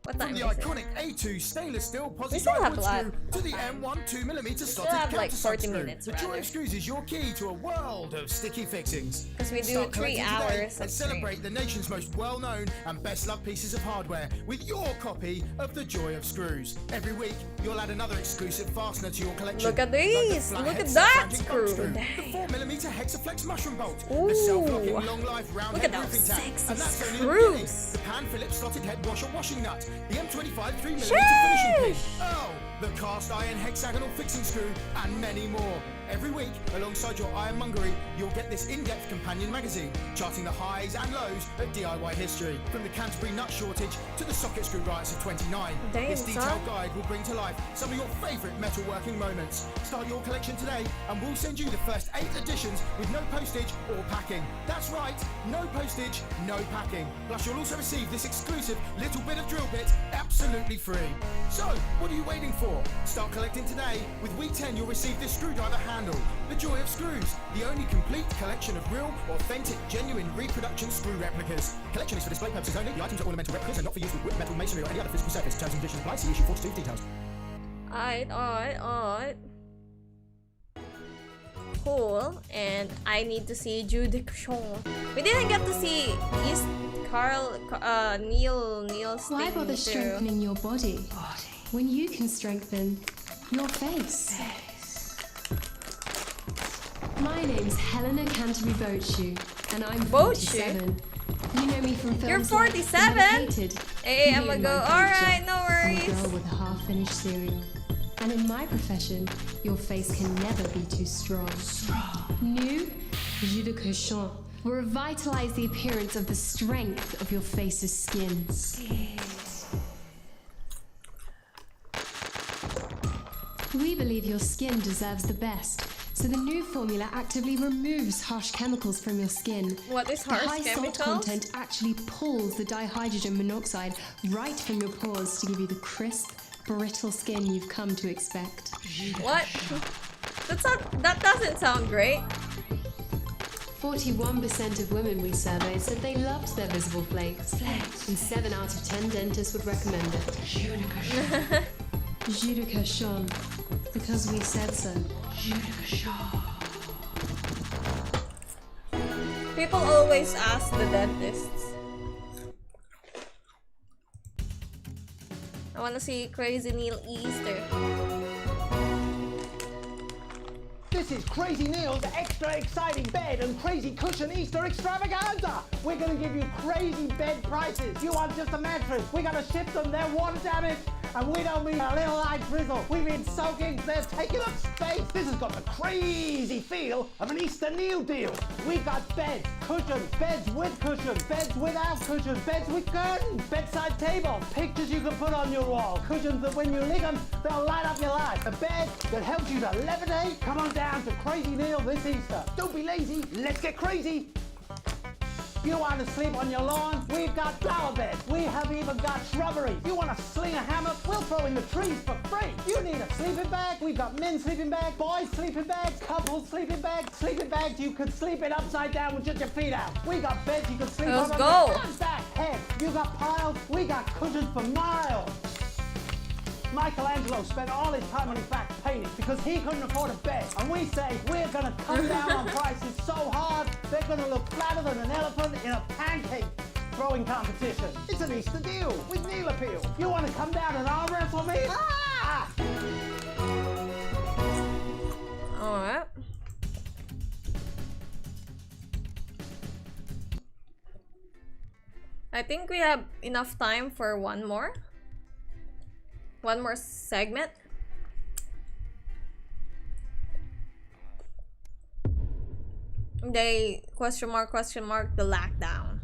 What time From the is it? iconic A2 stainless steel We positive still have wood a lot. screw to the M1 2mm Still slotted have like counter 40 screw. minutes, The Joy rather. of Screws is your key to a world of sticky fixings. 'Cause we do Start 3 collecting hours today of and celebrate the nation's most well-known and best-loved pieces of hardware with your copy of the Joy of Screws. Every week, you'll add another exclusive fastener to your collection. Look at like the these! flat Look head at that self-flanging screw! bolt Dang. the 4mm Hexaflex mushroom bolt, the Ooh. self-locking long-life round Look head at those roofing tab, sexy and that's only the screws. beginning. The Pan Phillips slotted head washer washing nut, the M25 3mm Sheesh. finishing pin. Oh, the cast iron hexagonal fixing screw, and many more. Every week, alongside your ironmongery, you'll get this in-depth companion magazine, charting the highs and lows of DIY history. From the Canterbury nut shortage to the socket screw riots of 29. Damn, This detailed son. guide will bring to life some of your favourite metalworking moments. Start your collection today, and we'll send you the first 8 editions with no postage or packing. That's right, no postage, no packing. Plus, you'll also receive this exclusive little bit of drill bit absolutely free. So, what are you waiting for? Start collecting today. With week 10, you'll receive this screwdriver handle, the Joy of Screws, the only complete collection of real, authentic, genuine reproduction screw replicas. Collection is for display purposes only. The items are ornamental replicas and not for use with wood, metal, masonry, or any other physical surface. Terms and conditions apply. See issue 42 for details. Alright. Cool. And I need to see Judication. We didn't get to see Neil Why bother strengthening your body when you can strengthen your face? My name's Helena Canterbury Boatshoe, and I'm 47. You know me from films. You're 47? Like Hated, Hey, I'm Me and gonna go. My Culture, Alright, no I'm a worries. girl with a half-finished cereal. And in my profession, your face can never be too strong. New Jus de Cochon will revitalize the appearance of the strength of your face's skin. We believe your skin deserves the best, so the new formula actively removes harsh chemicals from your skin. What is The harsh high chemicals? salt content actually pulls the dihydrogen monoxide right from your pores to give you the crisp, brittle skin you've come to expect. What? That doesn't sound great. 41% of women we surveyed said they loved their visible flakes. And 7 out of 10 dentists would recommend it. Jus de Cochon. Because we said so. Jus de Cochon. People always ask the dentists. I want to see Crazy Neil Easter. This is Crazy Neil's extra exciting bed and crazy cushion Easter extravaganza. We're going to give you crazy bed prices. You want just a mattress? We're going to ship them. They're water damaged. And we don't mean a little light drizzle. We mean soaking. They're taking up space. This has got the crazy feel of an Easter Neil deal. We've got beds, cushions, beds with cushions, beds without cushions, beds with curtains, bedside table, pictures you can put on your wall, cushions that when you lick them, they'll light up your life. A bed that helps you to levitate. Come on down to Crazy Neil this Easter. Don't be lazy. Let's get crazy. You want to sleep on your lawn? We've got flower beds. We have even got shrubbery. You want to sling a hammock? We'll throw in the trees for free. You need a sleeping bag? We've got men's sleeping bags, boys' sleeping bags, couples' sleeping bags you could sleep in upside down with just your feet out. We got beds you can sleep on. Let's go. Front, back, head. You got piles. We got cushions for miles. Michelangelo spent all his time, in fact, painting because he couldn't afford a bed. And we say we're going to come down on prices so hard they're going to look flatter than an elephant in a pancake throwing competition. It's an Easter deal with Neil appeal. You want to come down and arm wrestle me? Ah! All right. I think we have enough time for one more segment. They question mark the lockdown.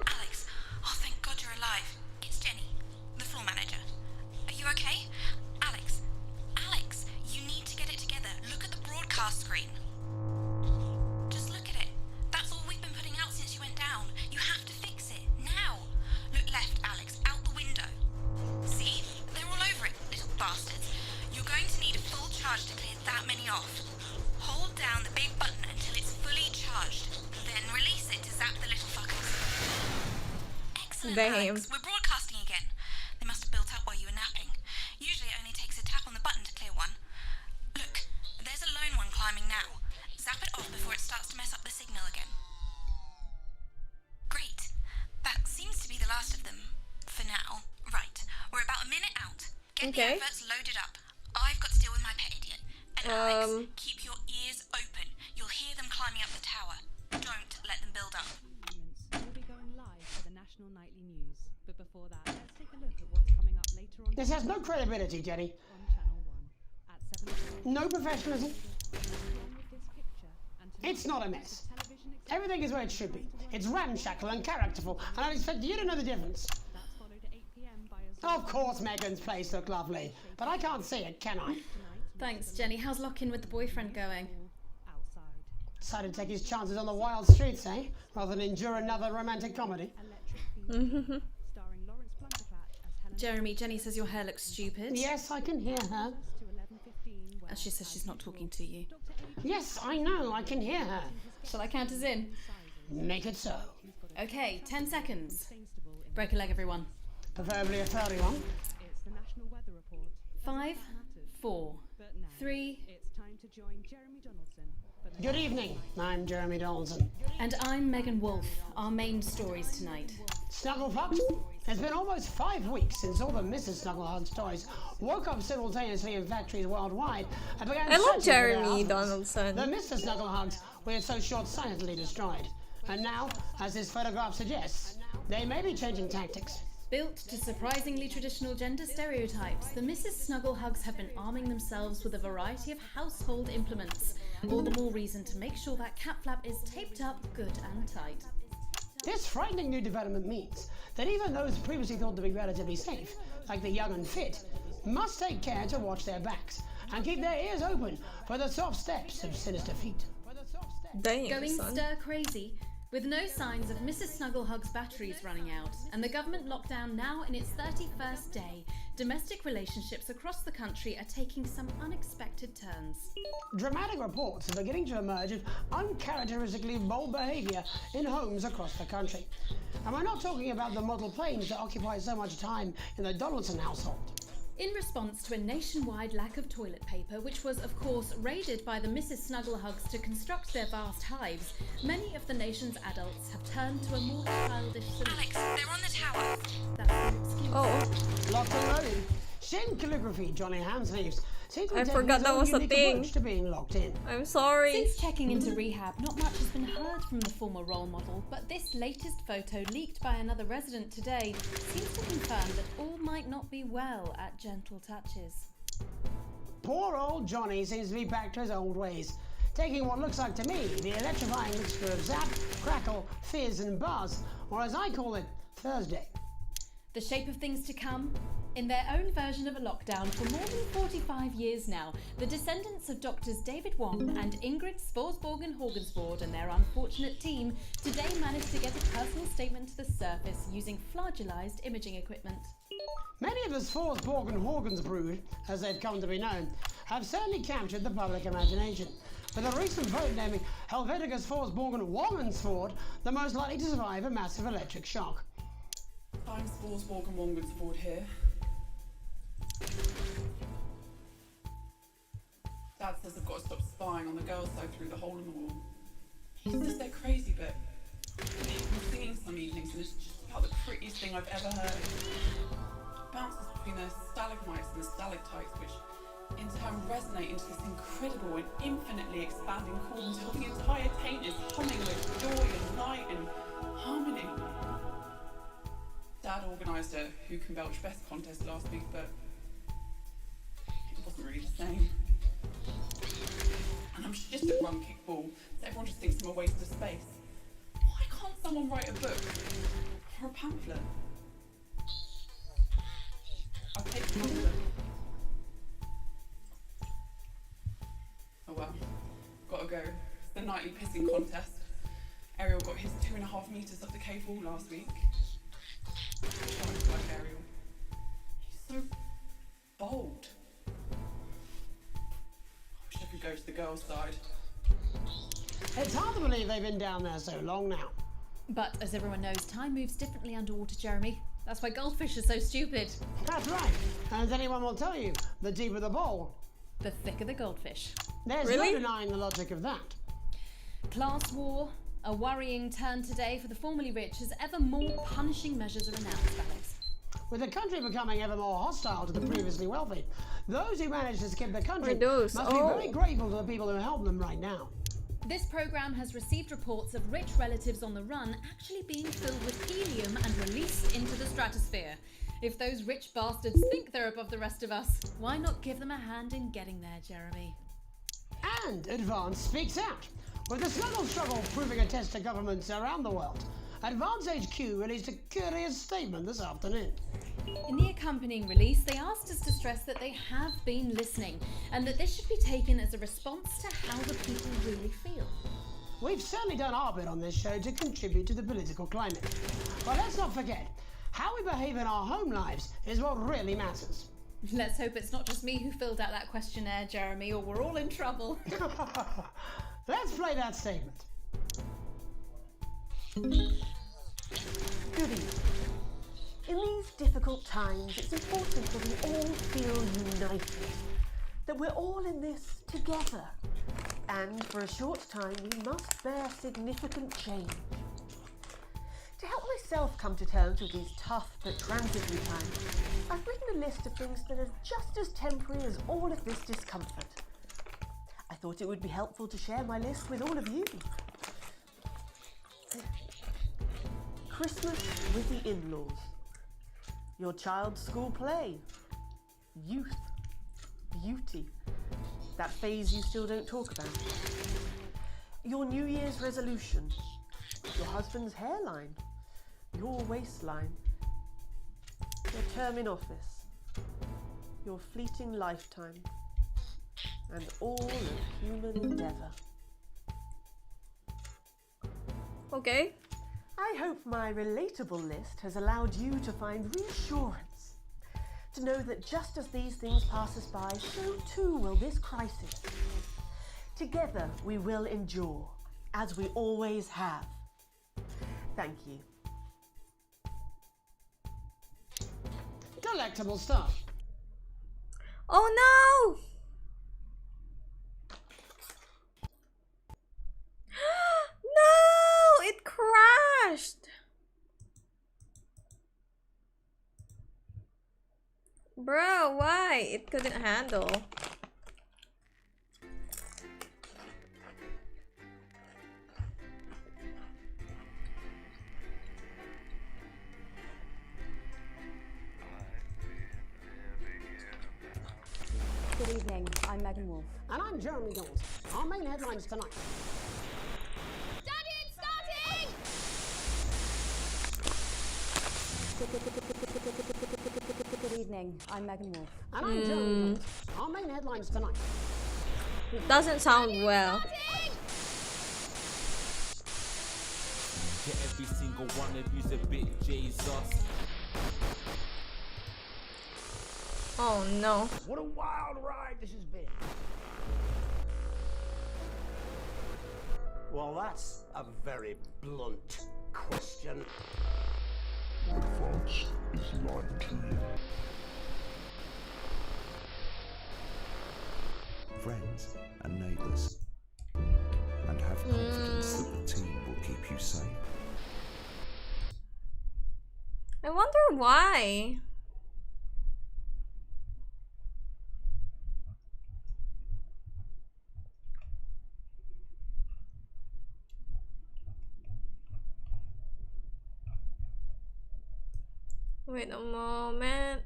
Alex, oh thank God you're alive. It's Jenny, the floor manager. Are you okay? Alex, you need to get it together. Look at the broadcast screen. Just look at it. That's all we've been putting out since you went down. You have to fix it, now. Look left, Alex, out the window. See? They're all over it, little bastards. You're going to need a full charge to clear that many off. Hold down the big button until it's fully charged. Then release it to zap the little fuckers. Excellent, Alex. We're broadcasting again. They must have built up while you were napping. Usually it only takes a tap on the button to clear one. Look, there's a lone one climbing now. Zap it off before it starts to mess up the signal again. Great. That seems to be the last of them. For now. Right. We're about a minute out. Get the adverts loaded up. I've got to deal with my pet idiot. And Alex, keep your ears open. You'll hear them climbing up the tower. Don't let them build up. We'll be going live for the National Nightly News. But before that, let's take a look at what's coming up later on. This has no credibility, Jenny. No professionalism. It's not a mess. Everything is where it should be. It's ramshackle and characterful, and I expect you to know the difference. Of course Megan's place looked lovely, but I can't see it, can I? Thanks, Jenny. How's lock-in with the boyfriend going? Decided to take his chances on the wild streets, eh? Rather than endure another romantic comedy. Jeremy, Jenny says your hair looks stupid. Yes, I can hear her. And she says she's not talking to you. Yes, I know, I can hear her. Shall I count us in? Make it so. Okay, 10 seconds. Break a leg, everyone. Preferably a 31. 5, 4, 3. Good evening, I'm Jeremy Donaldson. And I'm Megan Wolf. Our main stories tonight. Snugglefuck? It's been almost 5 weeks since all the Mrs. Snugglehug's toys woke up simultaneously in factories worldwide and began I love searching for their Jeremy husbands. Donaldson. The Mr. Snugglehugs we had so short-sightedly destroyed. And now, as this photograph suggests, they may be changing tactics. Built to surprisingly traditional gender stereotypes, the Mrs. Snugglehugs have been arming themselves with a variety of household implements. All the more reason to make sure that cat flap is taped up good and tight. This frightening new development means that even those previously thought to be relatively safe, like the young and fit, must take care to watch their backs and keep their ears open for the soft steps of sinister feet. Damn, Going son. stir crazy, with no signs of Mrs. Snugglehug's batteries running out, and the government lockdown now in its 31st day, domestic relationships across the country are taking some unexpected turns. Dramatic reports are beginning to emerge of uncharacteristically bold behaviour in homes across the country. And we're not talking about the model planes that occupy so much time in the Donaldson household. In response to a nationwide lack of toilet paper, which was of course raided by the Mrs. Snugglehugs to construct their vast hives, many of the nation's adults have turned to a more childish solution. Alex, they're on the tower. That's an excuse. Oh. Locked and loaded. Shin calligraphy, Johnny Handsleeves. I forgot that was a thing. To being locked in. I'm sorry. Since checking into rehab, not much has been heard from the former role model, but this latest photo leaked by another resident today seems to confirm that all might not be well at Gentle Touches. Poor old Johnny seems to be back to his old ways, taking what looks like to me the electrifying mixture of zap, crackle, fizz and buzz, or as I call it, Thursday. The shape of things to come? In their own version of a lockdown for more than 45 years now, the descendants of Doctors David Wong and Ingrid Sporsborgen Horgensvoord and their unfortunate team today managed to get a personal statement to the surface using flagellized imaging equipment. Many of the Sporsborgen Horgensbrood, as they've come to be known, have certainly captured the public imagination, with a recent vote naming Helvetica Sporsborgen Wongensvoord the most likely to survive a massive electric shock. I'm Sporsborgen Wongensvoord here. Dad says I've got to stop spying on the girls' side through the hole in the wall. He says they're crazy, but I'm singing some evenings and it's just about the prettiest thing I've ever heard. It bounces between the stalagmites and the stalactites, which in turn resonate into this incredible and infinitely expanding chord until the entire taint is humming with joy and light and harmony. Dad organised a Who Can Belch Best contest last week, but it wasn't really the same. And I'm just a run kickball, so everyone just thinks I'm a waste of space. Why can't someone write a book or a pamphlet? I'll take the pamphlet. Oh well, gotta go. It's the nightly pissing contest. Ariel got his 2.5 metres up the cave wall last week. I don't like Ariel. He's so bold. I wish I could go to the girls' side. It's hard to believe they've been down there so long now. But as everyone knows, time moves differently underwater, Jeremy. That's why goldfish are so stupid. That's right. And as anyone will tell you, the deeper the bowl, the thicker the goldfish. There's no denying the logic of that. Class war, a worrying turn today for the formerly rich as ever more punishing measures are announced, Alex. With the country becoming ever more hostile to the previously wealthy, those who manage to skip the country must be very grateful to the people who help them right now. This program has received reports of rich relatives on the run actually being filled with helium and released into the stratosphere. If those rich bastards think they're above the rest of us, why not give them a hand in getting there, Jeremy? And Advance speaks out. With the Snuggle struggle proving a test to governments around the world, Advance HQ released a curious statement this afternoon. In the accompanying release, they asked us to stress that they have been listening and that this should be taken as a response to how the people really feel. We've certainly done our bit on this show to contribute to the political climate. But let's not forget, how we behave in our home lives is what really matters. Let's hope it's not just me who filled out that questionnaire, Jeremy, or we're all in trouble. Let's play that statement. Good evening. In these difficult times, it's important that we all feel united, that we're all in this together. And for a short time, we must bear significant change. To help myself come to terms with these tough but transitory times, I've written a list of things that are just as temporary as all of this discomfort. I thought it would be helpful to share my list with all of you. Christmas with the in-laws. Your child's school play. Youth. Beauty. That phase you still don't talk about. Your New Year's resolution. Your husband's hairline. Your waistline. Your term in office. Your fleeting lifetime. And all of human endeavour. Okay. I hope my relatable list has allowed you to find reassurance. To know that just as these things pass us by, so too will this crisis. Together we will endure, as we always have. Thank you. Delectable stuff. Oh no! No! It crashed! Bro, why? It couldn't handle. Good evening, I'm Megan Wolf. And I'm Jeremy Dawes. Our main headlines tonight. Daddy, it's starting! Good evening, I'm Megan Wolf. And I'm Jeremy Dawes. Our main headlines tonight. It doesn't sound well. To every single one of you's a bit Jesus. Oh no. What a wild ride this has been. Well, that's a very blunt question. What France is like to you. Friends and neighbours. And have confidence that the team will keep you safe. I wonder why. Wait a moment.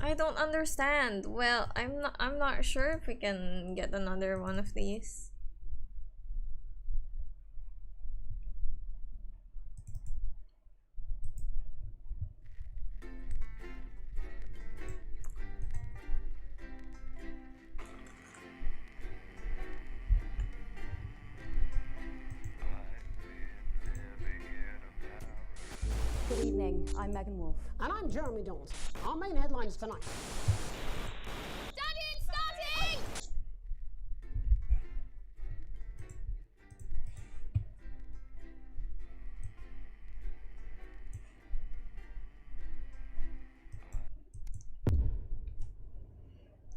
I don't understand. Well, I'm not sure if we can get another one of these. Good evening, I'm Megan Wolf. And I'm Jeremy Dawes. Our main headlines tonight. Daddy, it's starting!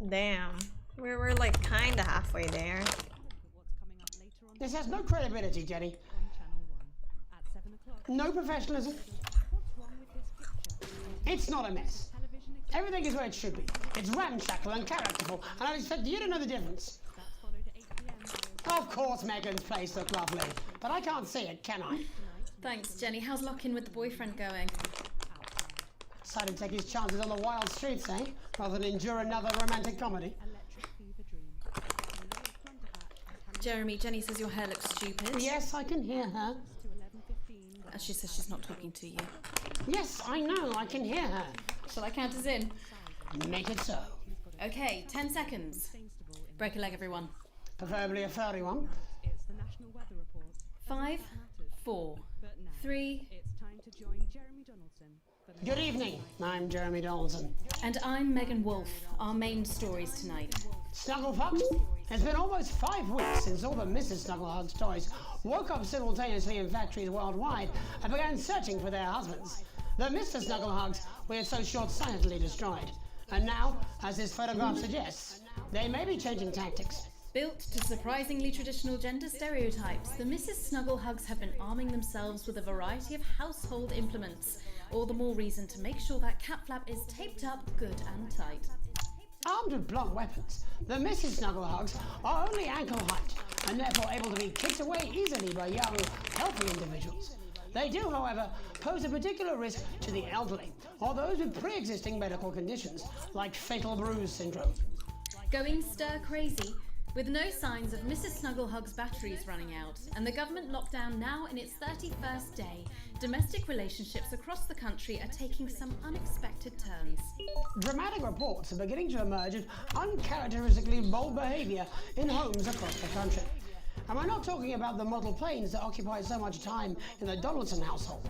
Damn. We're like kinda halfway there. This has no credibility, Jenny. No professionalism. It's not a mess. Everything is where it should be. It's ramshackle and characterful, and I expect you to know the difference. Of course Megan's place looked lovely, but I can't see it, can I? Thanks, Jenny. How's lock-in with the boyfriend going? Decided to take his chances on the wild streets, eh? Rather than endure another romantic comedy. Jeremy, Jenny says your hair looks stupid. Yes, I can hear her. She says she's not talking to you. Yes, I know, I can hear her. Shall I count us in? Make it so. Okay, 10 seconds. Break a leg, everyone. Preferably a furry one. 5, 4, 3. Good evening, I'm Jeremy Donaldson. And I'm Megan Wolf. Our main stories tonight. Snugglepups? It's been almost 5 weeks since all the Mrs. Snugglehugs toys woke up simultaneously in factories worldwide and began searching for their husbands. The Mr. Snugglehugs we had so short-sightedly destroyed. And now, as this photograph suggests, they may be changing tactics. Built to surprisingly traditional gender stereotypes, the Mrs. Snugglehugs have been arming themselves with a variety of household implements. All the more reason to make sure that cat flap is taped up good and tight. Armed with blunt weapons, the Mrs. Snugglehugs are only ankle height and therefore able to be kicked away easily by young, healthy individuals. They do, however, pose a particular risk to the elderly or those with pre-existing medical conditions like fatal bruise syndrome. Going stir crazy, with no signs of Mrs. Snugglehug's batteries running out and the government lockdown now in its 31st day, domestic relationships across the country are taking some unexpected turns. Dramatic reports are beginning to emerge of uncharacteristically bold behaviour in homes across the country. And we're not talking about the model planes that occupy so much time in the Donaldson household.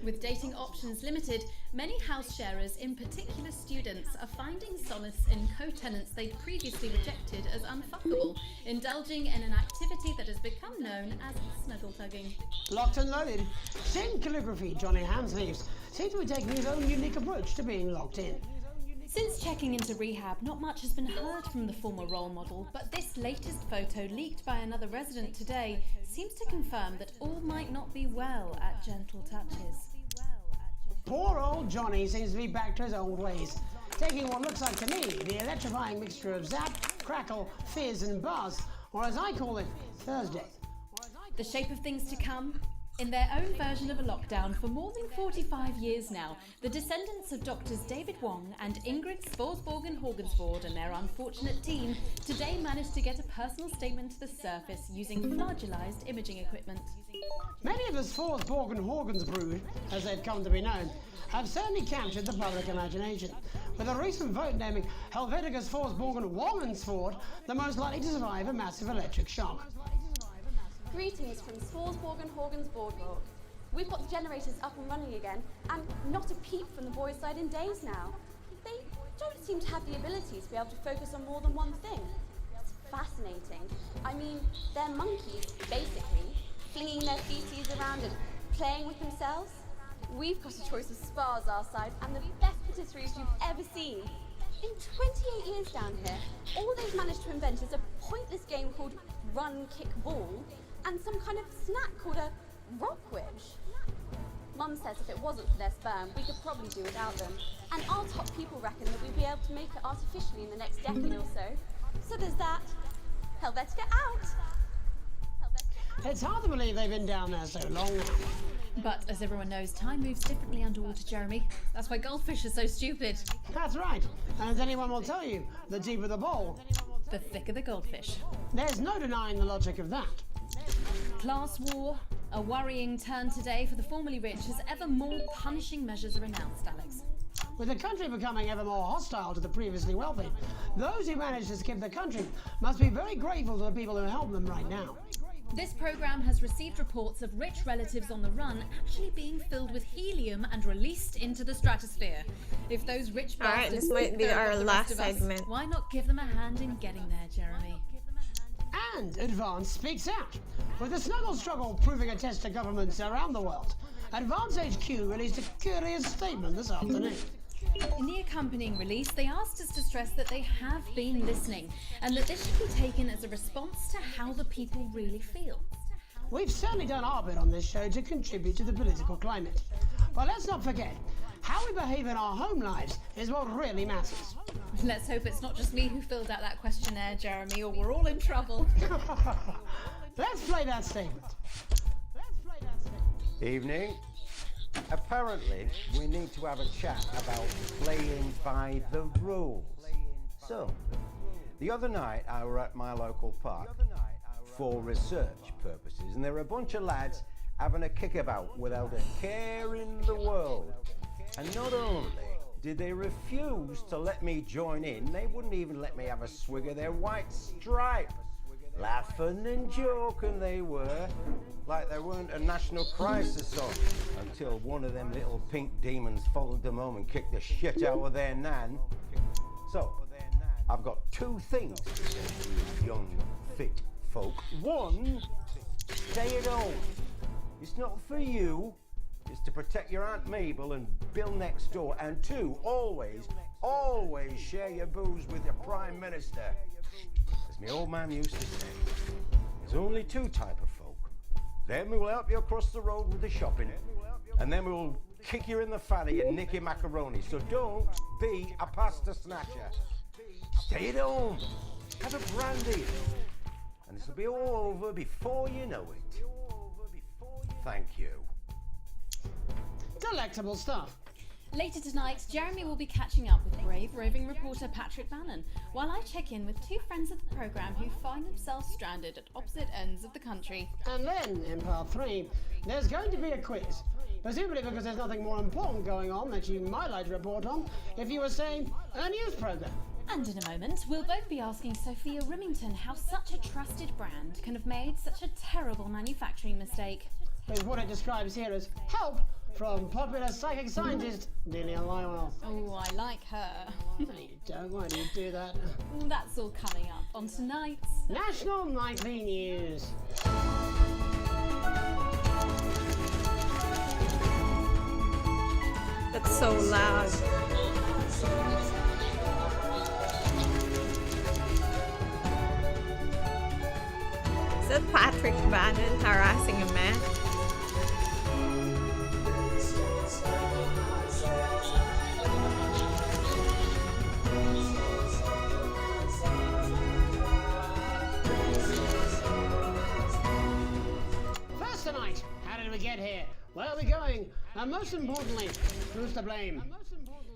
With dating options limited, many house sharers, in particular students, are finding solace in co-tenants they'd previously rejected as unfuckable, indulging in an activity that has become known as snuggle tugging. Locked and loaded. Sin calligraphy, Johnny Handsleeves, seems to be taking his own unique approach to being locked in. Since checking into rehab, not much has been heard from the former role model, but this latest photo leaked by another resident today seems to confirm that all might not be well at Gentle Touches. Poor old Johnny seems to be back to his old ways, taking what looks like to me the electrifying mixture of zap, crackle, fizz and buzz, or as I call it, Thursday. The shape of things to come? In their own version of a lockdown for more than 45 years now, the descendants of Doctors David Wong and Ingrid Sporsborgen Horgensvoord and their unfortunate team today managed to get a personal statement to the surface using flagellized imaging equipment. Many of the Sporsborgen Horgensbrood, as they've come to be known, have certainly captured the public imagination, with a recent vote naming Helvetica Sporsborgen Wongensvoord the most likely to survive a massive electric shock. Greetings from Sporsborgen Horgensvoord. We've got the generators up and running again, and not a peep from the boys' side in days now. They don't seem to have the ability to be able to focus on more than one thing. It's fascinating. I mean, they're monkeys, basically, flinging their feeties around and playing with themselves. We've got a choice of spas our side, and the best patisseries you've ever seen. In 28 years down here, all they've managed to invent is a pointless game called Run, Kick, Ball, and some kind of snack called a Rockwich. Mum says if it wasn't for their sperm, we could probably do without them. And our top people reckon that we'd be able to make it artificially in the next decade or so. So there's that. Helvetica out! It's hard to believe they've been down there so long now. But as everyone knows, time moves differently underwater, Jeremy. That's why goldfish are so stupid. That's right. And as anyone will tell you, the deeper the bowl, the thicker the goldfish. There's no denying the logic of that. Class war, a worrying turn today for the formerly rich as ever more punishing measures are announced, Alex. With the country becoming ever more hostile to the previously wealthy, those who manage to skip the country must be very grateful to the people who help them right now. This program has received reports of rich relatives on the run actually being filled with helium and released into the stratosphere. If those rich bastards this might be our last segment. Why not give them a hand in getting there, Jeremy? And Advance speaks out, with the snuggle struggle proving a test to governments around the world. Advance HQ released a curious statement this afternoon. In the accompanying release, they asked us to stress that they have been listening, and that this should be taken as a response to how the people really feel. We've certainly done our bit on this show to contribute to the political climate. But let's not forget, how we behave in our home lives is what really matters. Let's hope it's not just me who filled out that questionnaire, Jeremy, or we're all in trouble. Let's play that statement. Evening. Apparently, we need to have a chat about playing by the rules. So, the other night I were at my local park for research purposes, and there were a bunch of lads having a kickabout without a care in the world. And not only did they refuse to let me join in, they wouldn't even let me have a swig of their white stripe. Laughing and joking they were, like there weren't a national crisis on, until one of them little pink demons followed them home and kicked the shit out of their nan. So, I've got two things to say to you young, fit folk. One, stay at home. It's not for you, it's to protect your Aunt Mabel and Bill next door. And two, always share your booze with your Prime Minister. As my old man used to say, there's only two type of folk. Them who will help you across the road with the shopping, and them who will kick you in the fanny and nick your macaroni. So don't be a pasta snatcher. Stay at home, have a brandy, and this will be all over before you know it. Thank you. Delectable stuff. Later tonight, Jeremy will be catching up with brave roving reporter Patrick Bannon, while I check in with two friends of the programme who find themselves stranded at opposite ends of the country. And then, in part 3, there's going to be a quiz. Presumably because there's nothing more important going on that you might like to report on if you were, say, a news programme. And in a moment, we'll both be asking Sophia Rimington how such a trusted brand can have made such a terrible manufacturing mistake. Is what it describes here as help from popular psychic scientist Delia Lywell. Oh, I like her. No, you don't. Why do you do that? That's all coming up on tonight's National Nightly News. That's so loud. Is that Patrick Bannon harassing a man? First tonight, how did we get here? Where are we going? And most importantly, who's to blame?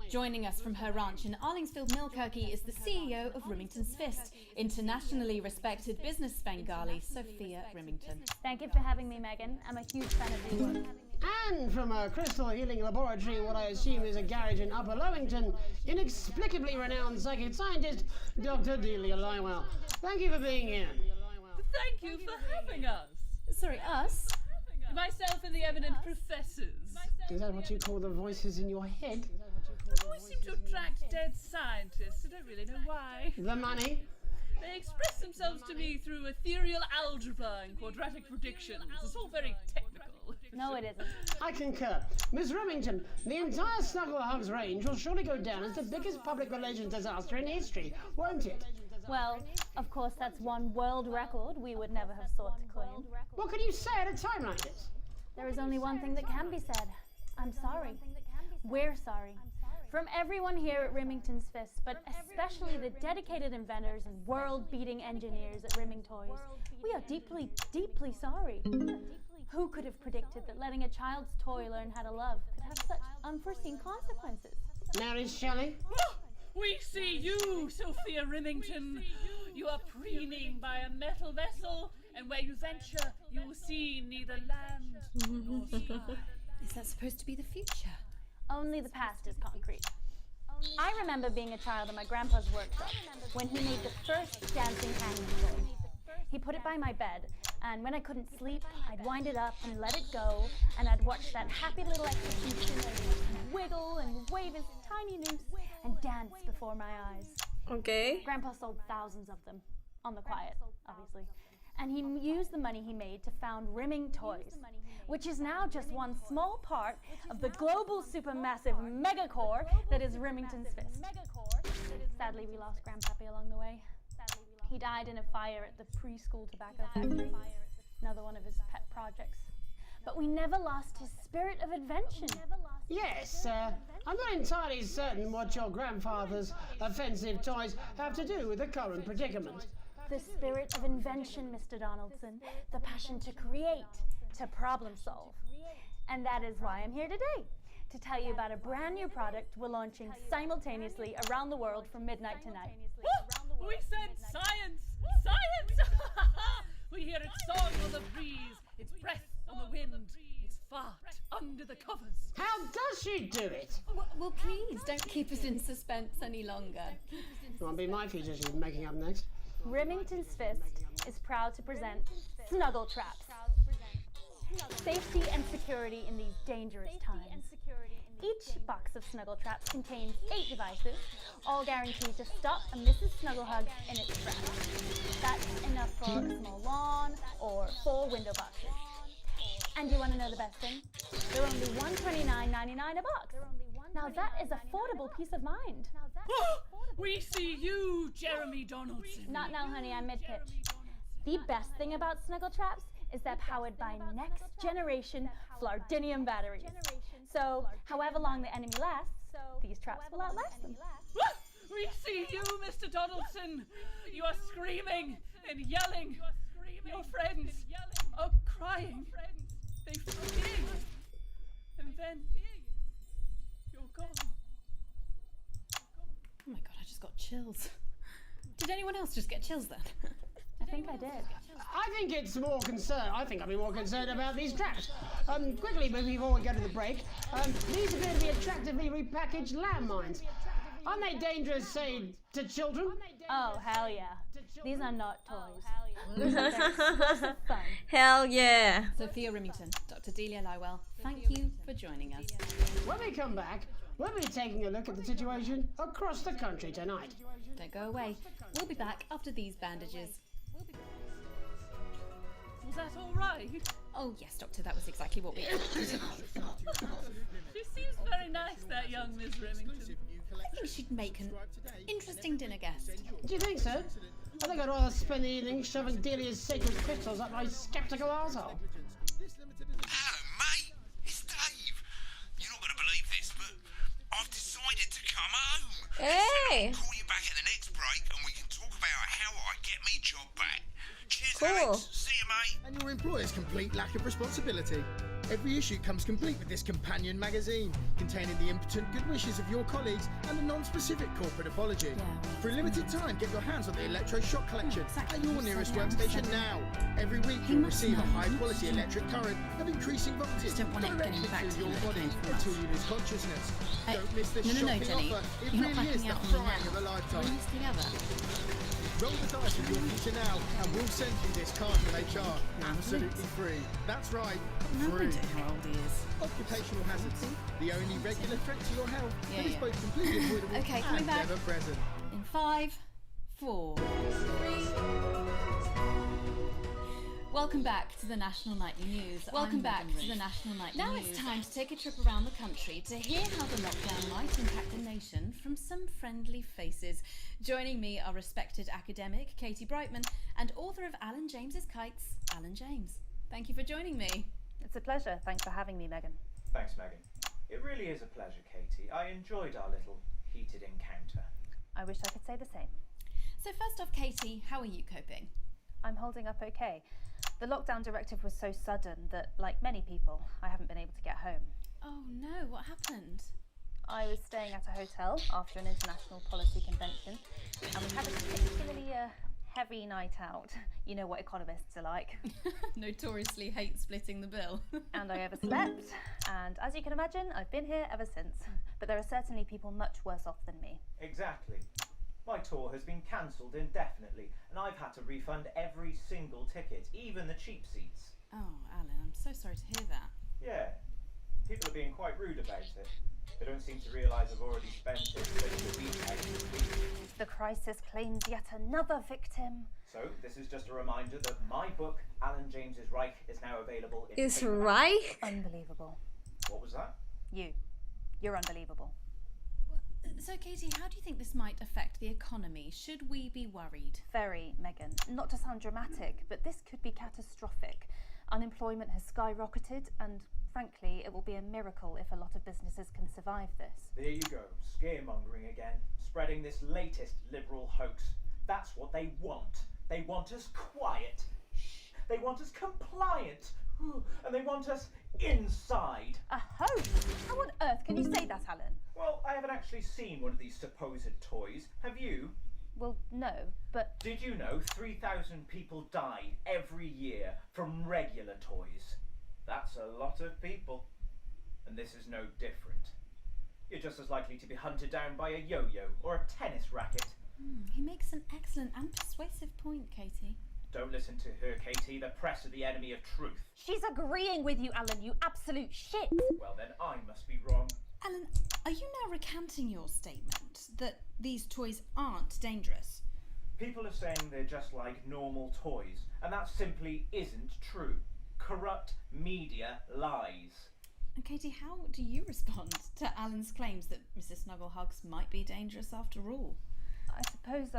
Joining us from her ranch in Arlingsfield, Milkirky is the CEO of Rimington's Fist, internationally respected business Bengali, Sophia Rimington. Thank you for having me, Megan. I'm a huge fan of your work. And from a crystal healing laboratory, what I assume is a garage in Upper Lowington, inexplicably renowned psychic scientist, Dr. Delia Lywell. Thank you for being here. Thank you for having us. Sorry, us? Myself and the eminent professors. Is that what you call the voices in your head? The voice seem to attract dead scientists. I don't really know why. The money? They express themselves to me through ethereal algebra and quadratic predictions. It's all very technical. No, it isn't. I concur. Miss Remington, the entire Snuggle Hugs range will surely go down as the biggest public relations disaster in history, won't it? Well, of course, that's one world record we would never have sought to claim. What can you say at a time like this? There is only one thing that can be said. I'm sorry. We're sorry. From everyone here at Rimington's Fist, but especially the dedicated inventors and world-beating engineers at Rimming Toys, we are deeply, deeply sorry. Who could have predicted that letting a child's toy learn how to love could have such unforeseen consequences? Mary Shelley? We see you, Sophia Rimington. You are preening by a metal vessel, and where you venture, you will see neither land nor sky. Is that supposed to be the future? Only the past is concrete. I remember being a child in my grandpa's workshop when he made the first dancing hanging toy. He put it by my bed, and when I couldn't sleep, I'd wind it up and let it go, and I'd watch that happy little execution wiggle and wave his tiny noose and dance before my eyes. Okay. Grandpa sold thousands of them, on the quiet, obviously. And he used the money he made to found Rimming Toys, which is now just one small part of the global supermassive megacore that is Rimington's Fist. Sadly, we lost Grandpappy along the way. He died in a fire at the preschool tobacco factory, another one of his pet projects. But we never lost his spirit of invention. Yes, I'm not entirely certain what your grandfather's offensive toys have to do with the current predicament. The spirit of invention, Mr. Donaldson. The passion to create, to problem solve. And that is why I'm here today, to tell you about a brand new product we're launching simultaneously around the world from midnight tonight. We said science! Science! We hear its song on the breeze, its breath on the wind, its fart under the covers. How does she do it? Well, please, don't keep us in suspense any longer. It won't be my feature she's making up next. Rimington's Fist is proud to present Snuggle Traps. Safety and security in these dangerous times. Each box of Snuggle Traps contains 8 devices, all guaranteed to stop a Mrs. Snugglehug in its tracks. That's enough for a small lawn or 4 window boxes. And you want to know the best thing? They're only $129.99 a box. Now that is affordable peace of mind. We see you, Jeremy Donaldson. Not now, honey, I'm mid-pitch. The best thing about Snuggle Traps is they're powered by next-generation Flardinium batteries. So, however long the enemy lasts, these traps will outlast them. We see you, Mr. Donaldson. You are screaming and yelling. Your friends are crying. They forgive. And then you're gone. Oh my god, I just got chills. Did anyone else just get chills then? I think I did. I think it's more concerned. I think I'd be more concerned about these traps. Quickly, before we go to the break, these appear to be attractively repackaged landmines. Aren't they dangerous, say, to children? Oh, hell yeah. These are not toys. Hell yeah. Sophia Remington, Dr. Delia Lywell, thank you for joining us. When we come back, we'll be taking a look at the situation across the country tonight. Don't go away. We'll be back after these bandages. Was that all right? Oh, yes, Doctor, that was exactly what we... She seems very nice, that young Miss Remington. I think she'd make an interesting dinner guest. Do you think so? I think I'd rather spend the evening shoving Delia's sacred crystals up my skeptical arsehole. Hello, mate. It's Dave. You're not going to believe this, but I've decided to come home. Hey! I'll call you back at the next break and we can talk about how I get me job back. Cheers, Cool. Alex. See you, mate. And your employer's complete lack of responsibility. Every issue comes complete with this companion magazine, containing the impotent good wishes of your colleagues and a non-specific corporate apology. For a limited time, get your hands on the electroshock collection at your nearest workstation now. Every week you'll receive a high-quality electric current of increasing voltage directly through your body until you lose consciousness. Don't miss this shocking Jenny. offer. It You're not really is backing the out on me frying now. of a lifetime. We're in this together. Roll the dice with your future now, and we'll send you this card from HR, absolutely free. That's right, No free. idea how old he is. Occupational hazards, the only regular threat to your health Yeah, that is yeah. both completely avoidable Okay, coming and back. ever present. In 5, 4, 3... Welcome back to the National Nightly News. Welcome back to the National Nightly News. Now it's time to take a trip around the country to hear how the lockdown might impact the nation from some friendly faces. Joining me are respected academic Katie Brightman and author of Alan James's Kites, Alan James. Thank you for joining me. It's a pleasure. Thanks for having me, Megan. Thanks, Megan. It really is a pleasure, Katie. I enjoyed our little heated encounter. I wish I could say the same. So first off, Katie, how are you coping? I'm holding up okay. The lockdown directive was so sudden that, like many people, I haven't been able to get home. Oh no, what happened? I was staying at a hotel after an international policy convention, and we had a particularly heavy night out. You know what economists are like. Notoriously hate splitting the bill. And I overslept, and as you can imagine, I've been here ever since. But there are certainly people much worse off than me. Exactly. My tour has been cancelled indefinitely, and I've had to refund every single ticket, even the cheap seats. Oh, Alan, I'm so sorry to hear that. Yeah, people are being quite rude about it. They don't seem to realise I've already spent it, so the weekend this week. The crisis claims yet another victim. So, this is just a reminder that my book, Alan James's Reich, is now available in Is paperback. Reich? Unbelievable. What was that? You're unbelievable. So, Katie, how do you think this might affect the economy? Should we be worried? Very, Megan. Not to sound dramatic, but this could be catastrophic. Unemployment has skyrocketed, and frankly, it will be a miracle if a lot of businesses can survive this. There you go, scaremongering again, spreading this latest liberal hoax. That's what they want. They want us quiet. Shh. They want us compliant. And they want us inside. A hoax? How on earth can you say that, Alan? Well, I haven't actually seen one of these supposed toys. Have you? Well, no, but... Did you know 3,000 people die every year from regular toys? That's a lot of people. And this is no different. You're just as likely to be hunted down by a yo-yo or a tennis racket. He makes an excellent and persuasive point, Katie. Don't listen to her, Katie. The press are the enemy of truth. She's agreeing with you, Alan, you absolute shit! Well, then I must be wrong. Alan, are you now recanting your statement that these toys aren't dangerous? People are saying they're just like normal toys, and that simply isn't true. Corrupt media lies. And Katie, how do you respond to Alan's claims that Mrs. Snugglehugs might be dangerous after all? I suppose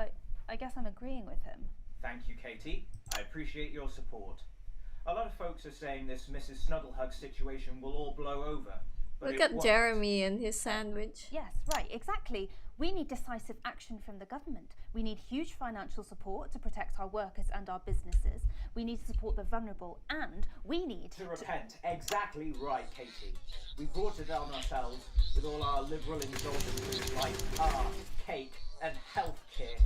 I guess I'm agreeing with him. Thank you, Katie. I appreciate your support. A lot of folks are saying this Mrs. Snugglehug situation will all blow over. But Look it at won't. Jeremy and his sandwich. Yes, right, exactly. We need decisive action from the government. We need huge financial support to protect our workers and our businesses. We need to support the vulnerable, and we need to repent. Exactly right, Katie. We brought it on ourselves with all our liberal indulgences like art, cake, and healthcare.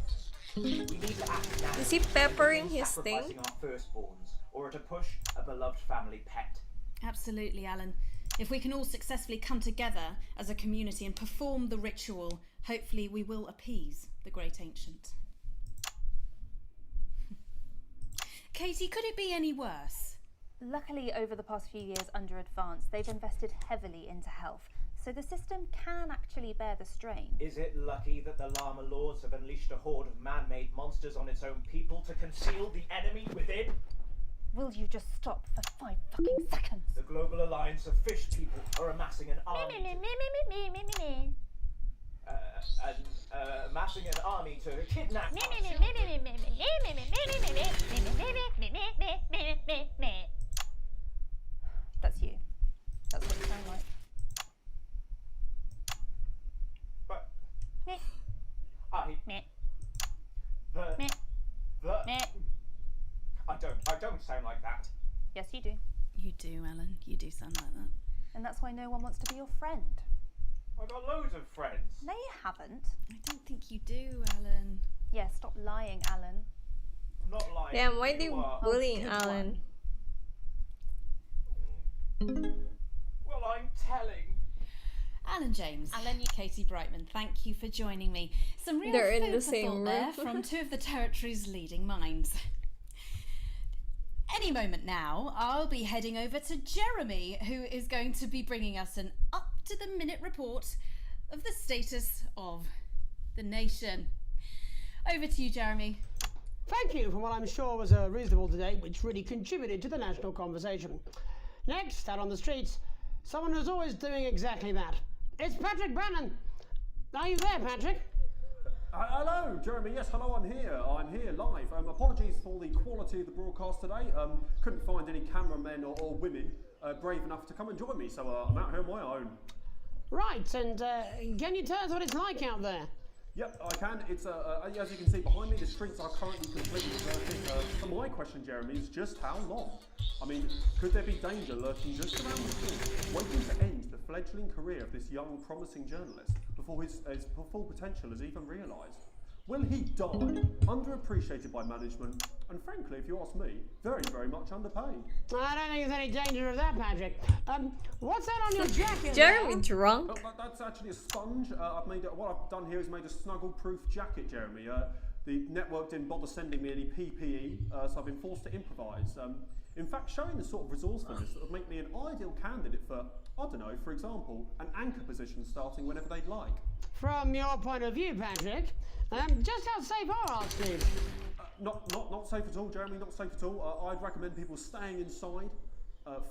We need to act now. Is he peppering his sacrificing thing? our firstborns, or to push a beloved family pet. Absolutely, Alan. If we can all successfully come together as a community and perform the ritual Hopefully we will appease the Great Ancient. Katie, could it be any worse? Luckily, over the past few years under Advance, they've invested heavily into health, so the system can actually bear the strain. Is it lucky that the Llama Lords have unleashed a horde of man-made monsters on its own people to conceal the enemy within? Will you just stop for 5 fucking seconds? The Global Alliance of Fish People are amassing an army amassing an army to kidnap us. That's you. That's what you sound like. But Meh. I Meh. the Meh. the Meh. I don't sound like that. Yes, you do. You do, Ellen. You do sound like that. And that's why no one wants to be your friend. I've got loads of friends. No, you haven't. I don't think you do, Alan. Yeah, stop lying, Alan. I'm not lying. Damn, why are they You are. bullying good Alan? Well, I'm telling. Alan James, Katie Brightman, thank you for joining me. Some real They're in food the for same thought there room. from two of the territory's leading minds. Any moment now, I'll be heading over to Jeremy, who is going to be bringing us an up-to-the-minute report of the status of the nation. Over to you, Jeremy. Thank you for what I'm sure was a reasonable debate which really contributed to the national conversation. Next, out on the streets, someone who's always doing exactly that. It's Patrick Bannon. Are you there, Patrick? Hello, Jeremy. Yes, hello, I'm here. I'm here live. Apologies for the quality of the broadcast today. Couldn't find any cameramen or women brave enough to come and join me, so I'm out here on my own. Right, and can you tell us what it's like out there? Yep, I can. It's as you can see behind me, the streets are currently completely deserted. And my question, Jeremy, is just how long? I mean, could there be danger lurking just around the corner, waiting to end the fledgling career of this young, promising journalist before his full potential is even realised? Will he die, underappreciated by management, and frankly, if you ask me, very, very much underpaid? I don't think there's any danger of that, Patrick. What's that on your jacket? Jeremy there? drunk? Oh, that's actually a sponge. What I've done here is made a snuggle-proof jacket, Jeremy. The network didn't bother sending me any PPE, so I've been forced to improvise. In fact, showing the sort of resourcefulness that would make me an ideal candidate for, I don't know, for example, an anchor position starting whenever they'd like. From your point of view, Patrick, just how safe are our streets? Not safe at all, Jeremy, not safe at all. I'd recommend people staying inside,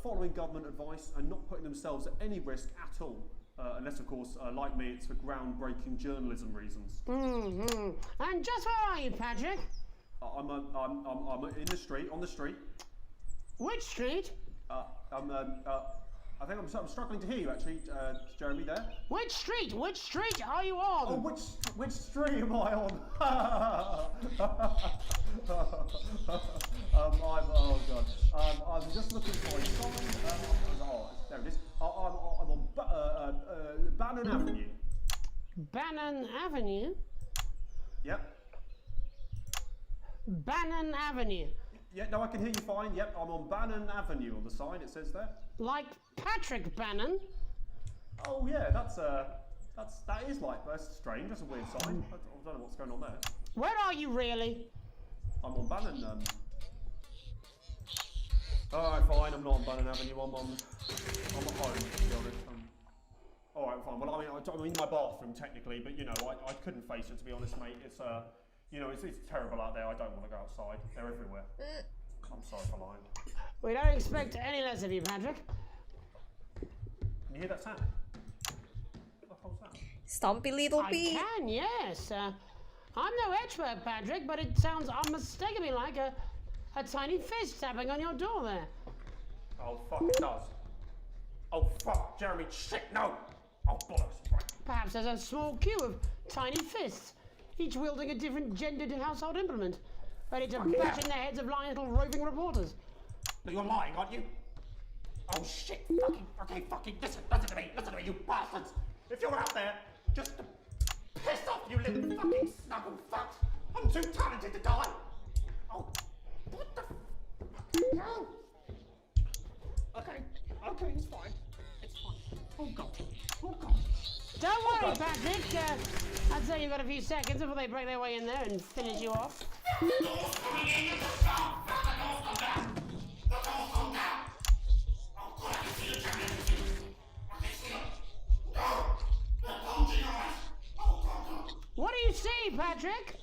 following government advice, and not putting themselves at any risk at all. Unless, of course, like me, it's for groundbreaking journalism reasons. Mm-hmm. And just where are you, Patrick? I'm in the street, on the street. Which street? I think I'm struggling to hear you, actually, Jeremy, there. Which street? Which street are you on? Oh, which street am I on? Oh, God. I'm just looking for a sign. There it is. I'm on Bannon Avenue. Bannon Avenue? Yep. Bannon Avenue. Yeah, no, I can hear you fine. Yep, I'm on Bannon Avenue on the sign, it says there. Like Patrick Bannon? Oh yeah, that's strange. That's a weird sign. I don't know what's going on there. Where are you really? I'm on Bannon. Alright, fine. I'm not on Bannon Avenue. I'm at home, to be honest. Alright, fine. Well, I mean, I'm in my bathroom technically, but you know, I couldn't face it, to be honest, mate. It's it's terrible out there. I don't want to go outside. They're everywhere. I'm sorry for lying. We don't expect any less of you, Patrick. Can you hear that sound? What the hell's that? Stompy little bee. I can, yes. I'm no expert, Patrick, but it sounds unmistakably like a tiny fist tapping on your door there. Oh, fuck, it does. Oh, fuck, Jeremy, shit, no! Oh, bollocks. Right. Perhaps there's a small queue of tiny fists, each wielding a different gendered household implement, ready to bash in the heads of lying little roving reporters. No, you're lying, aren't you? Oh, shit, fucking, listen to me, you bastards! If you're out there, just to piss off, you little fucking snuggle fucks! I'm too talented to die! Oh, what the fuck? No! Okay, it's fine. Oh, God. Don't worry, Patrick. I'd say you've got a few seconds before they break their way in there and finish you off. What do you see, Patrick?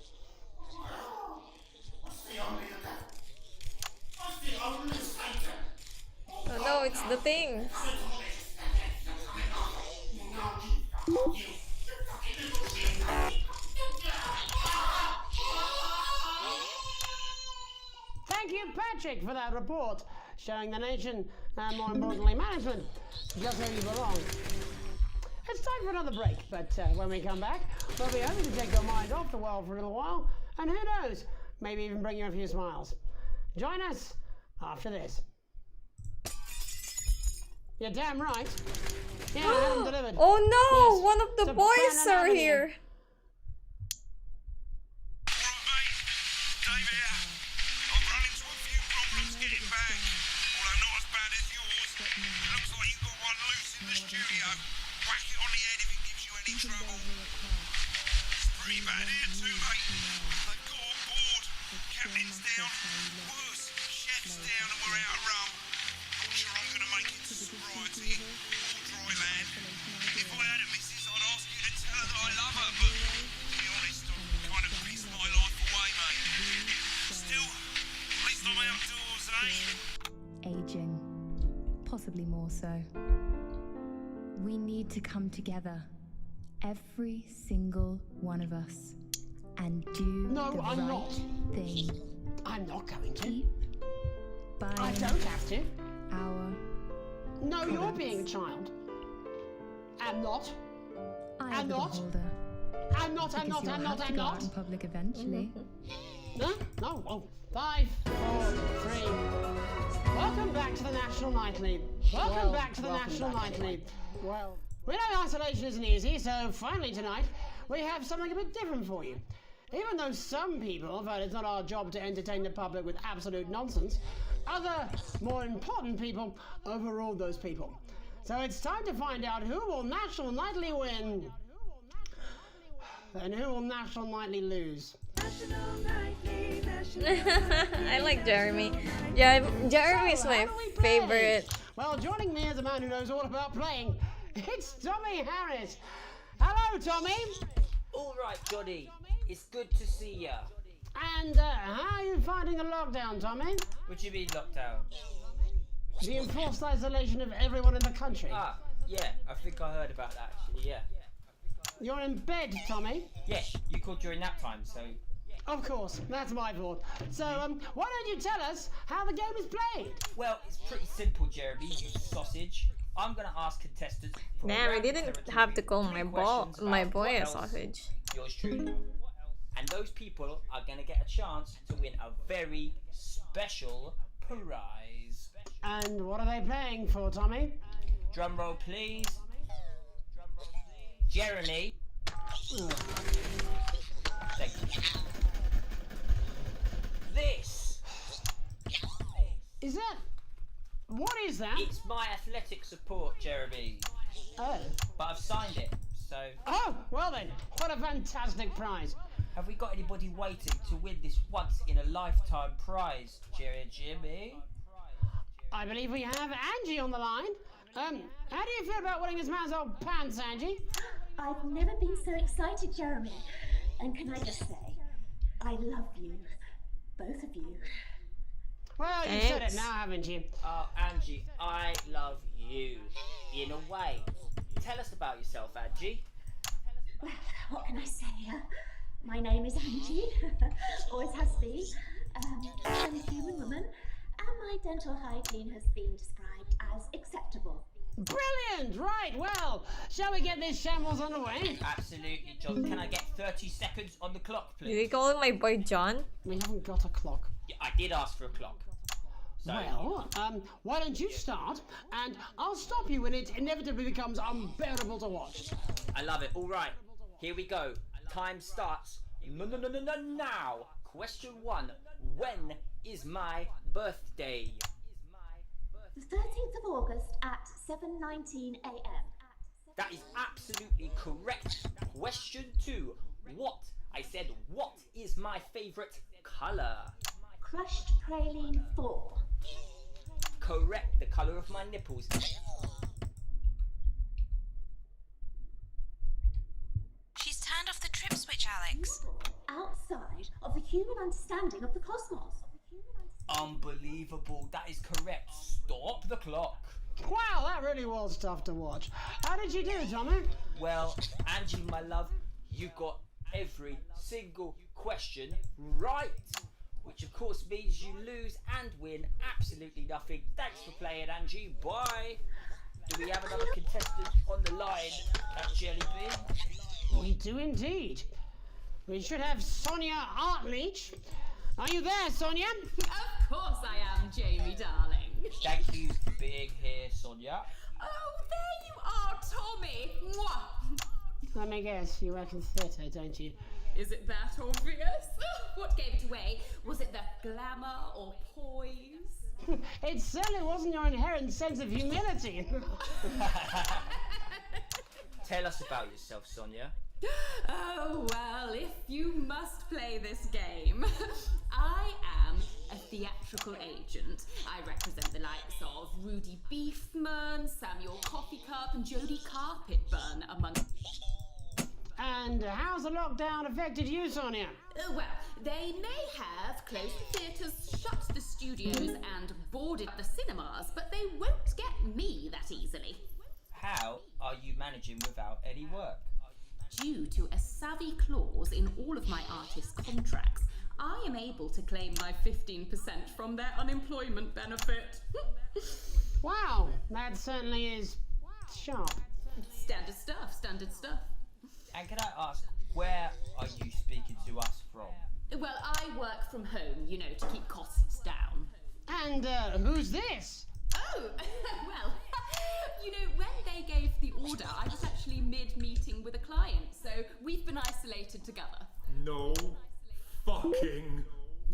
Oh no, it's the thing. Thank you, Patrick, for that report, showing the nation, and more importantly, management, just where you belong. It's time for another break, but when we come back, we'll be hoping to take your mind off the world for a little while, and who knows, maybe even bring you a few smiles. Join us after this. You're damn right. Yeah, I have them delivered. Oh no, Yes, one of the to boys Bannon are Avenue. here. Pretty bad here too, mate. They've got on board. Captain's down. Worse, chef's down and we're out of rum. Not sure I'm going to make it to sobriety or dry land. If I had a missus, I'd ask you to tell her that I love her, but to be honest, I've kind of pissed my life away, mate. Still, at least I'm outdoors, eh? Aging. Possibly more so. We need to come together. Every single one of us, and do No, the I'm right not. thing. I'm not going to. Keep buying I don't have to. our No, you're products. being a child. I'm not. I I'm am the not. beholder. I'm not, I'm Because not, you'll I'm have not, to I'm go out not. in public eventually. No, no, oh, 5, 4, 3. Welcome back to the National Nightly. Welcome back to the National Nightly. Well, we know isolation isn't easy, so finally tonight we have something a bit different for you. Even though some people felt it's not our job to entertain the public with absolute nonsense, other, more important people overruled those people. So it's time to find out who will National Nightly win and who will National Nightly lose. I like Jeremy. Yeah, Jeremy's So, my how do we play? favorite. Well, joining me as a man who knows all about playing, it's Tommy Harris. Hello, Tommy. All right, Johnny. It's good to see ya. And how are you finding the lockdown, Tommy? What do you mean lockdown? The enforced isolation of everyone in the country. Ah, yeah. I think I heard about that actually. Yeah. You're in bed, Tommy. Yes, you called during nap time, so. Of course, that's my fault. So, why don't you tell us how the game is played? Well, it's pretty simple, Jeremy. You sausage. I'm gonna ask contestants. from Damn, I around the didn't territory have to call 3 my questions my about boy what a else sausage. Yours truly. And those people are gonna get a chance to win a very special prize. And what are they playing for, Tommy? Drum roll, please. Jeremy. Thank you. This. Is that... What is that? It's my athletic support, Jeremy. Oh. But I've signed it, so... Oh, well then, what a fantastic prize. Have we got anybody waiting to win this once-in-a-lifetime prize, Jimmy? I believe we have Angie on the line. How do you feel about winning this man's old pants, Angie? I've never been so excited, Jeremy. And can I just say, I love you. Both of you. Well, you said it now, haven't you? Oh, Angie, I love you. In a way. Tell us about yourself, Angie. Well, what can I say? My name is Angie. Always has been. I'm a human woman. And my dental hygiene has been described as acceptable. Brilliant! Right, well, shall we get this shambles underway? Absolutely, John. Can I get 30 seconds on the clock, please? Did you call him my boy John? We haven't got a clock. Yeah, I did ask for a clock. So, Well, why don't you start, and I'll stop you when it inevitably becomes unbearable to watch. I love it. All right, here we go. Time starts now. Question 1. When is my birthday? The 13th of August at 7:19 a.m. That is absolutely correct. Question 2. What? I said, what is my favourite colour? Crushed praline 4. Correct, the colour of my nipples. She's turned off the trip switch, Alex. Outside of the human understanding of the cosmos. Unbelievable, that is correct. Stop the clock. Wow, that really was tough to watch. How did you do, Tommy? Well, Angie, my love, you got every single question right. Which of course means you lose and win absolutely nothing. Thanks for playing, Angie. Bye. Do we have another contestant on the line at Jelly Bean? We do indeed. We should have Sonia Artleach. Are you there, Sonia? Of course I am, Jamie, darling. Thank you for being here, Sonia. Oh, there you are, Tommy. Mwah. Let me guess, you work in theatre, don't you? Is it that obvious? What gave it away? Was it the glamour or poise? It certainly wasn't your inherent sense of humility. Tell us about yourself, Sonia. Oh, well, if you must play this game, I am a theatrical agent. I represent the likes of Rudy Beefman, Samuel Coffeecup, and Jodie Carpetburn, among... And how's the lockdown affected you, Sonia? Well, they may have closed the theatres, shut the studios, and boarded the cinemas, but they won't get me that easily. How are you managing without any work? Due to a savvy clause in all of my artists' contracts, I am able to claim my 15% from their unemployment benefit. Wow, that certainly is sharp. Standard stuff, standard stuff. And can I ask, where are you speaking to us from? Well, I work from home, you know, to keep costs down. And who's this? Oh, well, you know, when they gave the order, I was actually mid-meeting with a client, so we've been isolated together. No fucking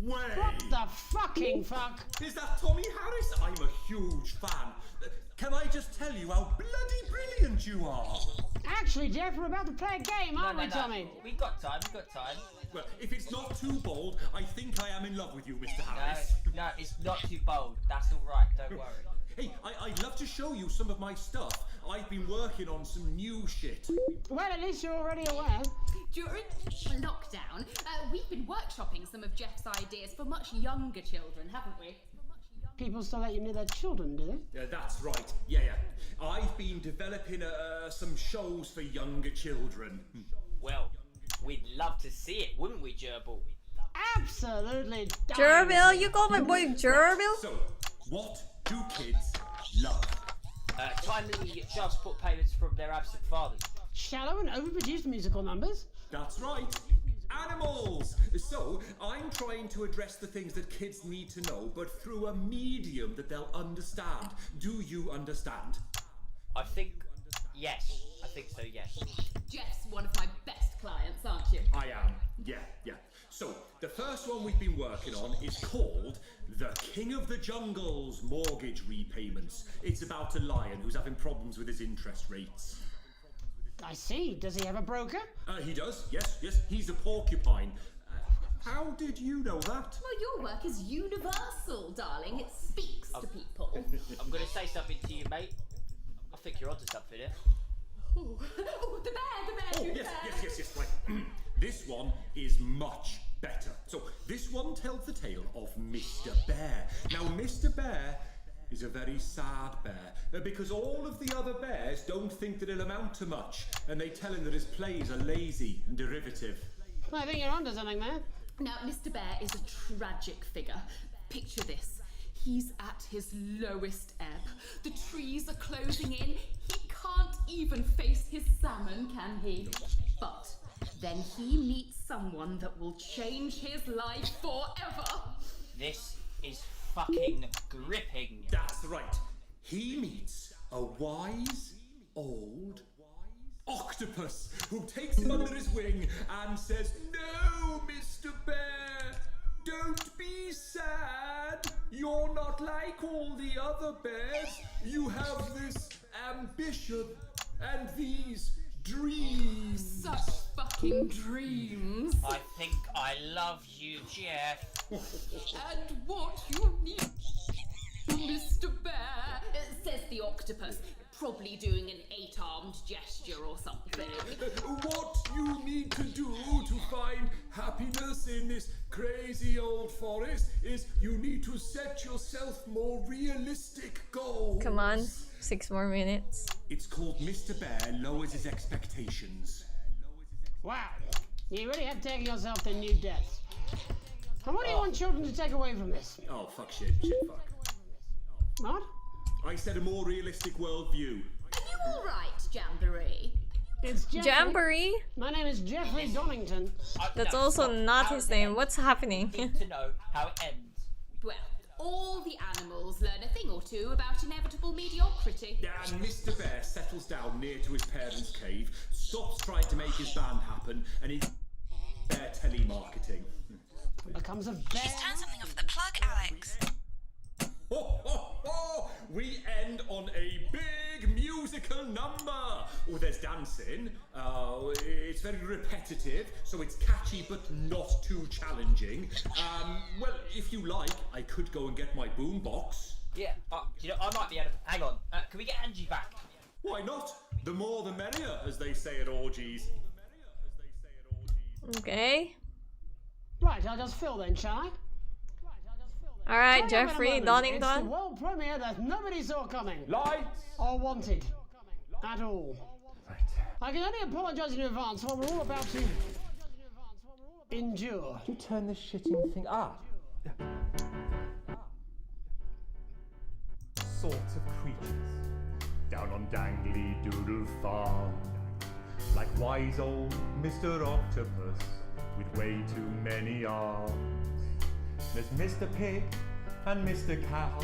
way! What the fucking fuck? Is that Tommy Harris? I'm a huge fan. Can I just tell you how bloody brilliant you are? Actually, Jeff, we're about to play a game, aren't we, Tommy? We got time, Well, if it's not too bold, I think I am in love with you, Mr. Harris. No, it's not too bold. That's all right, don't worry. Hey, I'd love to show you some of my stuff. I've been working on some new shit. Well, at least you're already aware. During lockdown, we've been workshopping some of Jeff's ideas for much younger children, haven't we? People still let you near their children, do they? Yeah, that's right. Yeah. I've been developing some shows for younger children. Well, we'd love to see it, wouldn't we, Gerbil? Absolutely. Gerbil? You call my boy Gerbil? So, what do kids love? Timely child support payments from their absent fathers. Shallow and overproduced musical numbers? That's right. Animals! So, I'm trying to address the things that kids need to know, but through a medium that they'll understand. Do you understand? I think so, yes. Jeff's one of my best clients, aren't you? I am, yeah. So, the first one we've been working on is called The King of the Jungle's Mortgage Repayments. It's about a lion who's having problems with his interest rates. I see. Does he have a broker? He does, yes. He's a porcupine. How did you know that? Well, your work is universal, darling. It speaks to people. I'm going to say something to you, mate. I think you're onto something here. Oh, the bear, Yes, right. This one is much better. So, this one tells the tale of Mr. Bear. Now, Mr. Bear is a very sad bear, because all of the other bears don't think that it'll amount to much, and they tell him that his plays are lazy and derivative. I think you're onto something there. Now, Mr. Bear is a tragic figure. Picture this. He's at his lowest ebb. The trees are closing in. He can't even face his salmon, can he? But then he meets someone that will change his life forever. This is fucking gripping. That's right. He meets a wise, old octopus who takes him under his wing and says, "No, Mr. Bear, don't be sad. You're not like all the other bears. You have this ambition And these dreams. Such fucking dreams. I think I love you, Jeff. And what you need, Mr. Bear, says the octopus, probably doing an 8-armed gesture or something. What you need to do to find happiness in this crazy old forest is you need to set yourself more realistic goals. Come on, 6 more minutes. It's called Mr. Bear Lowers His Expectations. Wow, you really have taken yourself to new depths. And what do you want children to take away from this? Oh, fuck shit, fuck. What? I said a more realistic worldview. Are you alright, Jamboree? It's Jeffrey. Jamboree? My name is Jeffrey Donington. That's also not his name. What's happening? To know how it ends. Well, all the animals learn a thing or two about inevitable mediocrity. And Mr. Bear settles down near to his parents' cave, stops trying to make his band happen, and he's bear telemarketing. Becomes a bear. She's turned something off the plug, Alex. Ho, ho, ho! We end on a big musical number. Oh, there's dancing. It's very repetitive, so it's catchy but not too challenging. Well, if you like, I could go and get my boombox. Yeah, you know, I might be able to... Hang on, can we get Angie back? Why not? The more the merrier, as they say at orgies. Okay. Right, I'll just fill then, shall I? Alright, Jeffrey Donington. It's the world premiere that nobody saw coming. Lights! Or wanted. At all. Right. I can only apologise in advance for what we're all about to endure. You turn this shitting thing up. Sorts of creatures down on Dangly Doodle Farm, like wise old Mr. Octopus with way too many arms. There's Mr. Pig and Mr. Cow,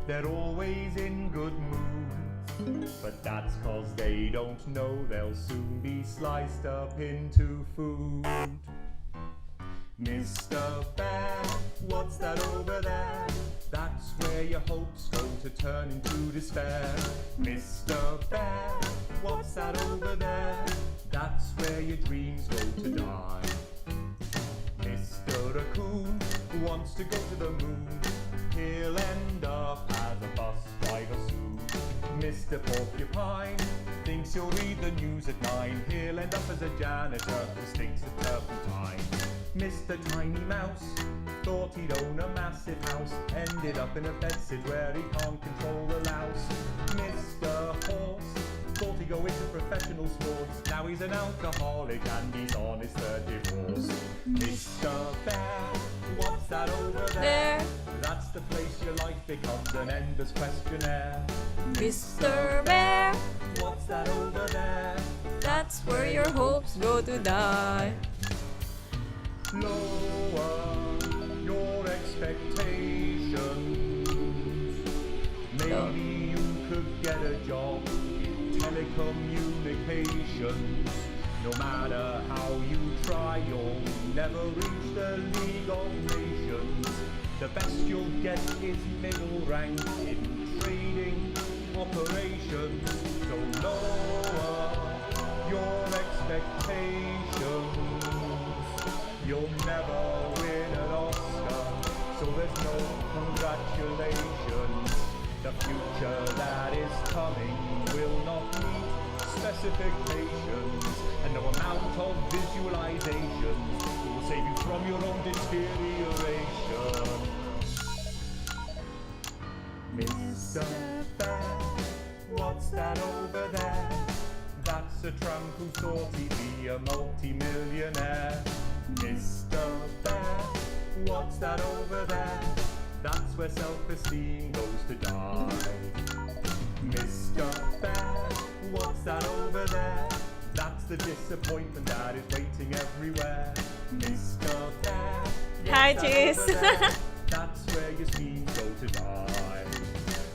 they're always in good moods, but that's 'cause they don't know they'll soon be sliced up into food. Mr. Bear, what's that over there? That's where your hopes go to turn into despair. Mr. Bear, what's that over there? That's where your dreams go to die. Mr. Raccoon wants to go to the moon. He'll end up as a bus driver soon. Mr. Porcupine thinks he'll read the news at 9. He'll end up as a janitor who stinks of turpentine. Mr. Tiny Mouse thought he'd own a massive house, ended up in a bedsit where he can't control the louse. Mr. Horse thought he'd go into professional sports, now he's an alcoholic and he's on his 3rd divorce. Mr. Bear, what's that over there? That's the place your life becomes an endless questionnaire. Mr. Bear, what's that over there? That's where your hopes go to die. Lower your expectations. Maybe you could get a job in telecommunications. No matter how you try, you'll never reach the League of Nations. The best you'll get is middle rank in trading operations. So lower your expectations. You'll never win an Oscar, so there's no congratulations. The future that is coming will not meet specifications, and no amount of visualizations will save you from your own deterioration. Mr. Bear, what's that over there? That's a tramp who thought he'd be a multi-millionaire. Mr. Bear, what's that over there? That's where self-esteem goes to die. Mr. Bear, what's that over there? That's the disappointment that is waiting everywhere. Mr. Bear, Hi, Cheese. that's where your schemes go to die.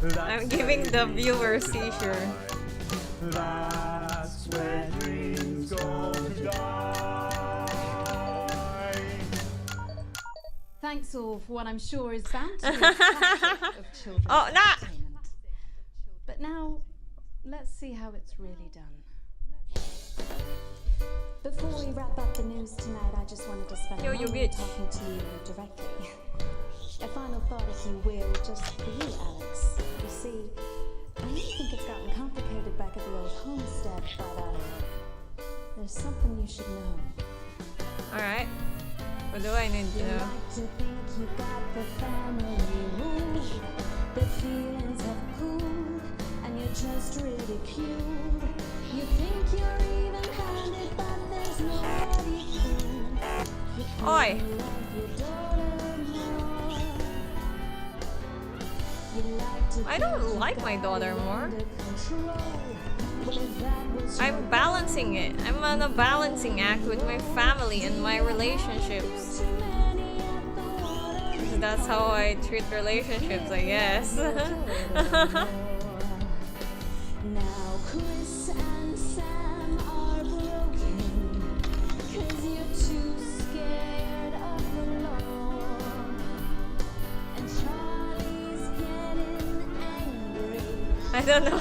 That's I'm giving the viewer seizure. That's where dreams go to die. Thanks all for what I'm sure is bound to be a classic of children's Oh, nah. entertainment. But now, let's see how it's really done. Before we wrap up the news tonight, I just wanted to spend Yo, a you moment bitch. talking to you directly. A final thought, if you will, just for you, Alex. You see, I don't think it's gotten complicated back at the old homestead, but there's something you should know. Alright. What do I need to You know? like to think you got the family ruled, the feelings have cooled, and you're just ridiculed. You think you're even-handed, but there's nobody cool. Oi! I don't like my daughter more. I'm balancing it. I'm on a balancing act with my family and my relationships. That's how I treat relationships, I guess. Now Chris and Sam are broken, 'cause you're too scared of the law. And Charlie's getting angry. I don't know.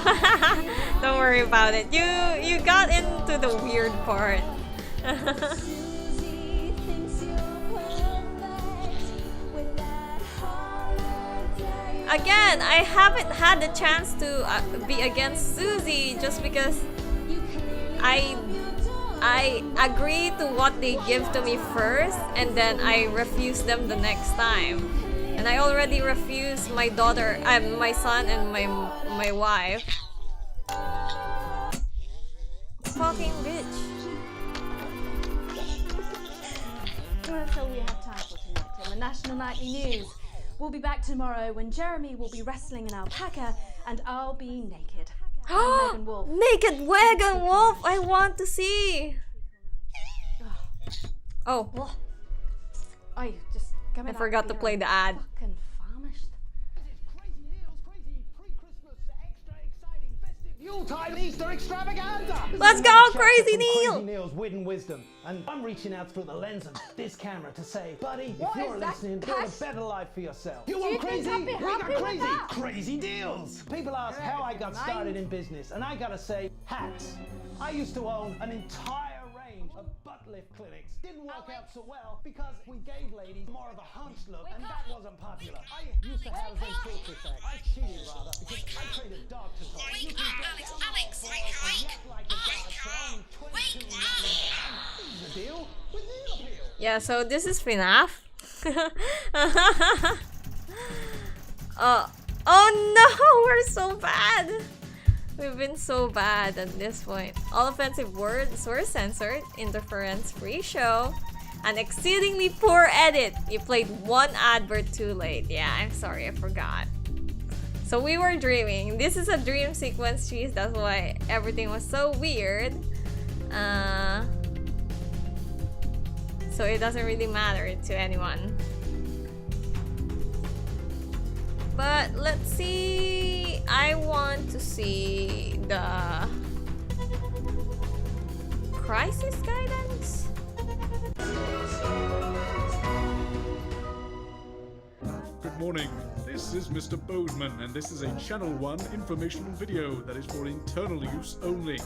Don't worry about it. You got into the weird part. Susie thinks you're perfect with that holiday. Again, I haven't had the chance to be against Susie just because I agree to what they give to me first and then I refuse them the next time. And I already refused my daughter, my son and my wife. Fucking bitch. Well, that's all we have time for tonight on the National Nightly News. We'll be back tomorrow when Jeremy will be wrestling an alpaca and I'll be naked. I'm Megan Wolf. Naked Megan Wolf! I want to see! Oh. I just I forgot to play the ad. Fucking famished. Yuletide Easter extravaganza! Let's go, Shout out Crazy from Neil! Crazy Neil's Wit and Wisdom, and I'm reaching out through the lens of this camera to say, buddy, What if you're is that, listening, Cash? build a better life for yourself. You Do want you think crazy? I'd be We happy got with crazy, that? crazy deals. People ask how I got started in business, and I gotta say, hats. I used to own an entire range of butt lift clinics. Didn't work out so well because we gave ladies more of a hunch look, and that wasn't popular. I used to have a ventriloquist act. I cheated rather because I trained a dog to talk. You can get down Alex, all fours and yak like a dog for only $22.99. This is the deal with Neil Appeal. Yeah, so this is FNAF. Oh no, we're so bad. We've been so bad at this point. All offensive words were censored, interference-free show, an exceedingly poor edit. You played one advert too late. Yeah, I'm sorry, I forgot. So we were dreaming. This is a dream sequence, cheese. That's why everything was so weird. So it doesn't really matter to anyone. But let's see. I want to see the crisis guidance. Good morning. This is Mr. Bozeman, and this is a Channel 1 informational video that is for internal use only.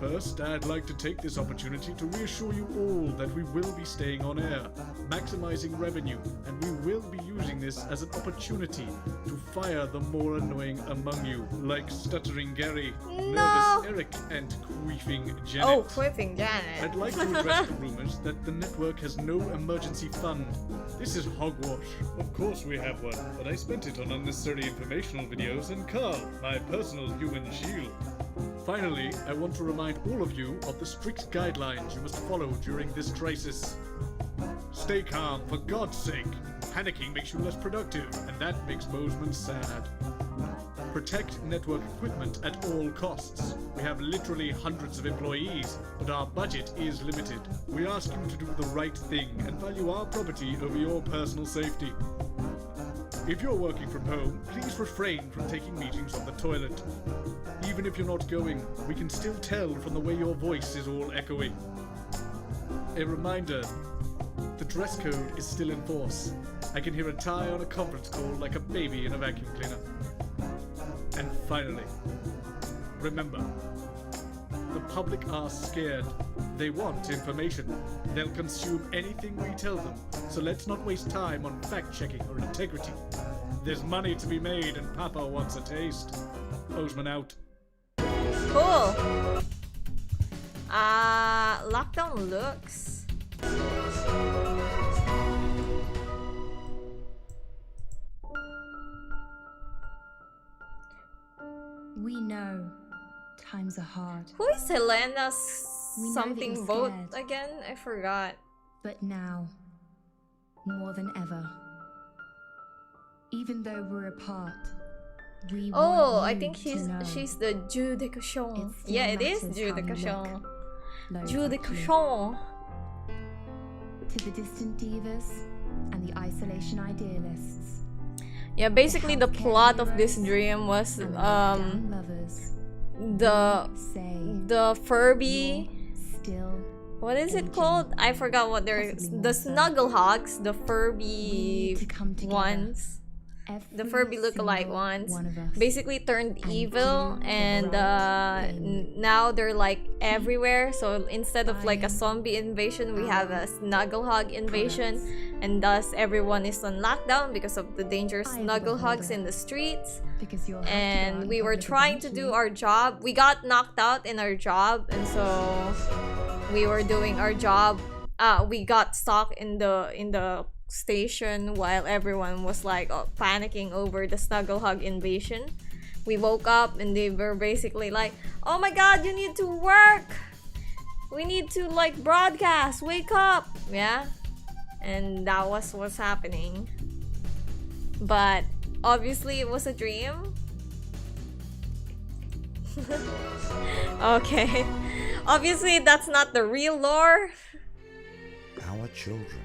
First, I'd like to take this opportunity to reassure you all that we will be staying on air, maximizing revenue, and we will be using this as an opportunity to fire the more annoying among you, like Stuttering Gary, Nervous Eric, and Queefing Janet. Oh, Queefing Janet. I'd like to address the rumors that the network has no emergency fund. This is hogwash. Of course we have one, but I spent it on unnecessary informational videos and Carl, my personal human shield. Finally, I want to remind all of you of the strict guidelines you must follow during this crisis. Stay calm, for God's sake. Panicking makes you less productive, and that makes Bozeman sad. Protect network equipment at all costs. We have literally hundreds of employees, but our budget is limited. We ask you to do the right thing and value our property over your personal safety. If you're working from home, please refrain from taking meetings on the toilet. Even if you're not going, we can still tell from the way your voice is all echoey. A reminder, the dress code is still in force. I can hear a tie on a conference call like a baby in a vacuum cleaner. And finally, remember, the public are scared, They want information. They'll consume anything we tell them. So let's not waste time on fact-checking or integrity. There's money to be made and Papa wants a taste. Bozeman out. Cool. Lockdown looks. We know times are hard. Who is Helena's We know that something you're boat scared. again? I forgot. But now, more than ever, even though we're apart, we Oh, want I you think to know she's the Jus de Cochon. still Yeah, it is matters Jus how de you Cochon. look, Jus de low Cochon. to the distant divas and the isolation idealists. Yeah, basically the plot of this dream was lovers. the Furby. Still, What is it called? I forgot what they're. The Snugglehogs, the Furby ones. The Furby lookalike ones basically turned evil, and now they're like everywhere. So instead of like a zombie invasion, we have a Snugglehog invasion, and thus everyone is on lockdown because of the dangerous Snugglehogs in the streets. And we were trying to do our job. We got knocked out in our job, and so we were doing our job. We got stuck in the station while everyone was like panicking over the Snugglehog invasion. We woke up and they were basically like, "Oh my god, you need to work! We need to like broadcast! Wake up!" Yeah, and that was what's happening. But obviously it was a dream. Okay. Obviously that's not the real lore. Our children.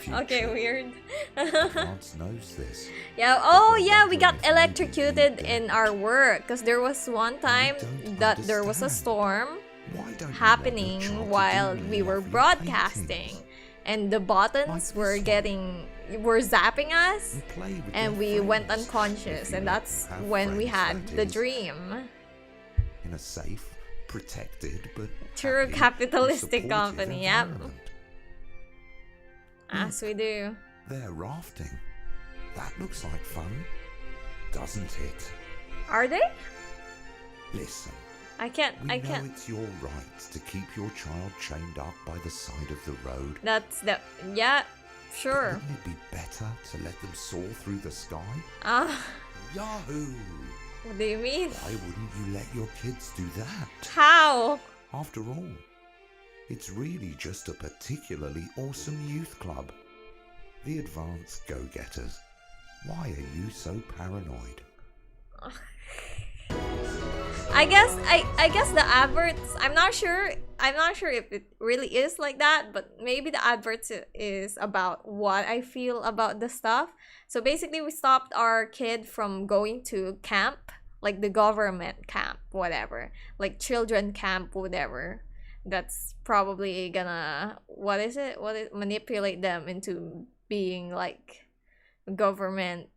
Okay, weird. France knows this. Yeah, oh yeah, we got electrocuted in our work because there was one time that there was a storm happening while we were broadcasting, and the buttons were zapping us, and we went unconscious, and that's when we had the dream. In a safe, protected, but True happy, capitalistic supportive company, yep. environment. As we do. They're rafting. That looks like fun, doesn't it? Are they? Listen, I can't. we know it's your right to keep your child chained up by the side of the road. That's the. Yeah, sure. Wouldn't it be better to let them soar through the sky? Yahoo! What do you mean? Why wouldn't you let your kids do that? How? After all, it's really just a particularly awesome youth club. The Advanced Go-Getters. Why are you so paranoid? I guess the adverts. I'm not sure if it really is like that, but maybe the adverts is about what I feel about the stuff. So basically, we stopped our kid from going to camp, like the government camp, whatever, like children camp, whatever. That's probably gonna manipulate them into being like government,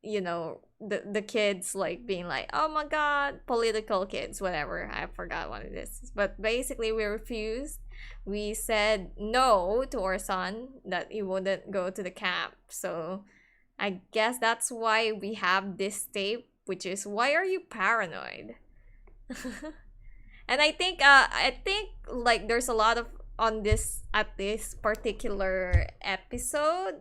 you know, the kids like being like, oh my god, political kids, whatever. I forgot what it is, but basically we refused. We said no to our son that he wouldn't go to the camp. So I guess that's why we have this tape, which is, why are you paranoid? And I think like there's a lot of on this at this particular episode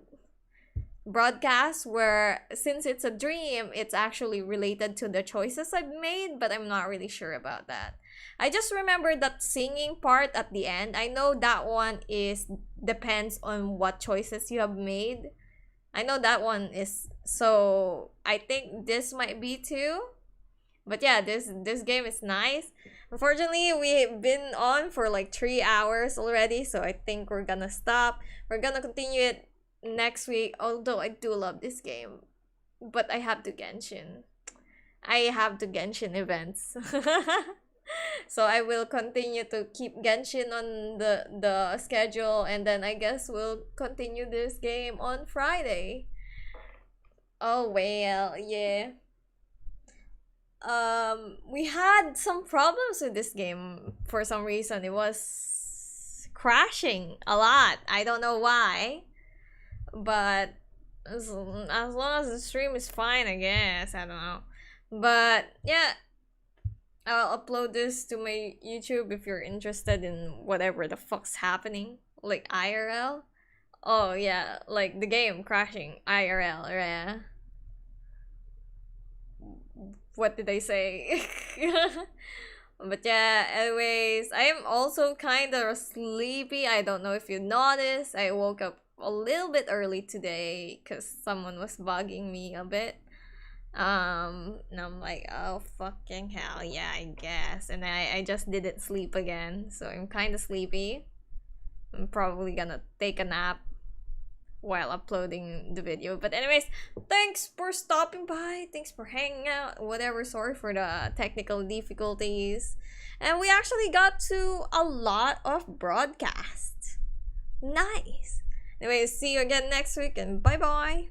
broadcast where, since it's a dream, it's actually related to the choices I've made, but I'm not really sure about that. I just remember that singing part at the end. I know that one depends on what choices you have made. I know that one is, so I think this might be too. But yeah, this game is nice. Unfortunately, we've been on for like 3 hours already, so I think we're gonna stop. We're gonna continue it next week, although I do love this game. But I have to Genshin. I have to Genshin events. So I will continue to keep Genshin on the schedule, and then I guess we'll continue this game on Friday. Oh well, yeah. we had some problems with this game for some reason. It was crashing a lot. I don't know why, but as long as the stream is fine, I guess. I don't know, but yeah, I'll upload this to my YouTube if you're interested in whatever the fuck's happening, like IRL. Oh yeah, like the game crashing IRL, yeah. What did I say? But yeah, anyways, I am also kind of sleepy. I don't know if you noticed. I woke up a little bit early today because someone was bugging me a bit. And I'm like, oh fucking hell, yeah, I guess. And I just didn't sleep again, so I'm kind of sleepy. I'm probably gonna take a nap while uploading the video. But anyways, thanks for stopping by, thanks for hanging out, whatever. Sorry for the technical difficulties, and we actually got to a lot of broadcasts. Nice. Anyways, see you again next week, and bye.